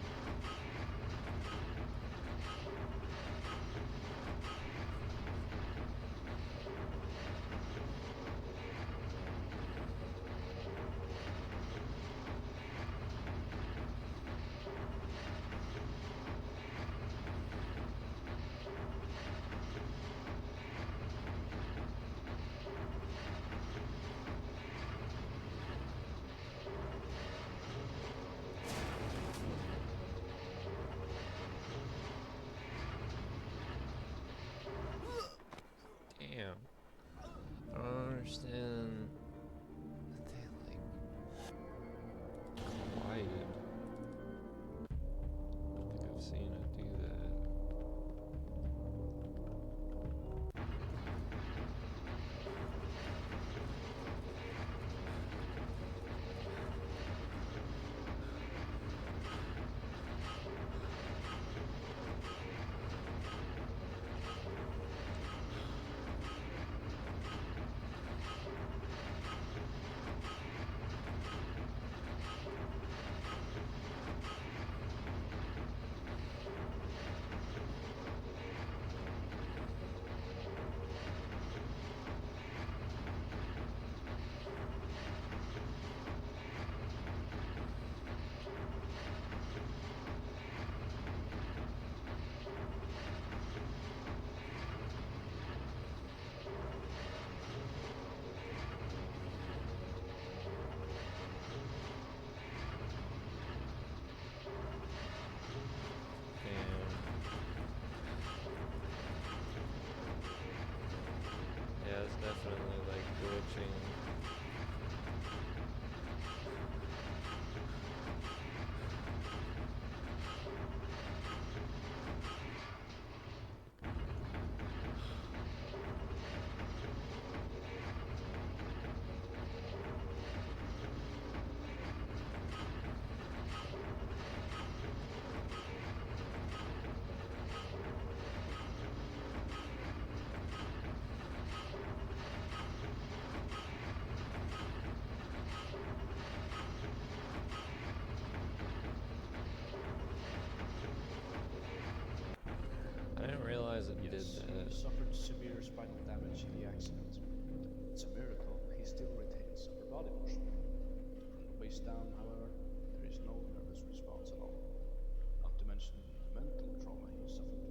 Damn. I don't understand that they collided. I don't think I've seen it do that. Yeah, it's definitely like glitching. I didn't realize it did that. He suffered severe spinal damage in the accident. It's a miracle he still retains upper body motion. From the waist down, however, there is no nervous response at all. Not to mention the mental trauma he suffered.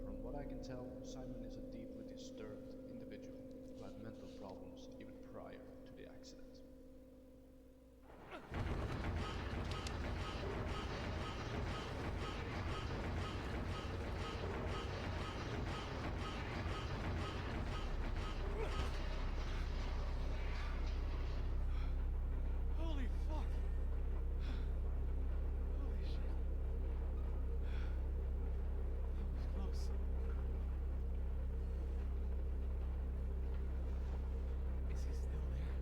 From what I can tell, Simon is a deeply disturbed individual who had mental problems even prior to the accident. Holy fuck! Holy shit. That was close. Is he still there?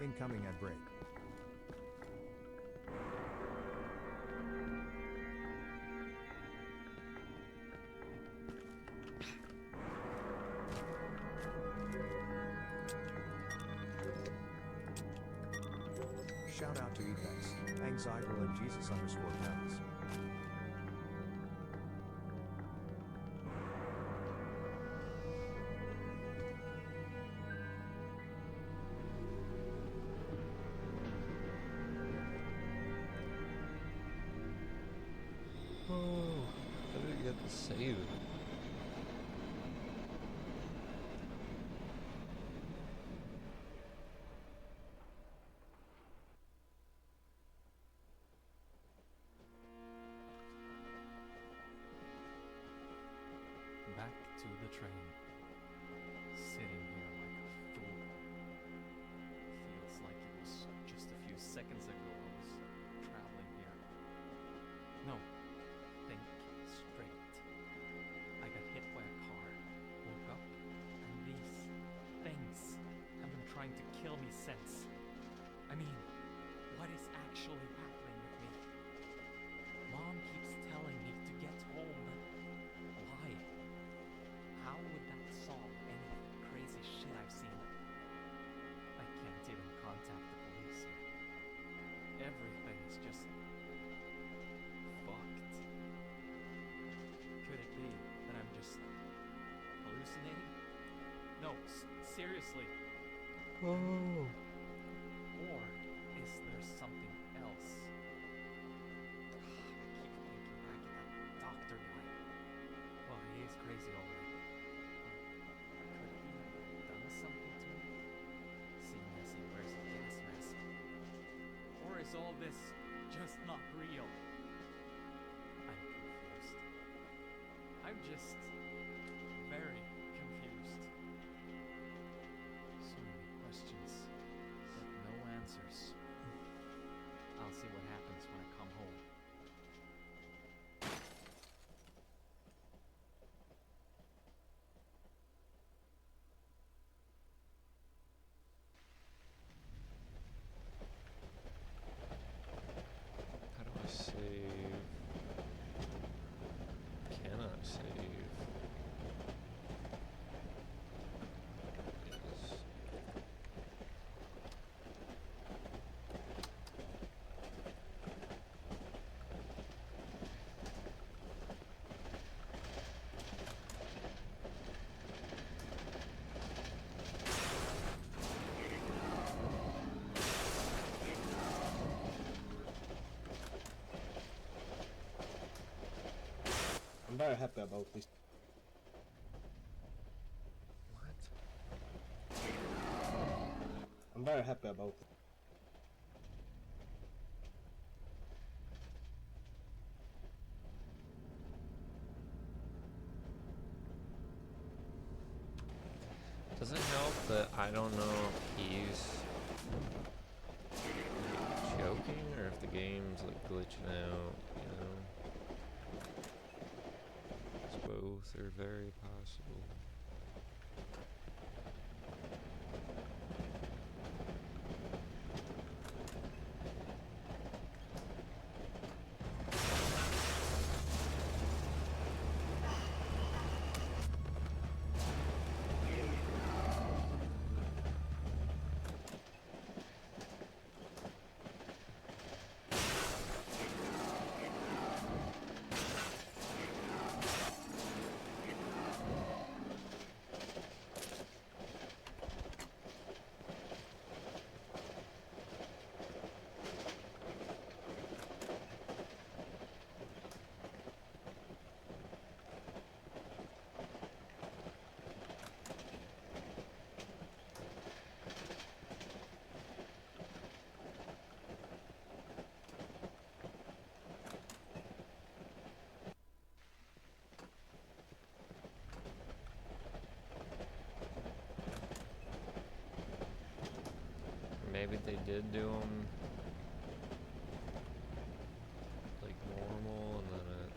Incoming ad break. Shout out to Epex, Anxiety and Jesus _ Pebbles. Oh, how did I get to save it? Back to the train. Sitting here like a fool. Feels like it was just a few seconds ago I was traveling here. No, think straight. I got hit by a car, woke up, and these things have been trying to kill me since. I mean, what is actually happening with me? Mom keeps telling me to get home, but why? How would that solve any crazy shit I've seen? I can't even contact the police here. Everything is just fucked. Could it be that I'm just hallucinating? No, seriously. Oh. Or is there something else? I keep thinking back at that doctor guy. Well, he is crazy already. Could he have done something to me? Seeing as he wears a gas mask. Or is all this just not real? I'm confused. I'm just very confused. So many questions, but no answers. I'll see what happens when I come home. How do I save? Can I save? Yes. I'm very happy about this. What? I'm very happy about it. Does it help that I don't know if he's like, joking or if the game's like glitching out, you know? Both are very possible. Maybe they did do them like normal and then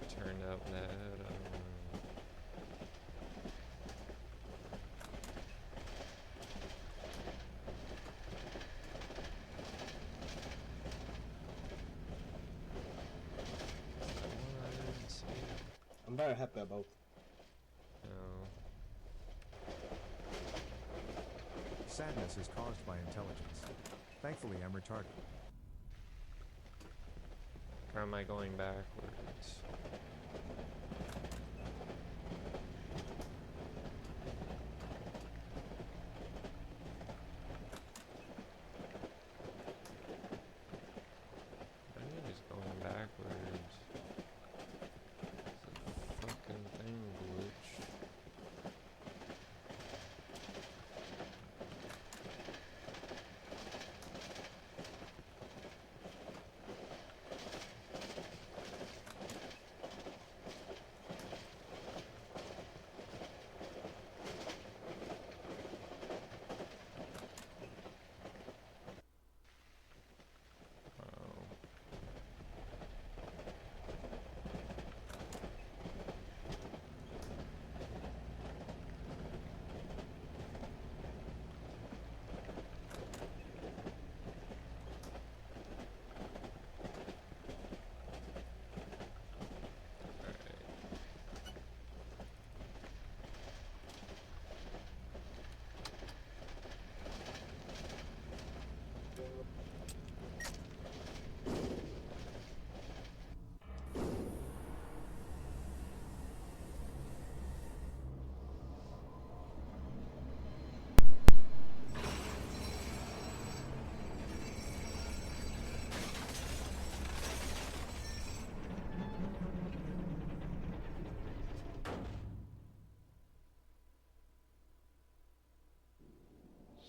it turned out bad. I don't know. I'm very happy about. Oh. Sadness is caused by intelligence. Thankfully, I'm retarded. Or am I going backwards? I think it's going backwards. It's a fucking thing glitch.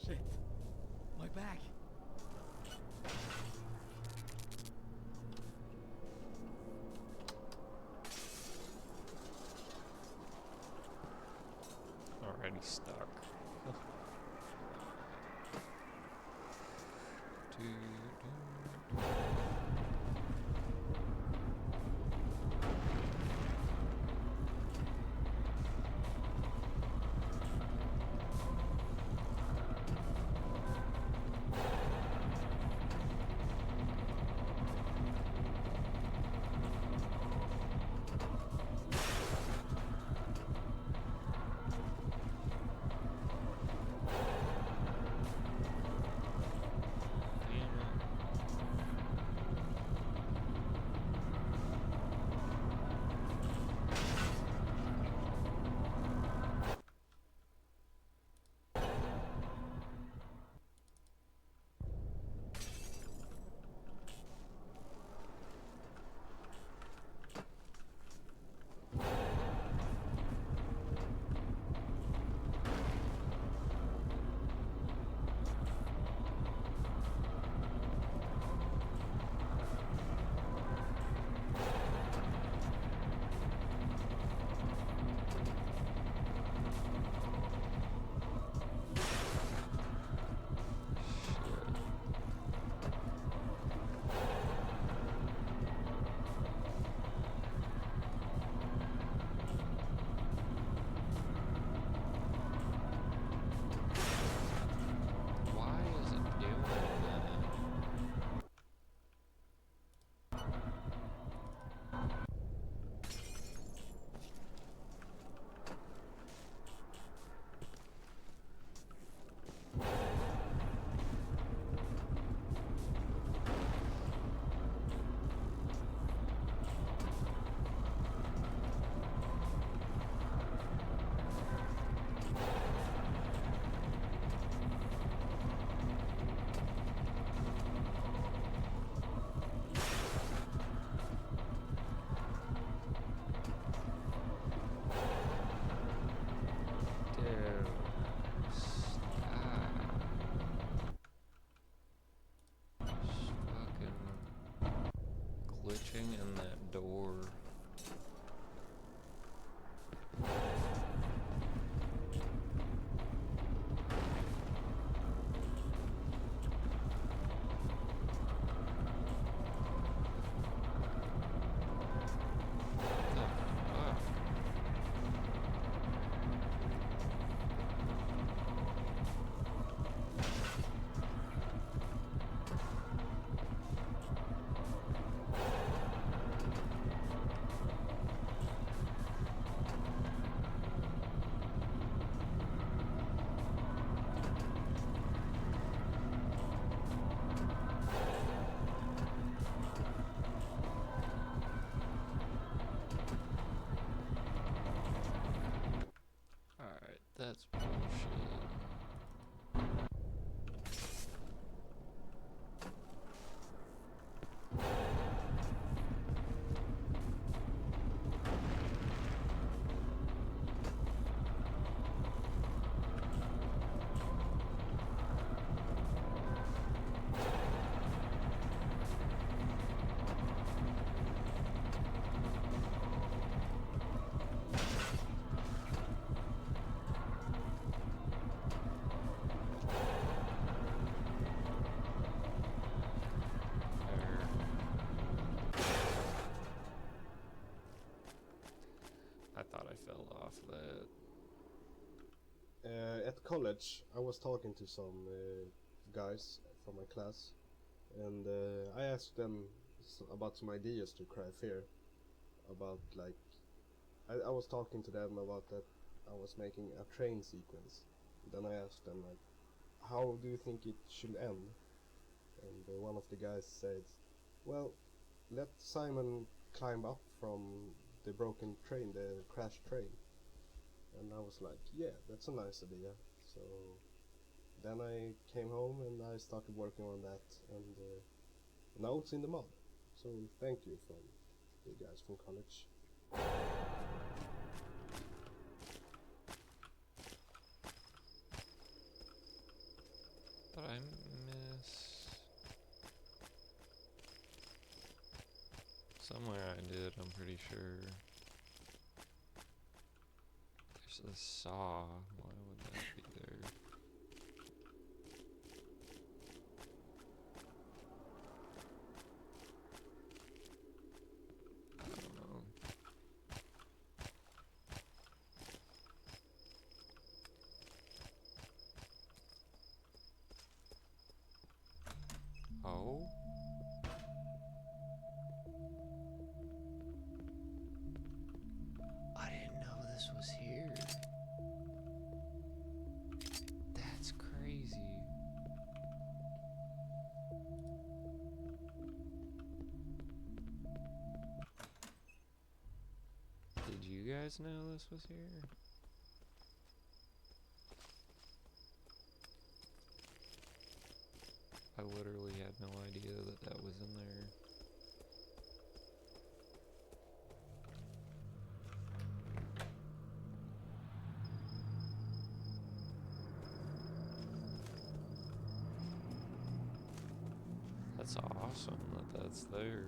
Shit. My back. Already stuck. That's bullshit. I thought I fell off that. At college, I was talking to some guys from my class, and I asked them about some ideas to cry fear. About like, I was talking to them about that I was making a train sequence. Then I asked them like, how do you think it should end? And one of the guys said, well, let Simon climb up from the broken train, the crashed train. And I was like, yeah, that's a nice idea. So then I came home and I started working on that, and now it's in the mod. So thank you from the guys from college. But I miss... Somewhere I did, I'm pretty sure. There's a saw. Why would that be there? I don't know. Oh? I didn't know this was here. That's crazy. Did you guys know this was here? I literally had no idea that that was in there. That's awesome that that's there.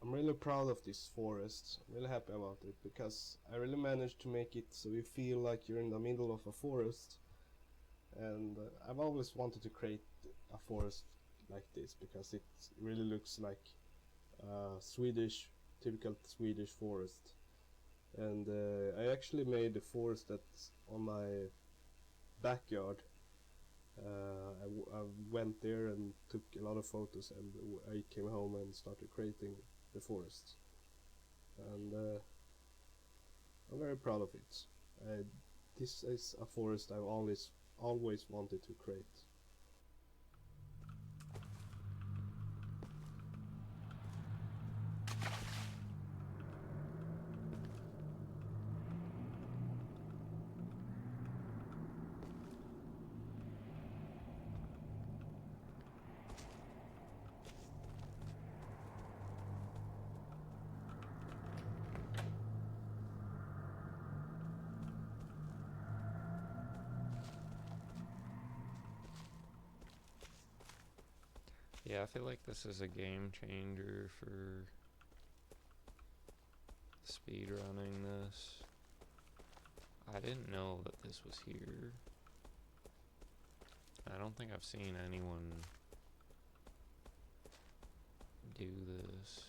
I'm really proud of this forest. I'm really happy about it because I really managed to make it so you feel like you're in the middle of a forest. And I've always wanted to create a forest like this because it really looks like a typical Swedish forest. And I actually made the forest that's on my backyard. I went there and took a lot of photos, and I came home and started creating the forest. And I'm very proud of it. This is a forest I've always wanted to create. Yeah, I feel like this is a game changer for speed running this. I didn't know that this was here. I don't think I've seen anyone do this.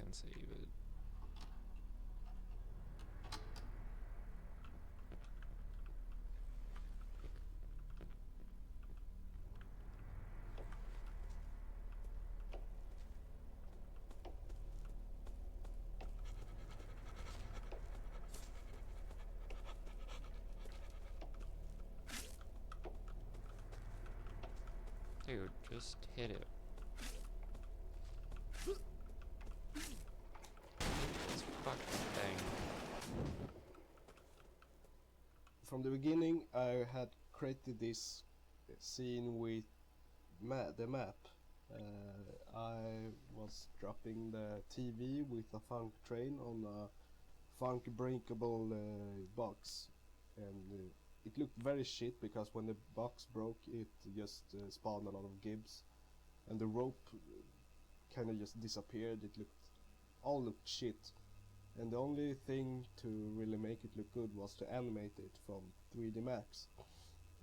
and save it. Dude, just hit it. This fucking thing. From the beginning, I had created this scene with the map. I was dropping the TV with a funk train on a funk breakable box, and it looked very shit because when the box broke, it just spawned a lot of gibs, and the rope kind of just disappeared. It all looked shit, and the only thing to really make it look good was to animate it from 3D Max,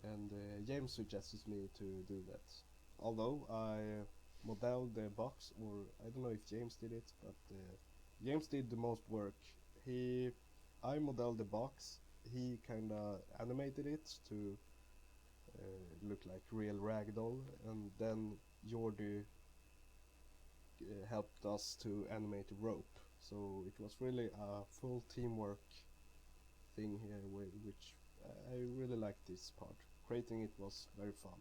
and James suggested me to do that. Although I modeled the box, or I don't know if James did it, but James did the most work. I modeled the box, he kinda animated it to look like real ragdoll, and then Jordi helped us to animate the rope. So it was really a full teamwork thing here, which I really liked this part. Creating it was very fun.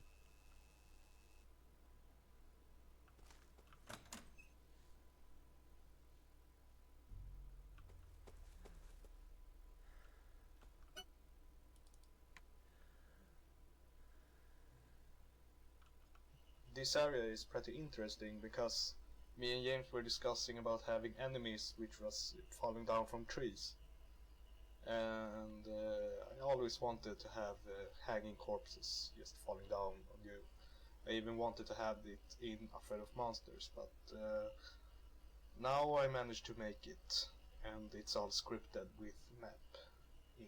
This area is pretty interesting because me and James were discussing about having enemies which was falling down from trees. And I always wanted to have hanging corpses just falling down on you. I even wanted to have it in Afraid of Monsters, but now I managed to make it, and it's all scripted with map in.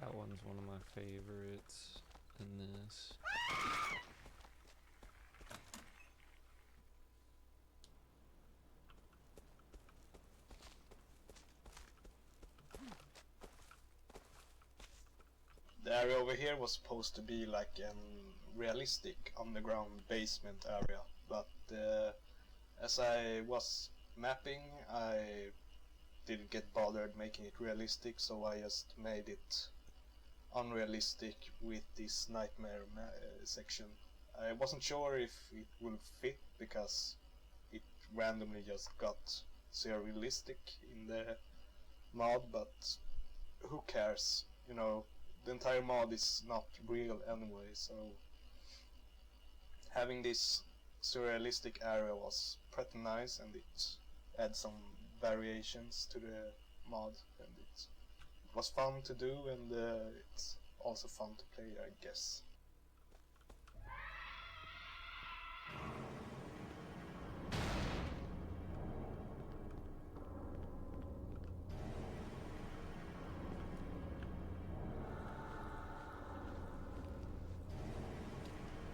That one's one of my favorites in this. The area over here was supposed to be like a realistic underground basement area, but as I was mapping, I didn't get bothered making it realistic, so I just made it unrealistic with this nightmare section. I wasn't sure if it will fit because it randomly just got surrealistic in the mod, but who cares? You know, the entire mod is not real anyway, so having this surrealistic area was pretty nice, and it adds some variations to the mod, and it was fun to do, and it's also fun to play, I guess.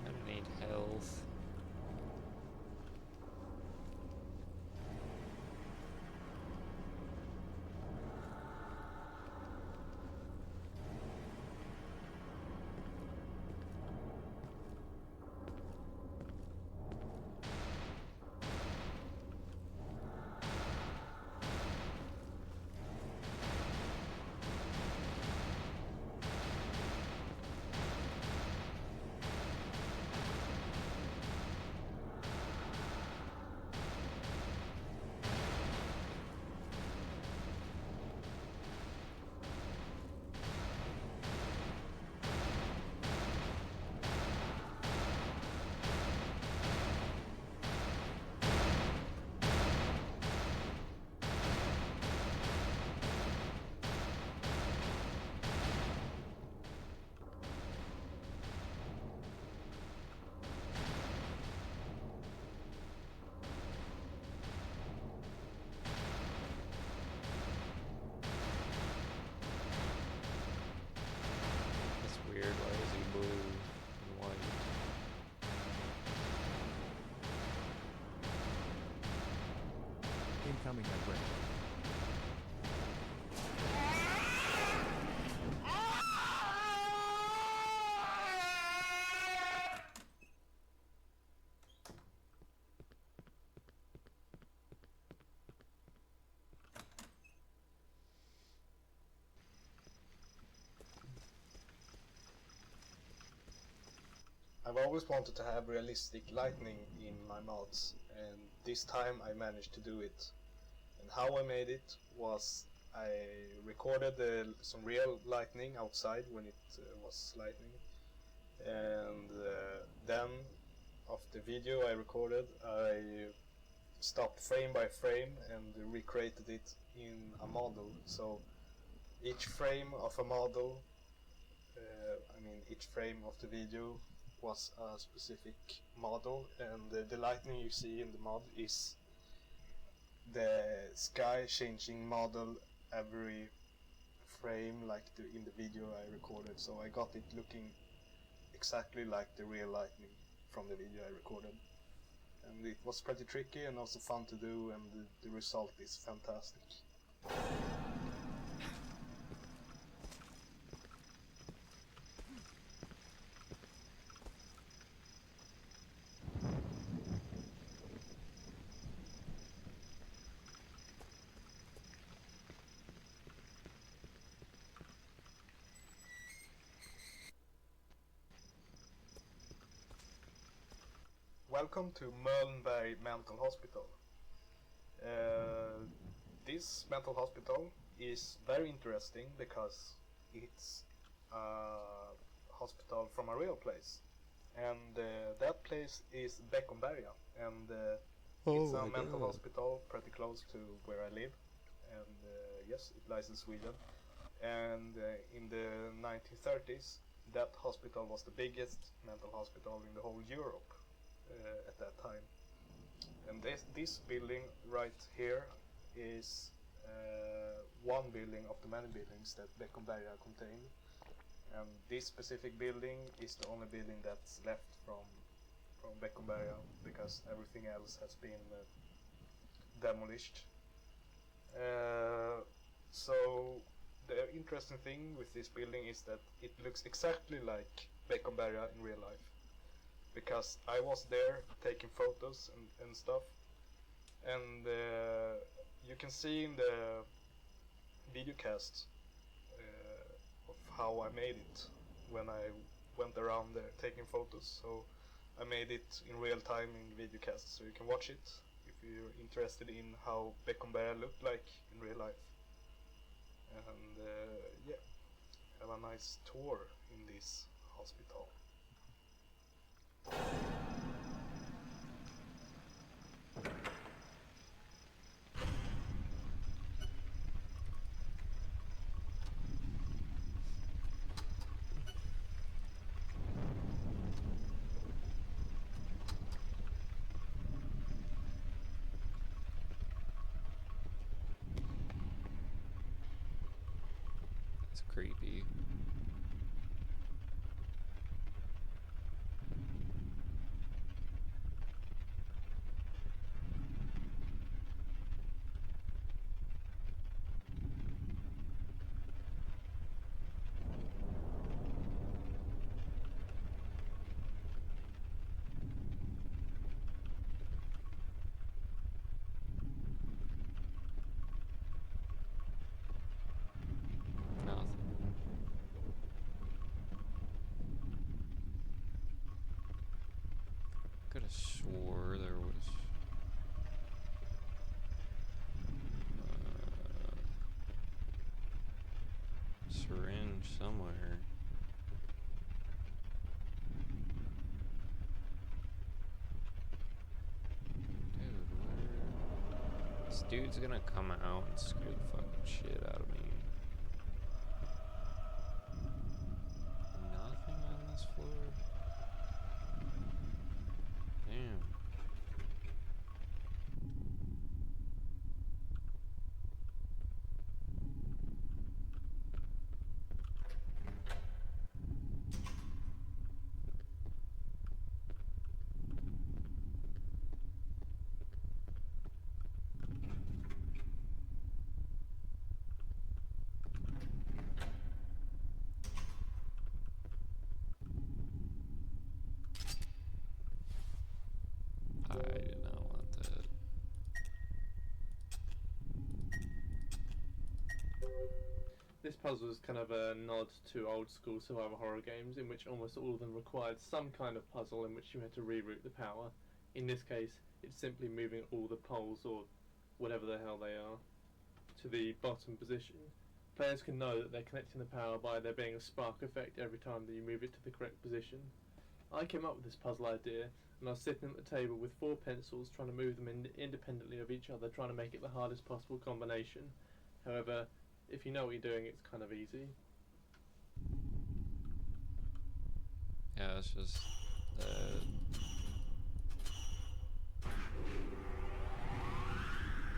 I don't need health. becoming a great. I've always wanted to have realistic lighting in my mods, and this time I managed to do it. And how I made it was I recorded some real lightning outside when it was lightning, and then of the video I recorded I stopped frame by frame and recreated it in a model. So each frame of a model, each frame of the video was a specific model, and the lightning you see in the mod is the sky changing model every frame, like in the video I recorded. So I got it looking exactly like the real lightning from the video I recorded, and it was pretty tricky and also fun to do, and the result is fantastic. Welcome to Mölnberg Mental Hospital. This mental hospital is very interesting because it's a hospital from a real place, and that place is Beckomberga, and it's a mental hospital pretty close to where I live, and yes, it lies in Sweden. And in the 1930s, that hospital was the biggest mental hospital in the whole Europe. At that time, and this building right here is one building of the many buildings that Beckomberga contained, and this specific building is the only building that's left from Beckomberga, because everything else has been demolished. So the interesting thing with this building is that it looks exactly like Beckomberga in real life, because I was there taking photos and stuff, and you can see in the videocast of how I made it when I went around there taking photos. So I made it in real time in videocast, so you can watch it if you're interested in how Beckomberga looked like in real life. And yeah, have a nice tour in this hospital. It's creepy. Could have swore there was a syringe somewhere. Dude, where? This dude's gonna come out and scare the fucking shit out of me. Nothing on this floor? Damn. This puzzle is kind of a nod to old school survival horror games in which almost all of them required some kind of puzzle in which you had to reroute the power. In this case, it's simply moving all the poles, or whatever the hell they are, to the bottom position. Players can know that they're connecting the power by there being a spark effect every time that you move it to the correct position. I came up with this puzzle idea, and I was sitting at the table with 4 pencils trying to move them independently of each other, trying to make it the hardest possible combination. However, if you know what you're doing, it's kind of easy. Yeah, it's just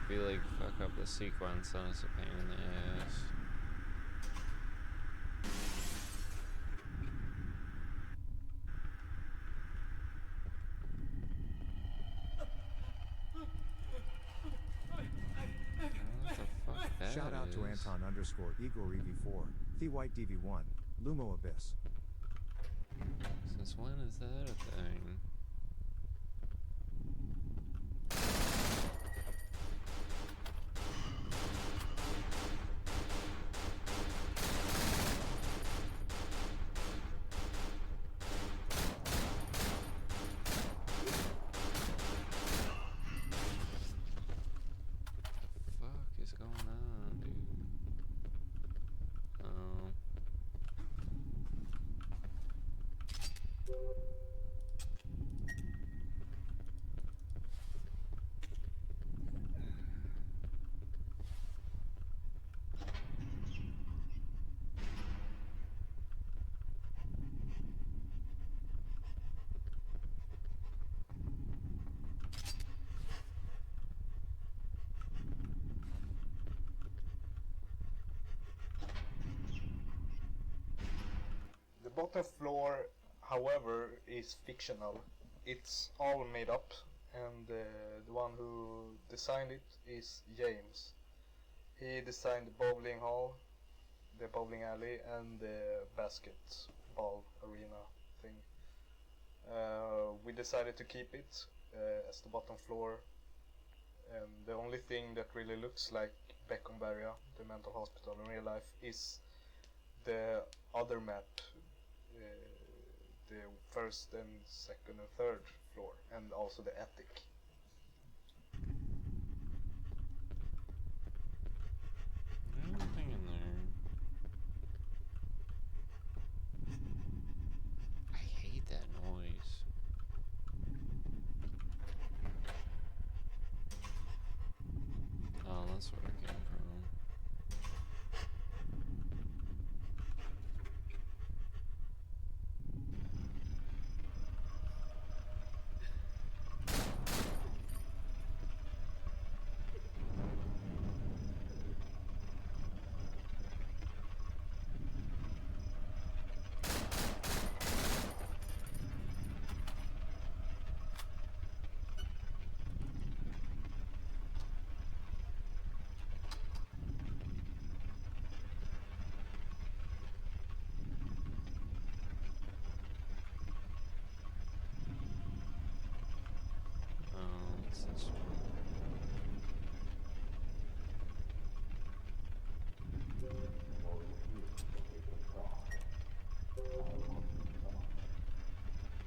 if you like fuck up the sequence, then it's a pain in the ass. Shout out to Anton _ Igor EV4, The White DV1, Lumo Abyss. Since when is that a thing? Fuck is going on, dude? Oh. The bottom floor, however, is fictional. It's all made up, and the one who designed it is James. He designed the bowling hall, the bowling alley, and the basketball arena thing. We decided to keep it as the bottom floor, and the only thing that really looks like Beckomberga, the mental hospital in real life, is the other map, the first and second and third floor, and also the attic. Everything in there. I hate that noise. Oh, that's where it came from.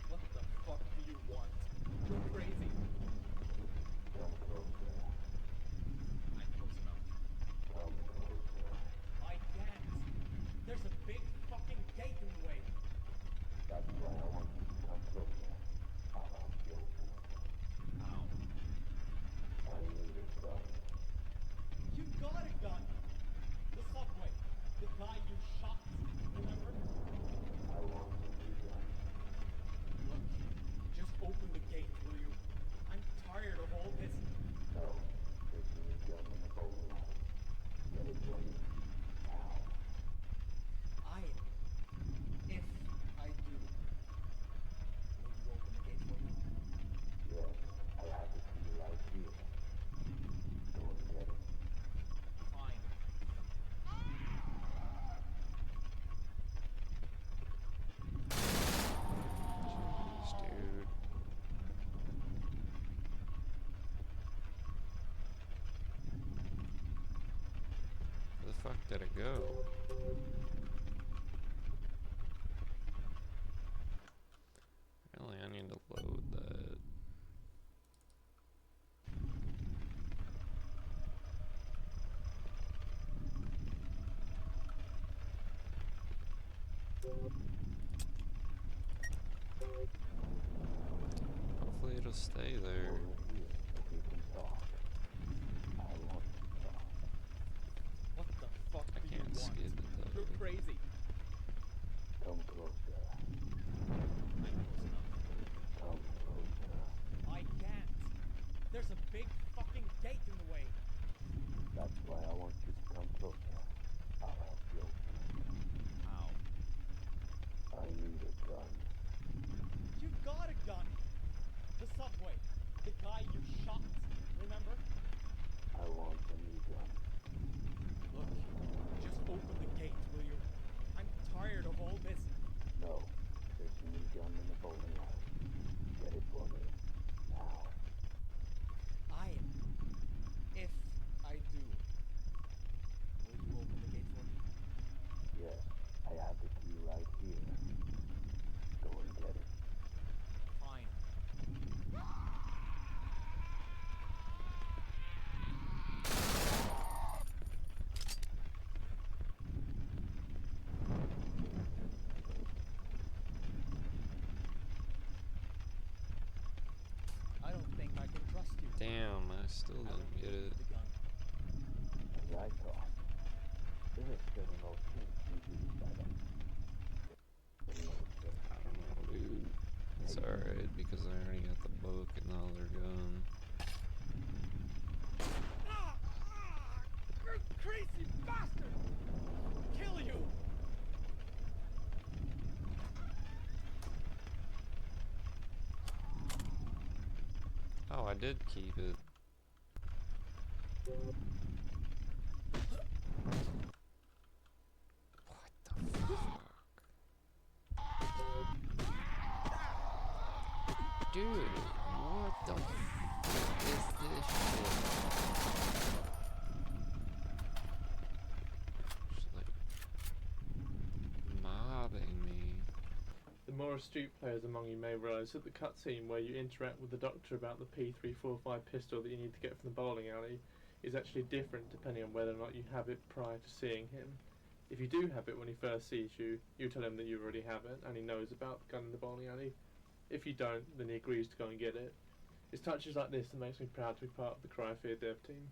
What the fuck do you want? You're crazy. Come closer. I'm close enough. Come closer. I can't. There's a big fucking gate in the way. That's why I want you to come closer. I'll help you open it. Ow. fuck did it go? Really, I need to load that. Hopefully it'll stay there. What the fuck I do you can't want? skip it though. You're crazy. Come closer. Come closer. I can't. There's a big fucking gate in the way. That's why I want you to come closer. I'll help you open it. How? I need a gun. You've got a gun. The subway. The guy you shot. Remember? I want a new gun. Look, just open the gate, will you? I'm tired of all this. No, there's a new gun in the bowling alley. Get it for me. Now. If I do, will you open the gate for me? Yes, I have the key right here. Go and get it. Fine. I don't think I can trust you. Damn, I still don't get it. The gun. As I thought, there is still no chance you use that. I don't know, dude. It's alright because I already got the book and the other gun. You crazy bastard! Kill you! Oh, I did keep it. What the fuck? Dude, what the fuck is this shit? Just like mobbing me. The more astute players among you may realise that the cutscene where you interact with the doctor about the P345 pistol that you need to get from the bowling alley is actually different depending on whether or not you have it prior to seeing him. If you do have it when he first sees you, you tell him that you already have it and he knows about the gun in the bowling alley. If you don't, then he agrees to go and get it. It's touches like this that makes me proud to be part of the Cryofear dev team.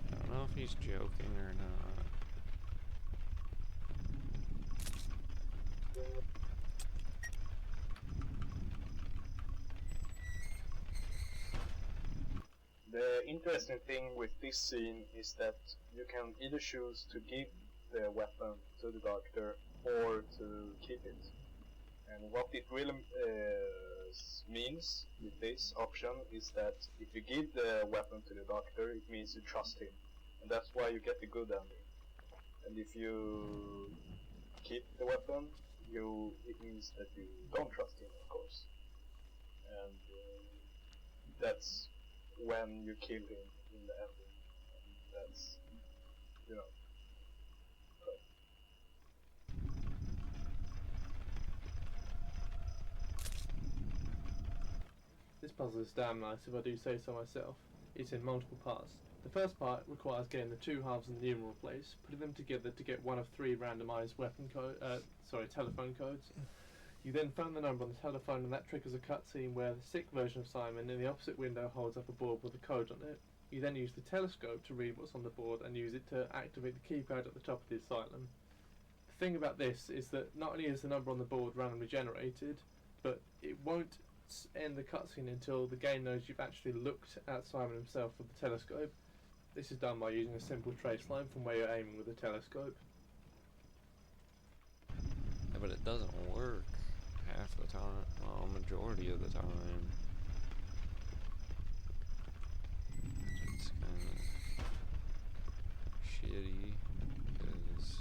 I don't know if he's joking or not. The interesting thing with this scene is that you can either choose to give the weapon to the doctor or to keep it. And what it really means with this option is that if you give the weapon to the doctor, it means you trust him. And that's why you get the good ending. And if you keep the weapon, it means that you don't trust him, of course. And that's when you kill him in the ending. And that's, you know. This puzzle is damn nice if I do say so myself. It's in multiple parts. The first part requires getting the two halves of the numeral place, putting them together to get one of three randomised telephone codes. You then phone the number on the telephone and that triggers a cutscene where the sick version of Simon in the opposite window holds up a board with a code on it. You then use the telescope to read what's on the board and use it to activate the keypad at the top of the asylum. The thing about this is that not only is the number on the board randomly generated, but it won't end the cutscene until the game knows you've actually looked at Simon himself with the telescope. This is done by using a simple trace line from where you're aiming with the telescope. Yeah, but it doesn't work. half the time, well, majority of the time. It's kind of shitty because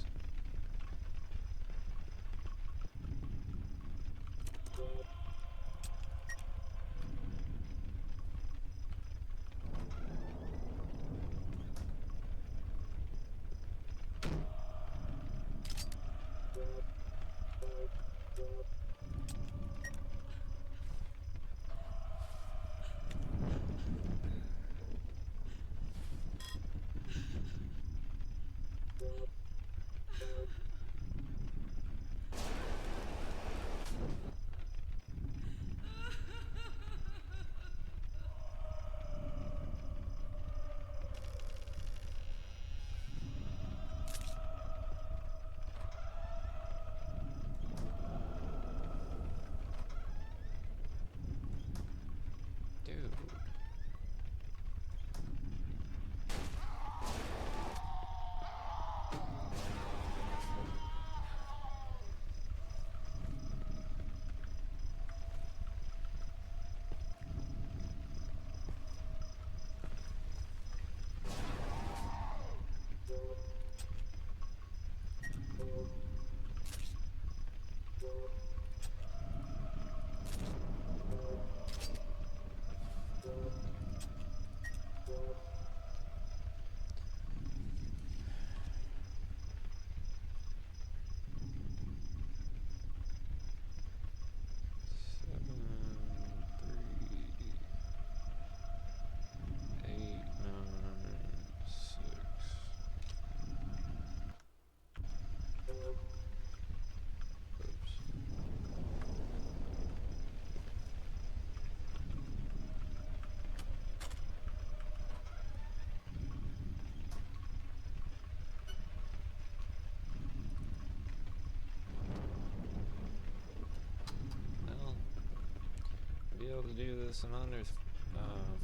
dude. 'Cause in under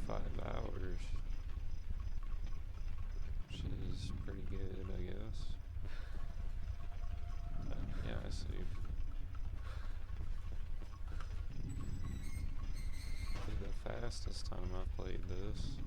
5 hours, which is pretty good, I guess. But yeah, I see. The fastest time I've played this.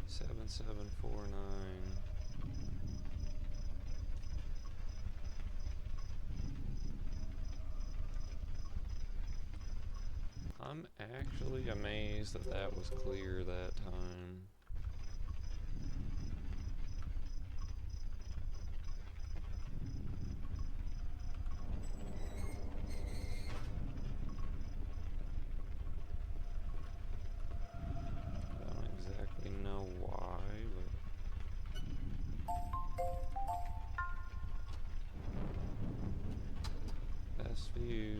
Seven 749. I'm actually amazed that that was clear that time. I don't exactly know why, but best views.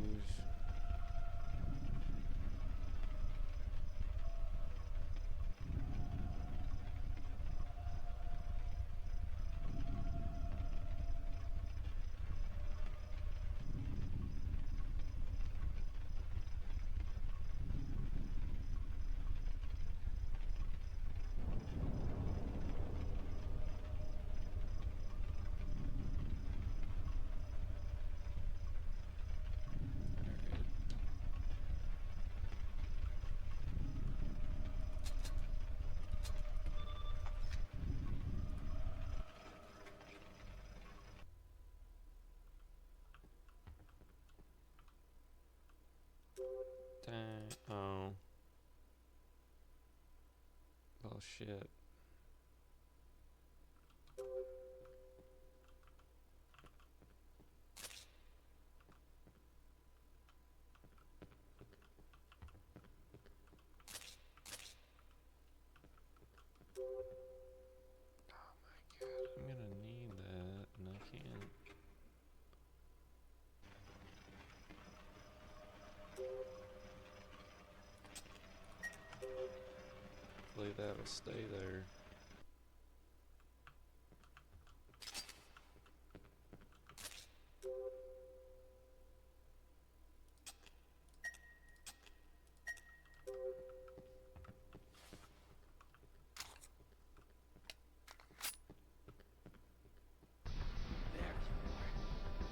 Dang. Oh. Well, shit. hopefully that'll stay there.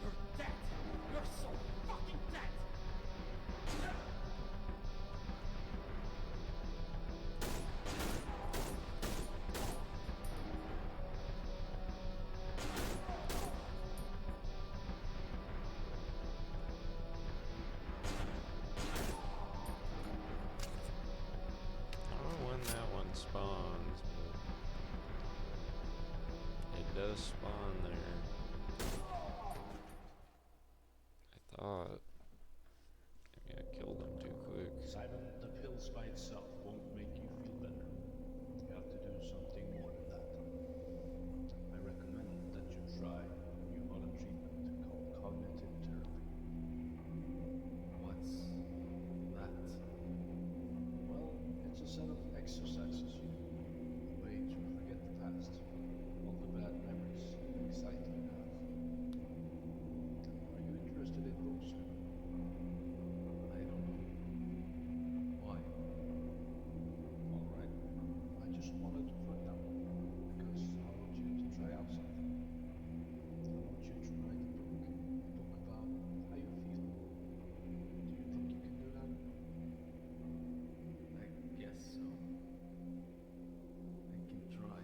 You're dead! You're so fucking dead! I don't know when that one spawns, but it does spawn there. I thought. Maybe I killed him too quick. Simon, the pills by itself won't make you feel better. You have to do something more than that. I recommend that you try a new modern treatment called cognitive therapy. What's that? Well, it's a set of exercises you do, a way to forget the past, all the bad memories and anxiety you have. Are you interested in those, Simon? I don't know. Why? All right. I just wanted to find out because I want you to try out something. I want you to write a book about how you feel. Do you think you can do that? I guess so. I can try.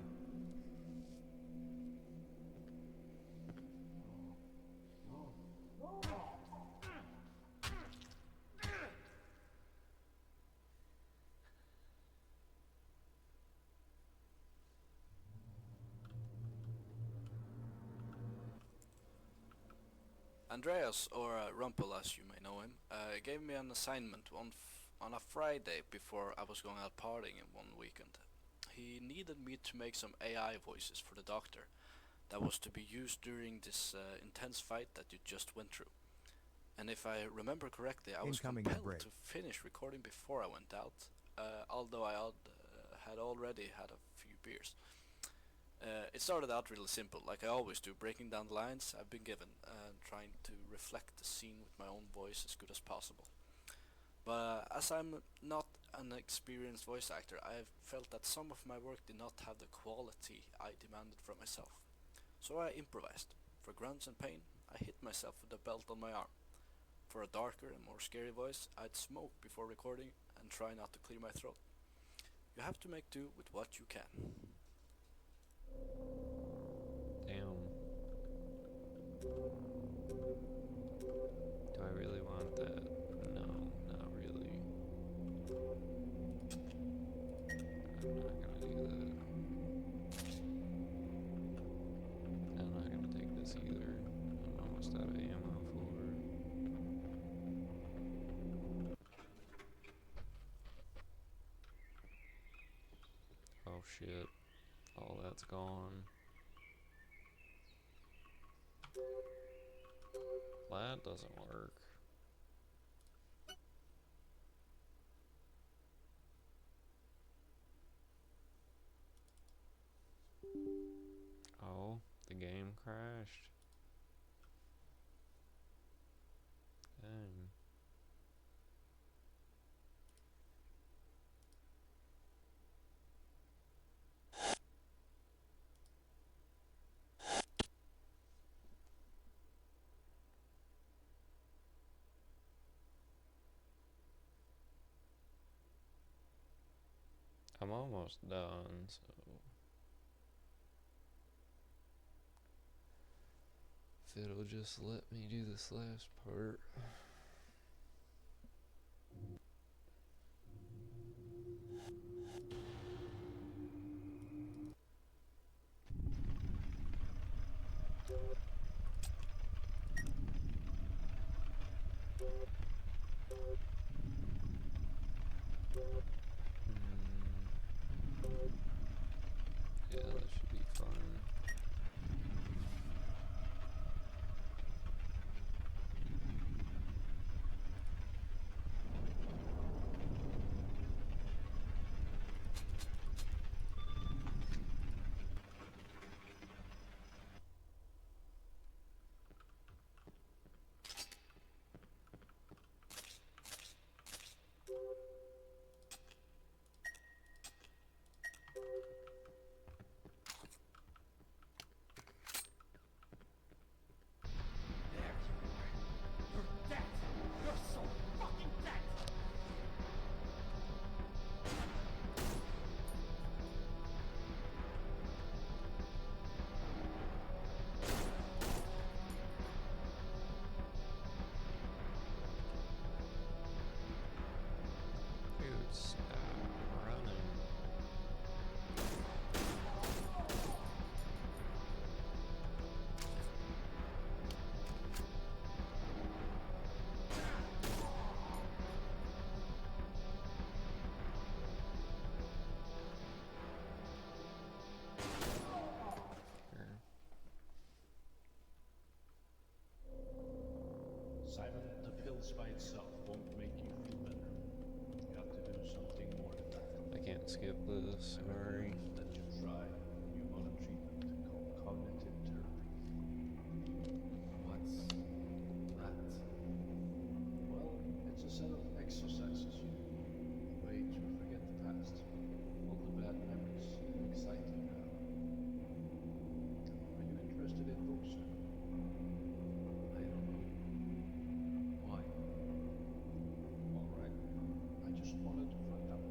Andreas, or Rumpel as you may know him, gave me an assignment on a Friday before I was going out partying in one weekend. He needed me to make some AI voices for the doctor that was to be used during this intense fight that you just went through. And if I remember correctly, I was Incoming ad compelled break. to finish recording before I went out, although I had already had a few beers. It started out really simple, like I always do, breaking down the lines I've been given and trying to reflect the scene with my own voice as good as possible. But as I'm not an experienced voice actor, I felt that some of my work did not have the quality I demanded from myself. So I improvised. For grunts and pain, I hit myself with a belt on my arm. For a darker and more scary voice, I'd smoke before recording and try not to clear my throat. You have to make do with what you can. Damn. Do I really want that? No, not really. I'm not gonna do that. I'm not gonna take this either. I'm almost out of ammo for it. Oh shit. All that's gone. That doesn't work. Oh, the game crashed. Dang. I'm almost done, so if it'll just let me do this last part. Yeah, that should be fun. This by itself won't make you feel better. You have to do something more than that. I can't skip this. I Sorry. recommend that you try a new modern treatment called cognitive therapy. What's that? Well, it's a set of exercises you do, a way to forget the past, all the bad memories and anxiety you have. Are you interested in those? I don't know. Why? Alright. I just wanted to find out,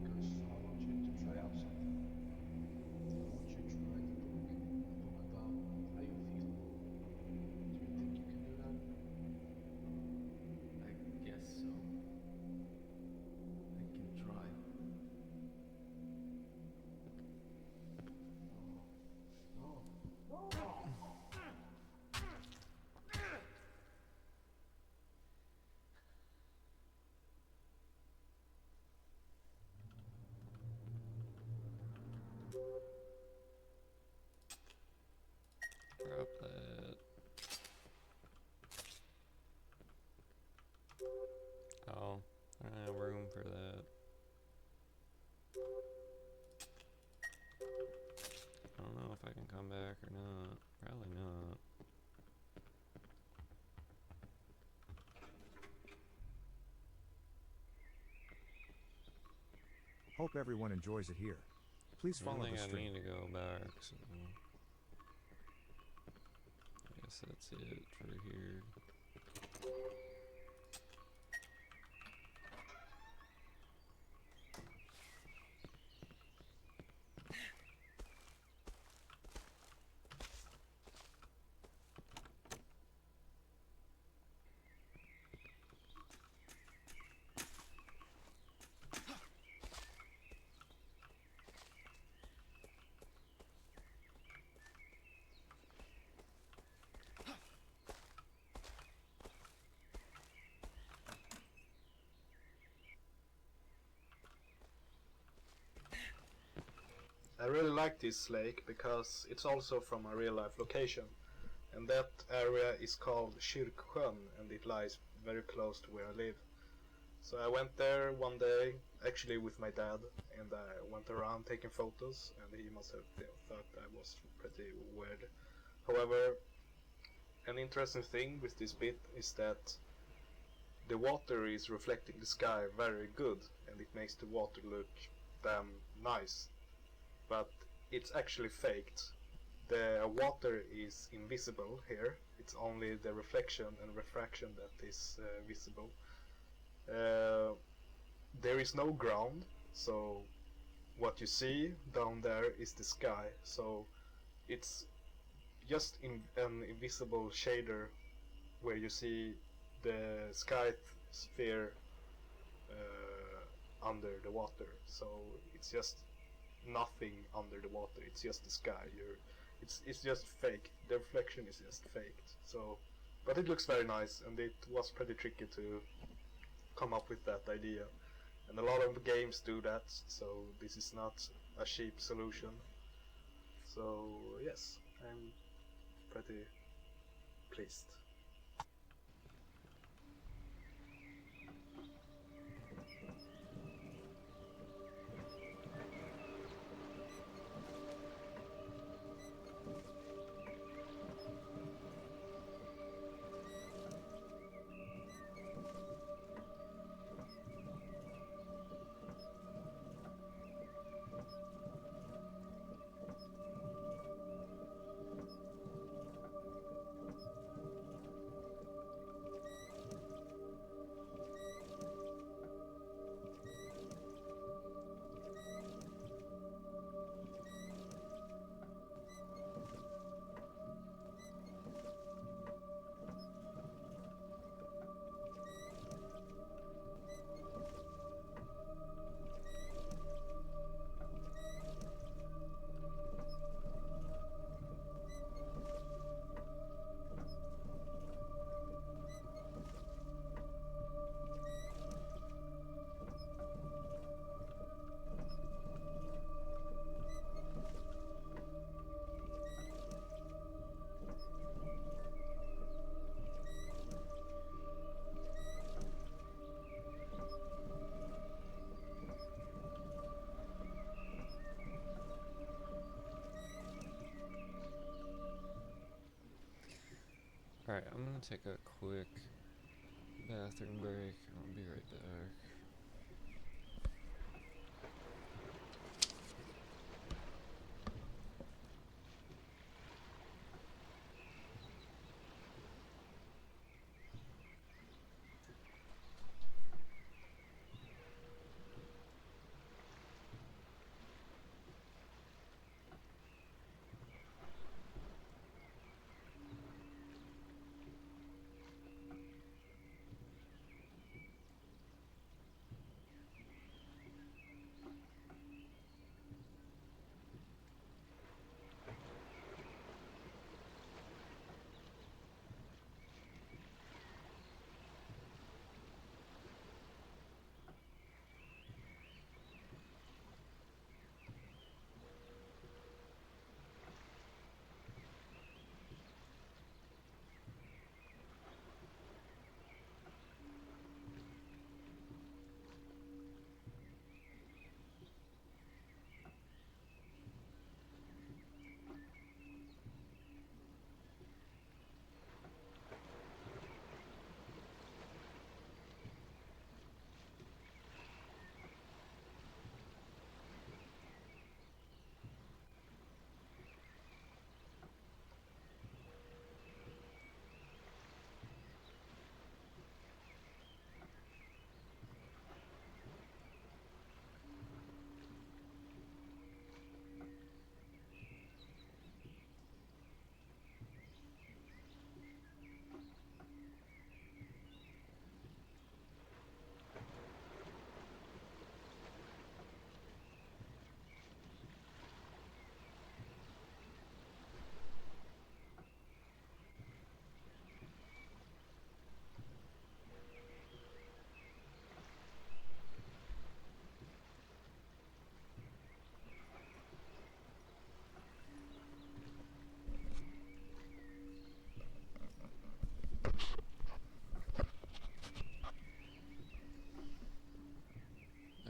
because I want you to try out something. I want you to write a book about how you feel. Do you think you can do that? I guess so. I can try. Drop that. Oh, I don't have room for that. I don't know if I can come back or not. Probably not. Hope everyone enjoys it here. Please I follow don't the think I stream. need to go back, so I guess that's it for here. I really like this lake because it's also from a real life location, and that area is called Kyrksjön, and it lies very close to where I live. So I went there one day, actually with my dad, and I went around taking photos, and he must have thought I was pretty weird. However, an interesting thing with this bit is that the water is reflecting the sky very good, and it makes the water look damn nice. But it's actually faked. The water is invisible here. It's only the reflection and refraction that is visible. There is no ground, so what you see down there is the sky. So it's just an invisible shader where you see the sky sphere under the water. So it's just nothing under the water. It's just the sky. It's just fake. The reflection is just faked. So, but it looks very nice, and it was pretty tricky to come up with that idea. And a lot of games do that. So this is not a cheap solution. So yes, I'm pretty pleased. Alright, I'm gonna take a quick bathroom break. I'll be right back.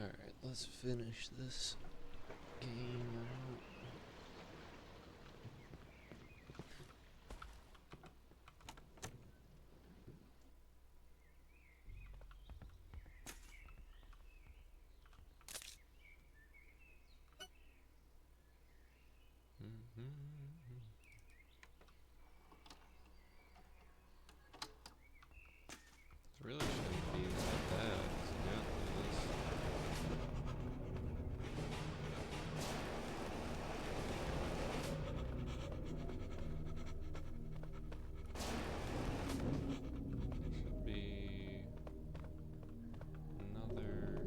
Alright, let's finish this game out. It really shouldn't be that bad. Yeah, it is. Should be another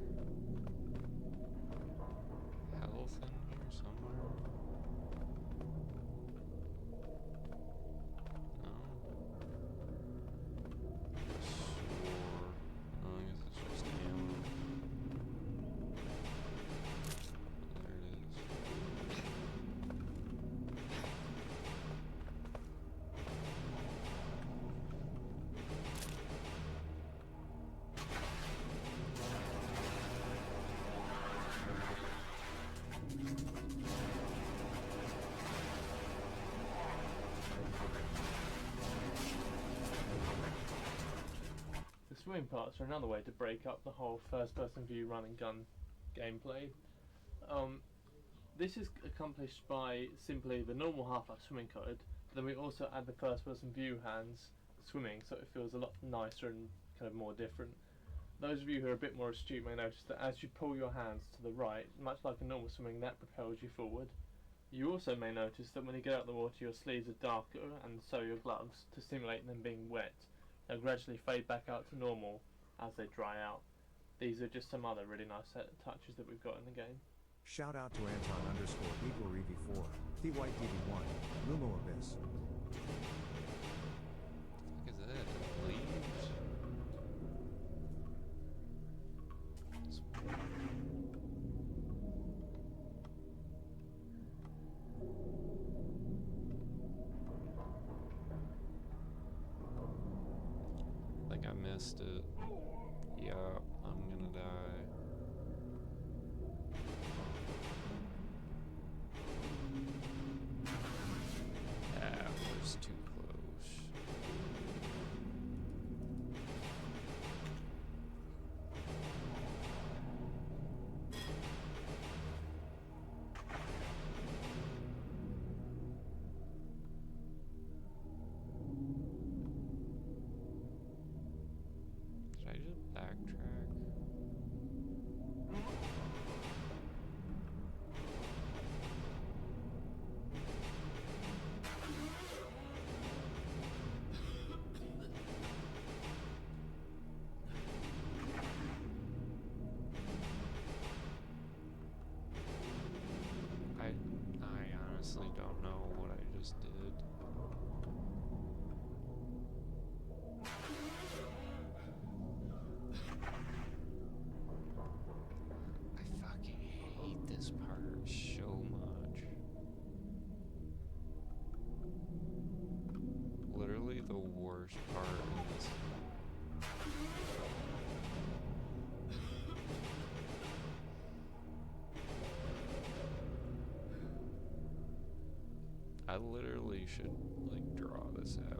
health in here somewhere. No. Swore. Oh, I guess it's just ammo. There it is. The swimming parts are another way to break up the whole first-person view run and gun gameplay. This is accomplished by simply the normal Half-Life swimming code, but then we also add the first-person view hands swimming, so it feels a lot nicer and kind of more different. Those of you who are a bit more astute may notice that as you pull your hands to the right, much like a normal swimming, that propels you forward. You also may notice that when you get out of the water, your sleeves are darker, and so your gloves, to simulate them being wet. They'll gradually fade back out to normal as they dry out. These are just some other really nice touches that we've got in the game. Shout out to Anton_EagleRev4, The White DD1, Lumo Abyss. What the fuck is that? Leaves? I think I missed it. Yeah, I'm gonna die. That was too close. I just backtrack? I honestly don't know what I just did. I fucking hate this part so much. Literally the worst part in this. I literally should, like, draw this out.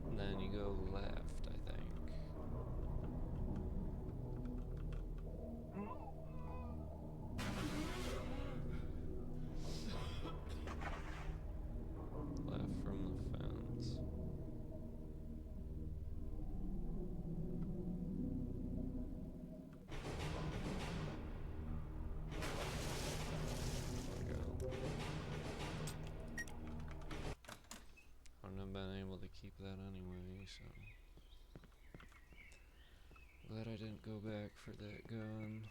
And then you go left, I think. Left from the fence. There we go. I wouldn't have been able to keep that anyway, so. Glad I didn't go back for that gun.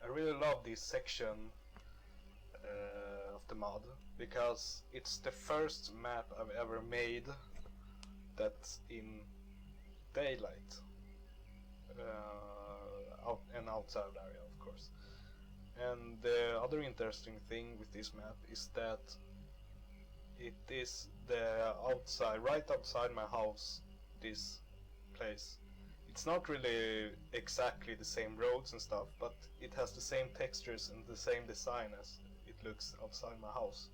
I really love this section of the mod because it's the first map I've ever made that's in daylight and outside area, of course. And the other interesting thing with this map is that it is the outside, right outside my house, this place. It's not really exactly the same roads and stuff, but it has the same textures and the same design as it looks outside my house.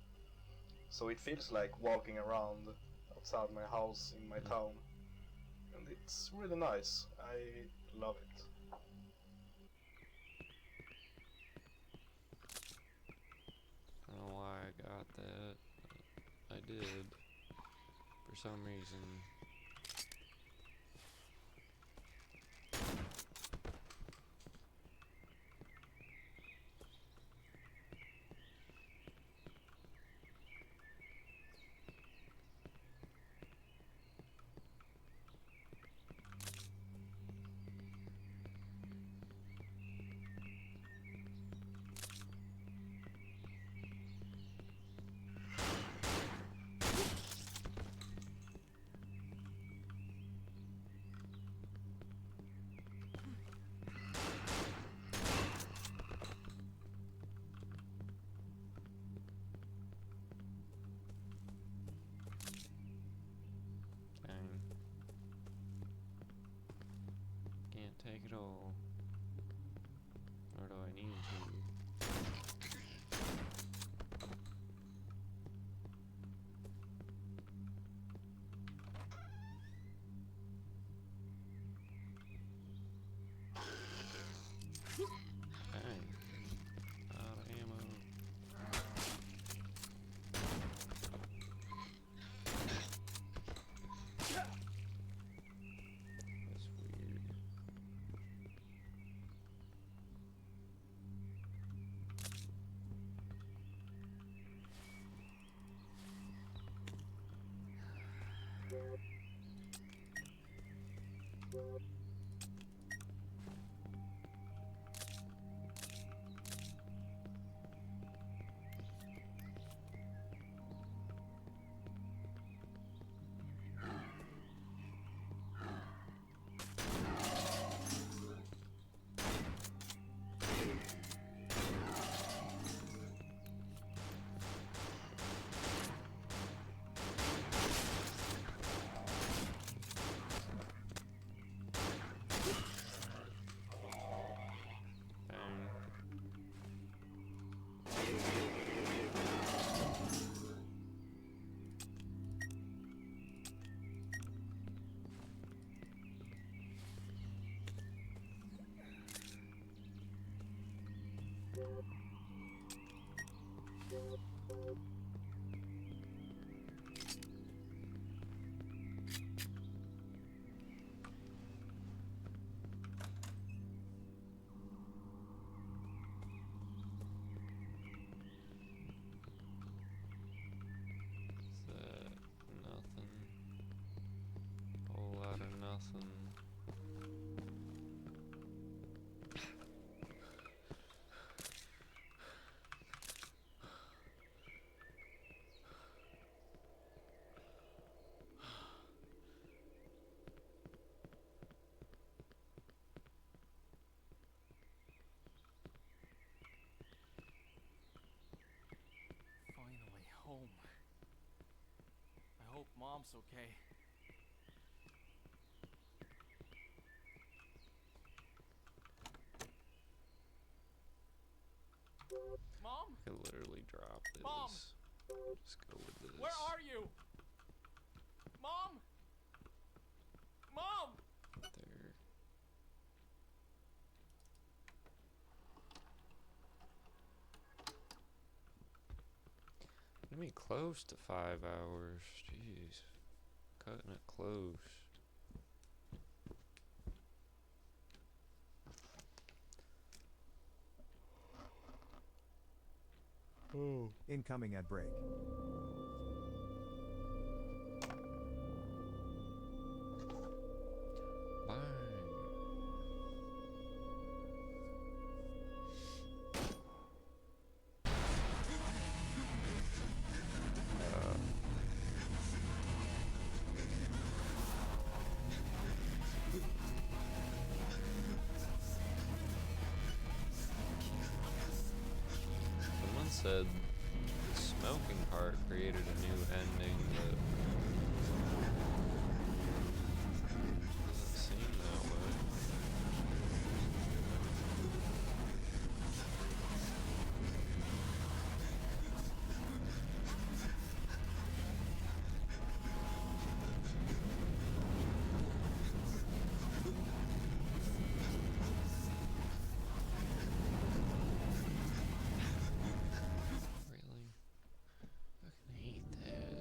So it feels like walking around outside my house in my town. And it's really nice. I love it. I don't know why I got that, but I did. For some reason. Dang. Can't take it all. Or do I need to? Dang. Out of ammo. Nothing. Whole lot of nothing. Finally home. I hope Mom's okay. Mom? I could literally drop this. Mom! Just go with this. Where are you? Mom? Mom! There. I mean, close to 5 hours. Jeez. Cutting it close. Incoming at break. Bang. Someone said the smoking part created a new ending, but doesn't seem that way. Really? I fucking hate that.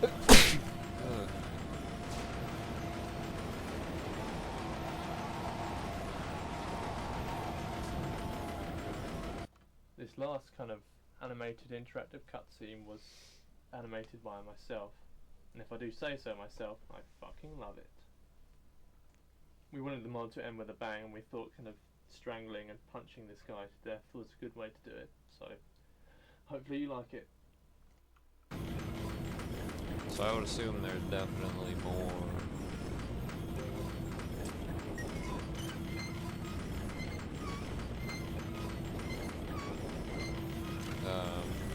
Ugh. This last kind of animated interactive cutscene was animated by myself, and if I do say so myself, I fucking love it. We wanted the mod to end with a bang, and we thought kind of strangling and punching this guy to death was a good way to do it, so hopefully you like it. So I would assume there's definitely more.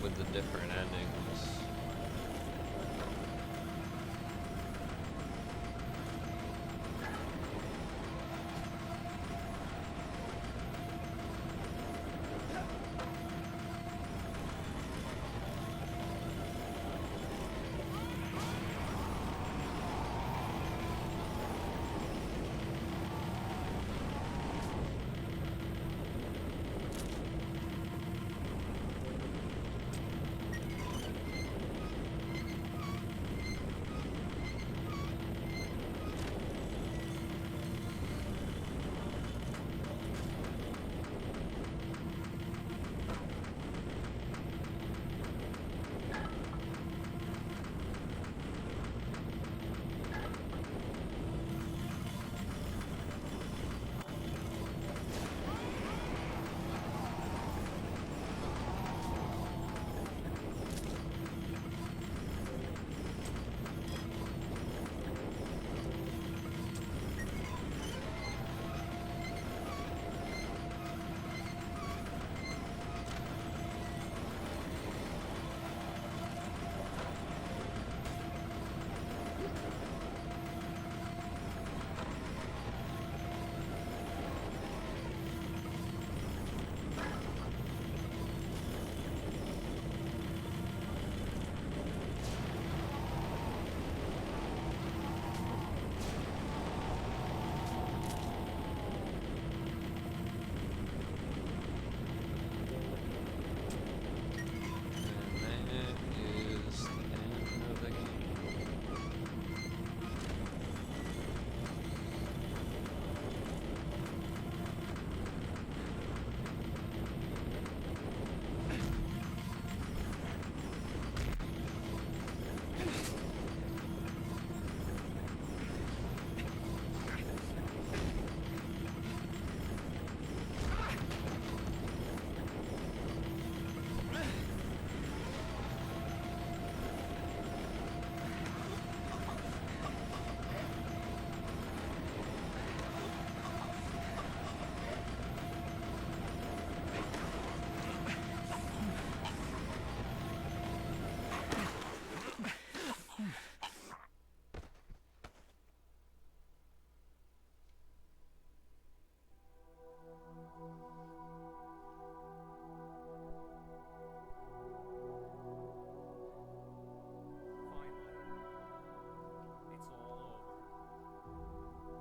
With the different endings.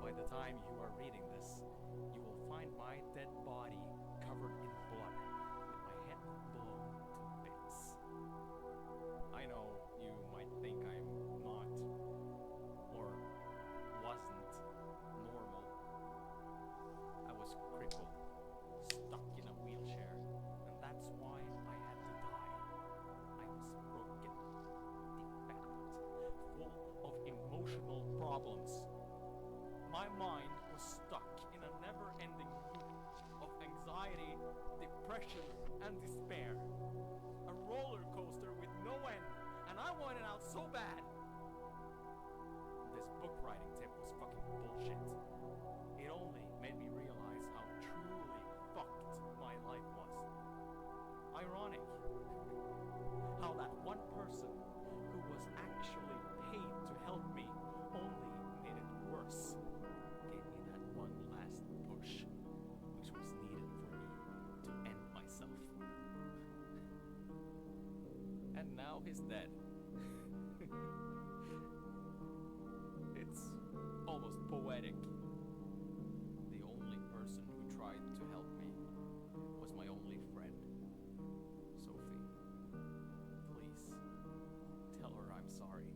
By the time you are reading this, you will find my dead body covered in blood, with my head blown to bits. I know you might think I'm not, or wasn't, normal. I was crippled, stuck in a wheelchair, and that's why I had to die. I was broken, defective, full of emotional problems. My mind was stuck in a never-ending loop of anxiety, depression, and despair. A roller coaster with no end, and I wanted out so bad. This book writing tip was fucking bullshit. It only made me realize how truly fucked my life was. Ironic how that one person who was actually paid to help me only made it worse. Gave me that one last push, which was needed for me to end myself. And now he's dead. It's almost poetic. The only person who tried to help me was my only friend, Sophie. Please, tell her I'm sorry.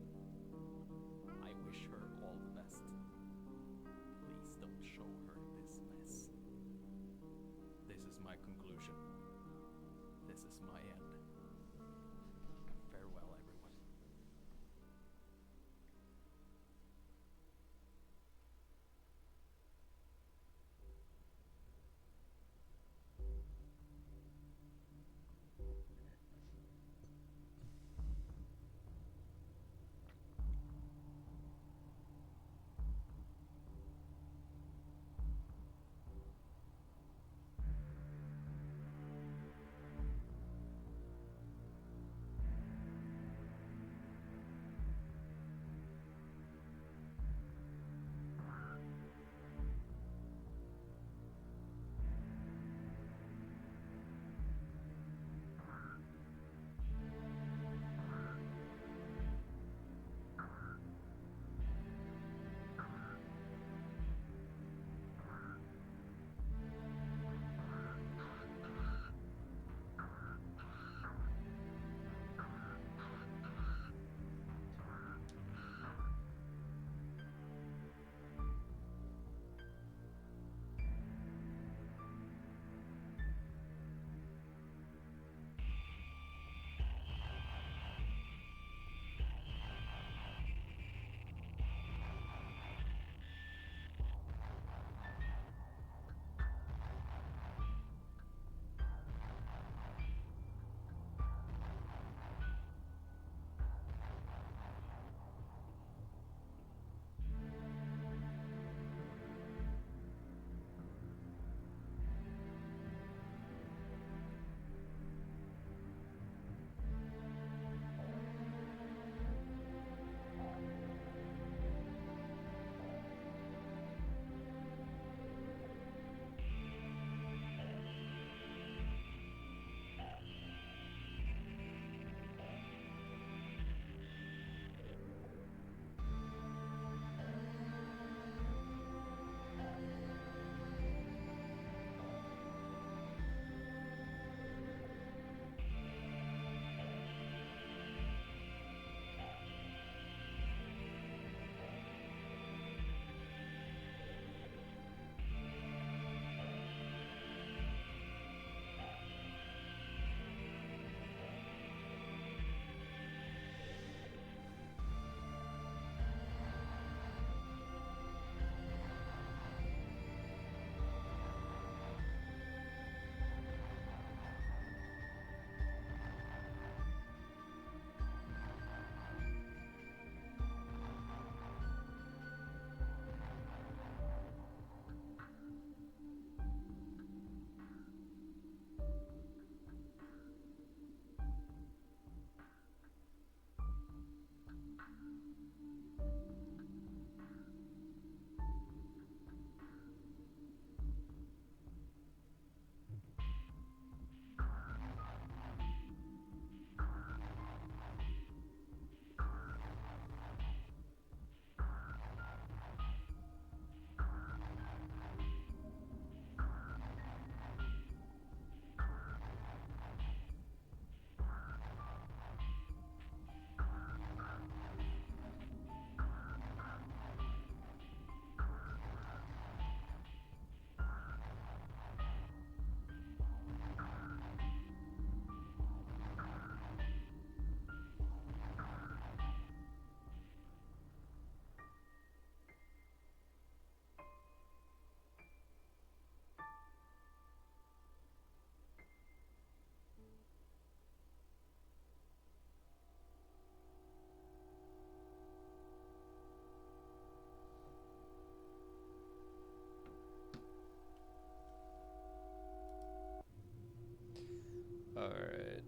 Alright.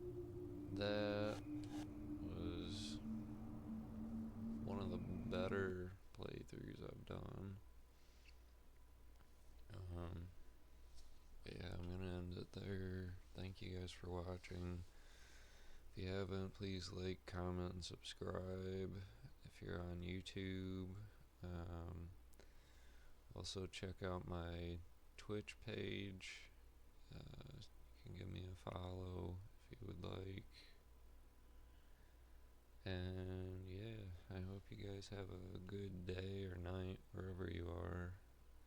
That was one of the better playthroughs I've done. Yeah, I'm gonna end it there. Thank you guys for watching. If you haven't, please like, comment, and subscribe if you're on YouTube. Also check out my Twitch page. You can give me a follow if you would like. And yeah, I hope you guys have a good day or night wherever you are.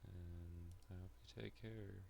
And I hope you take care.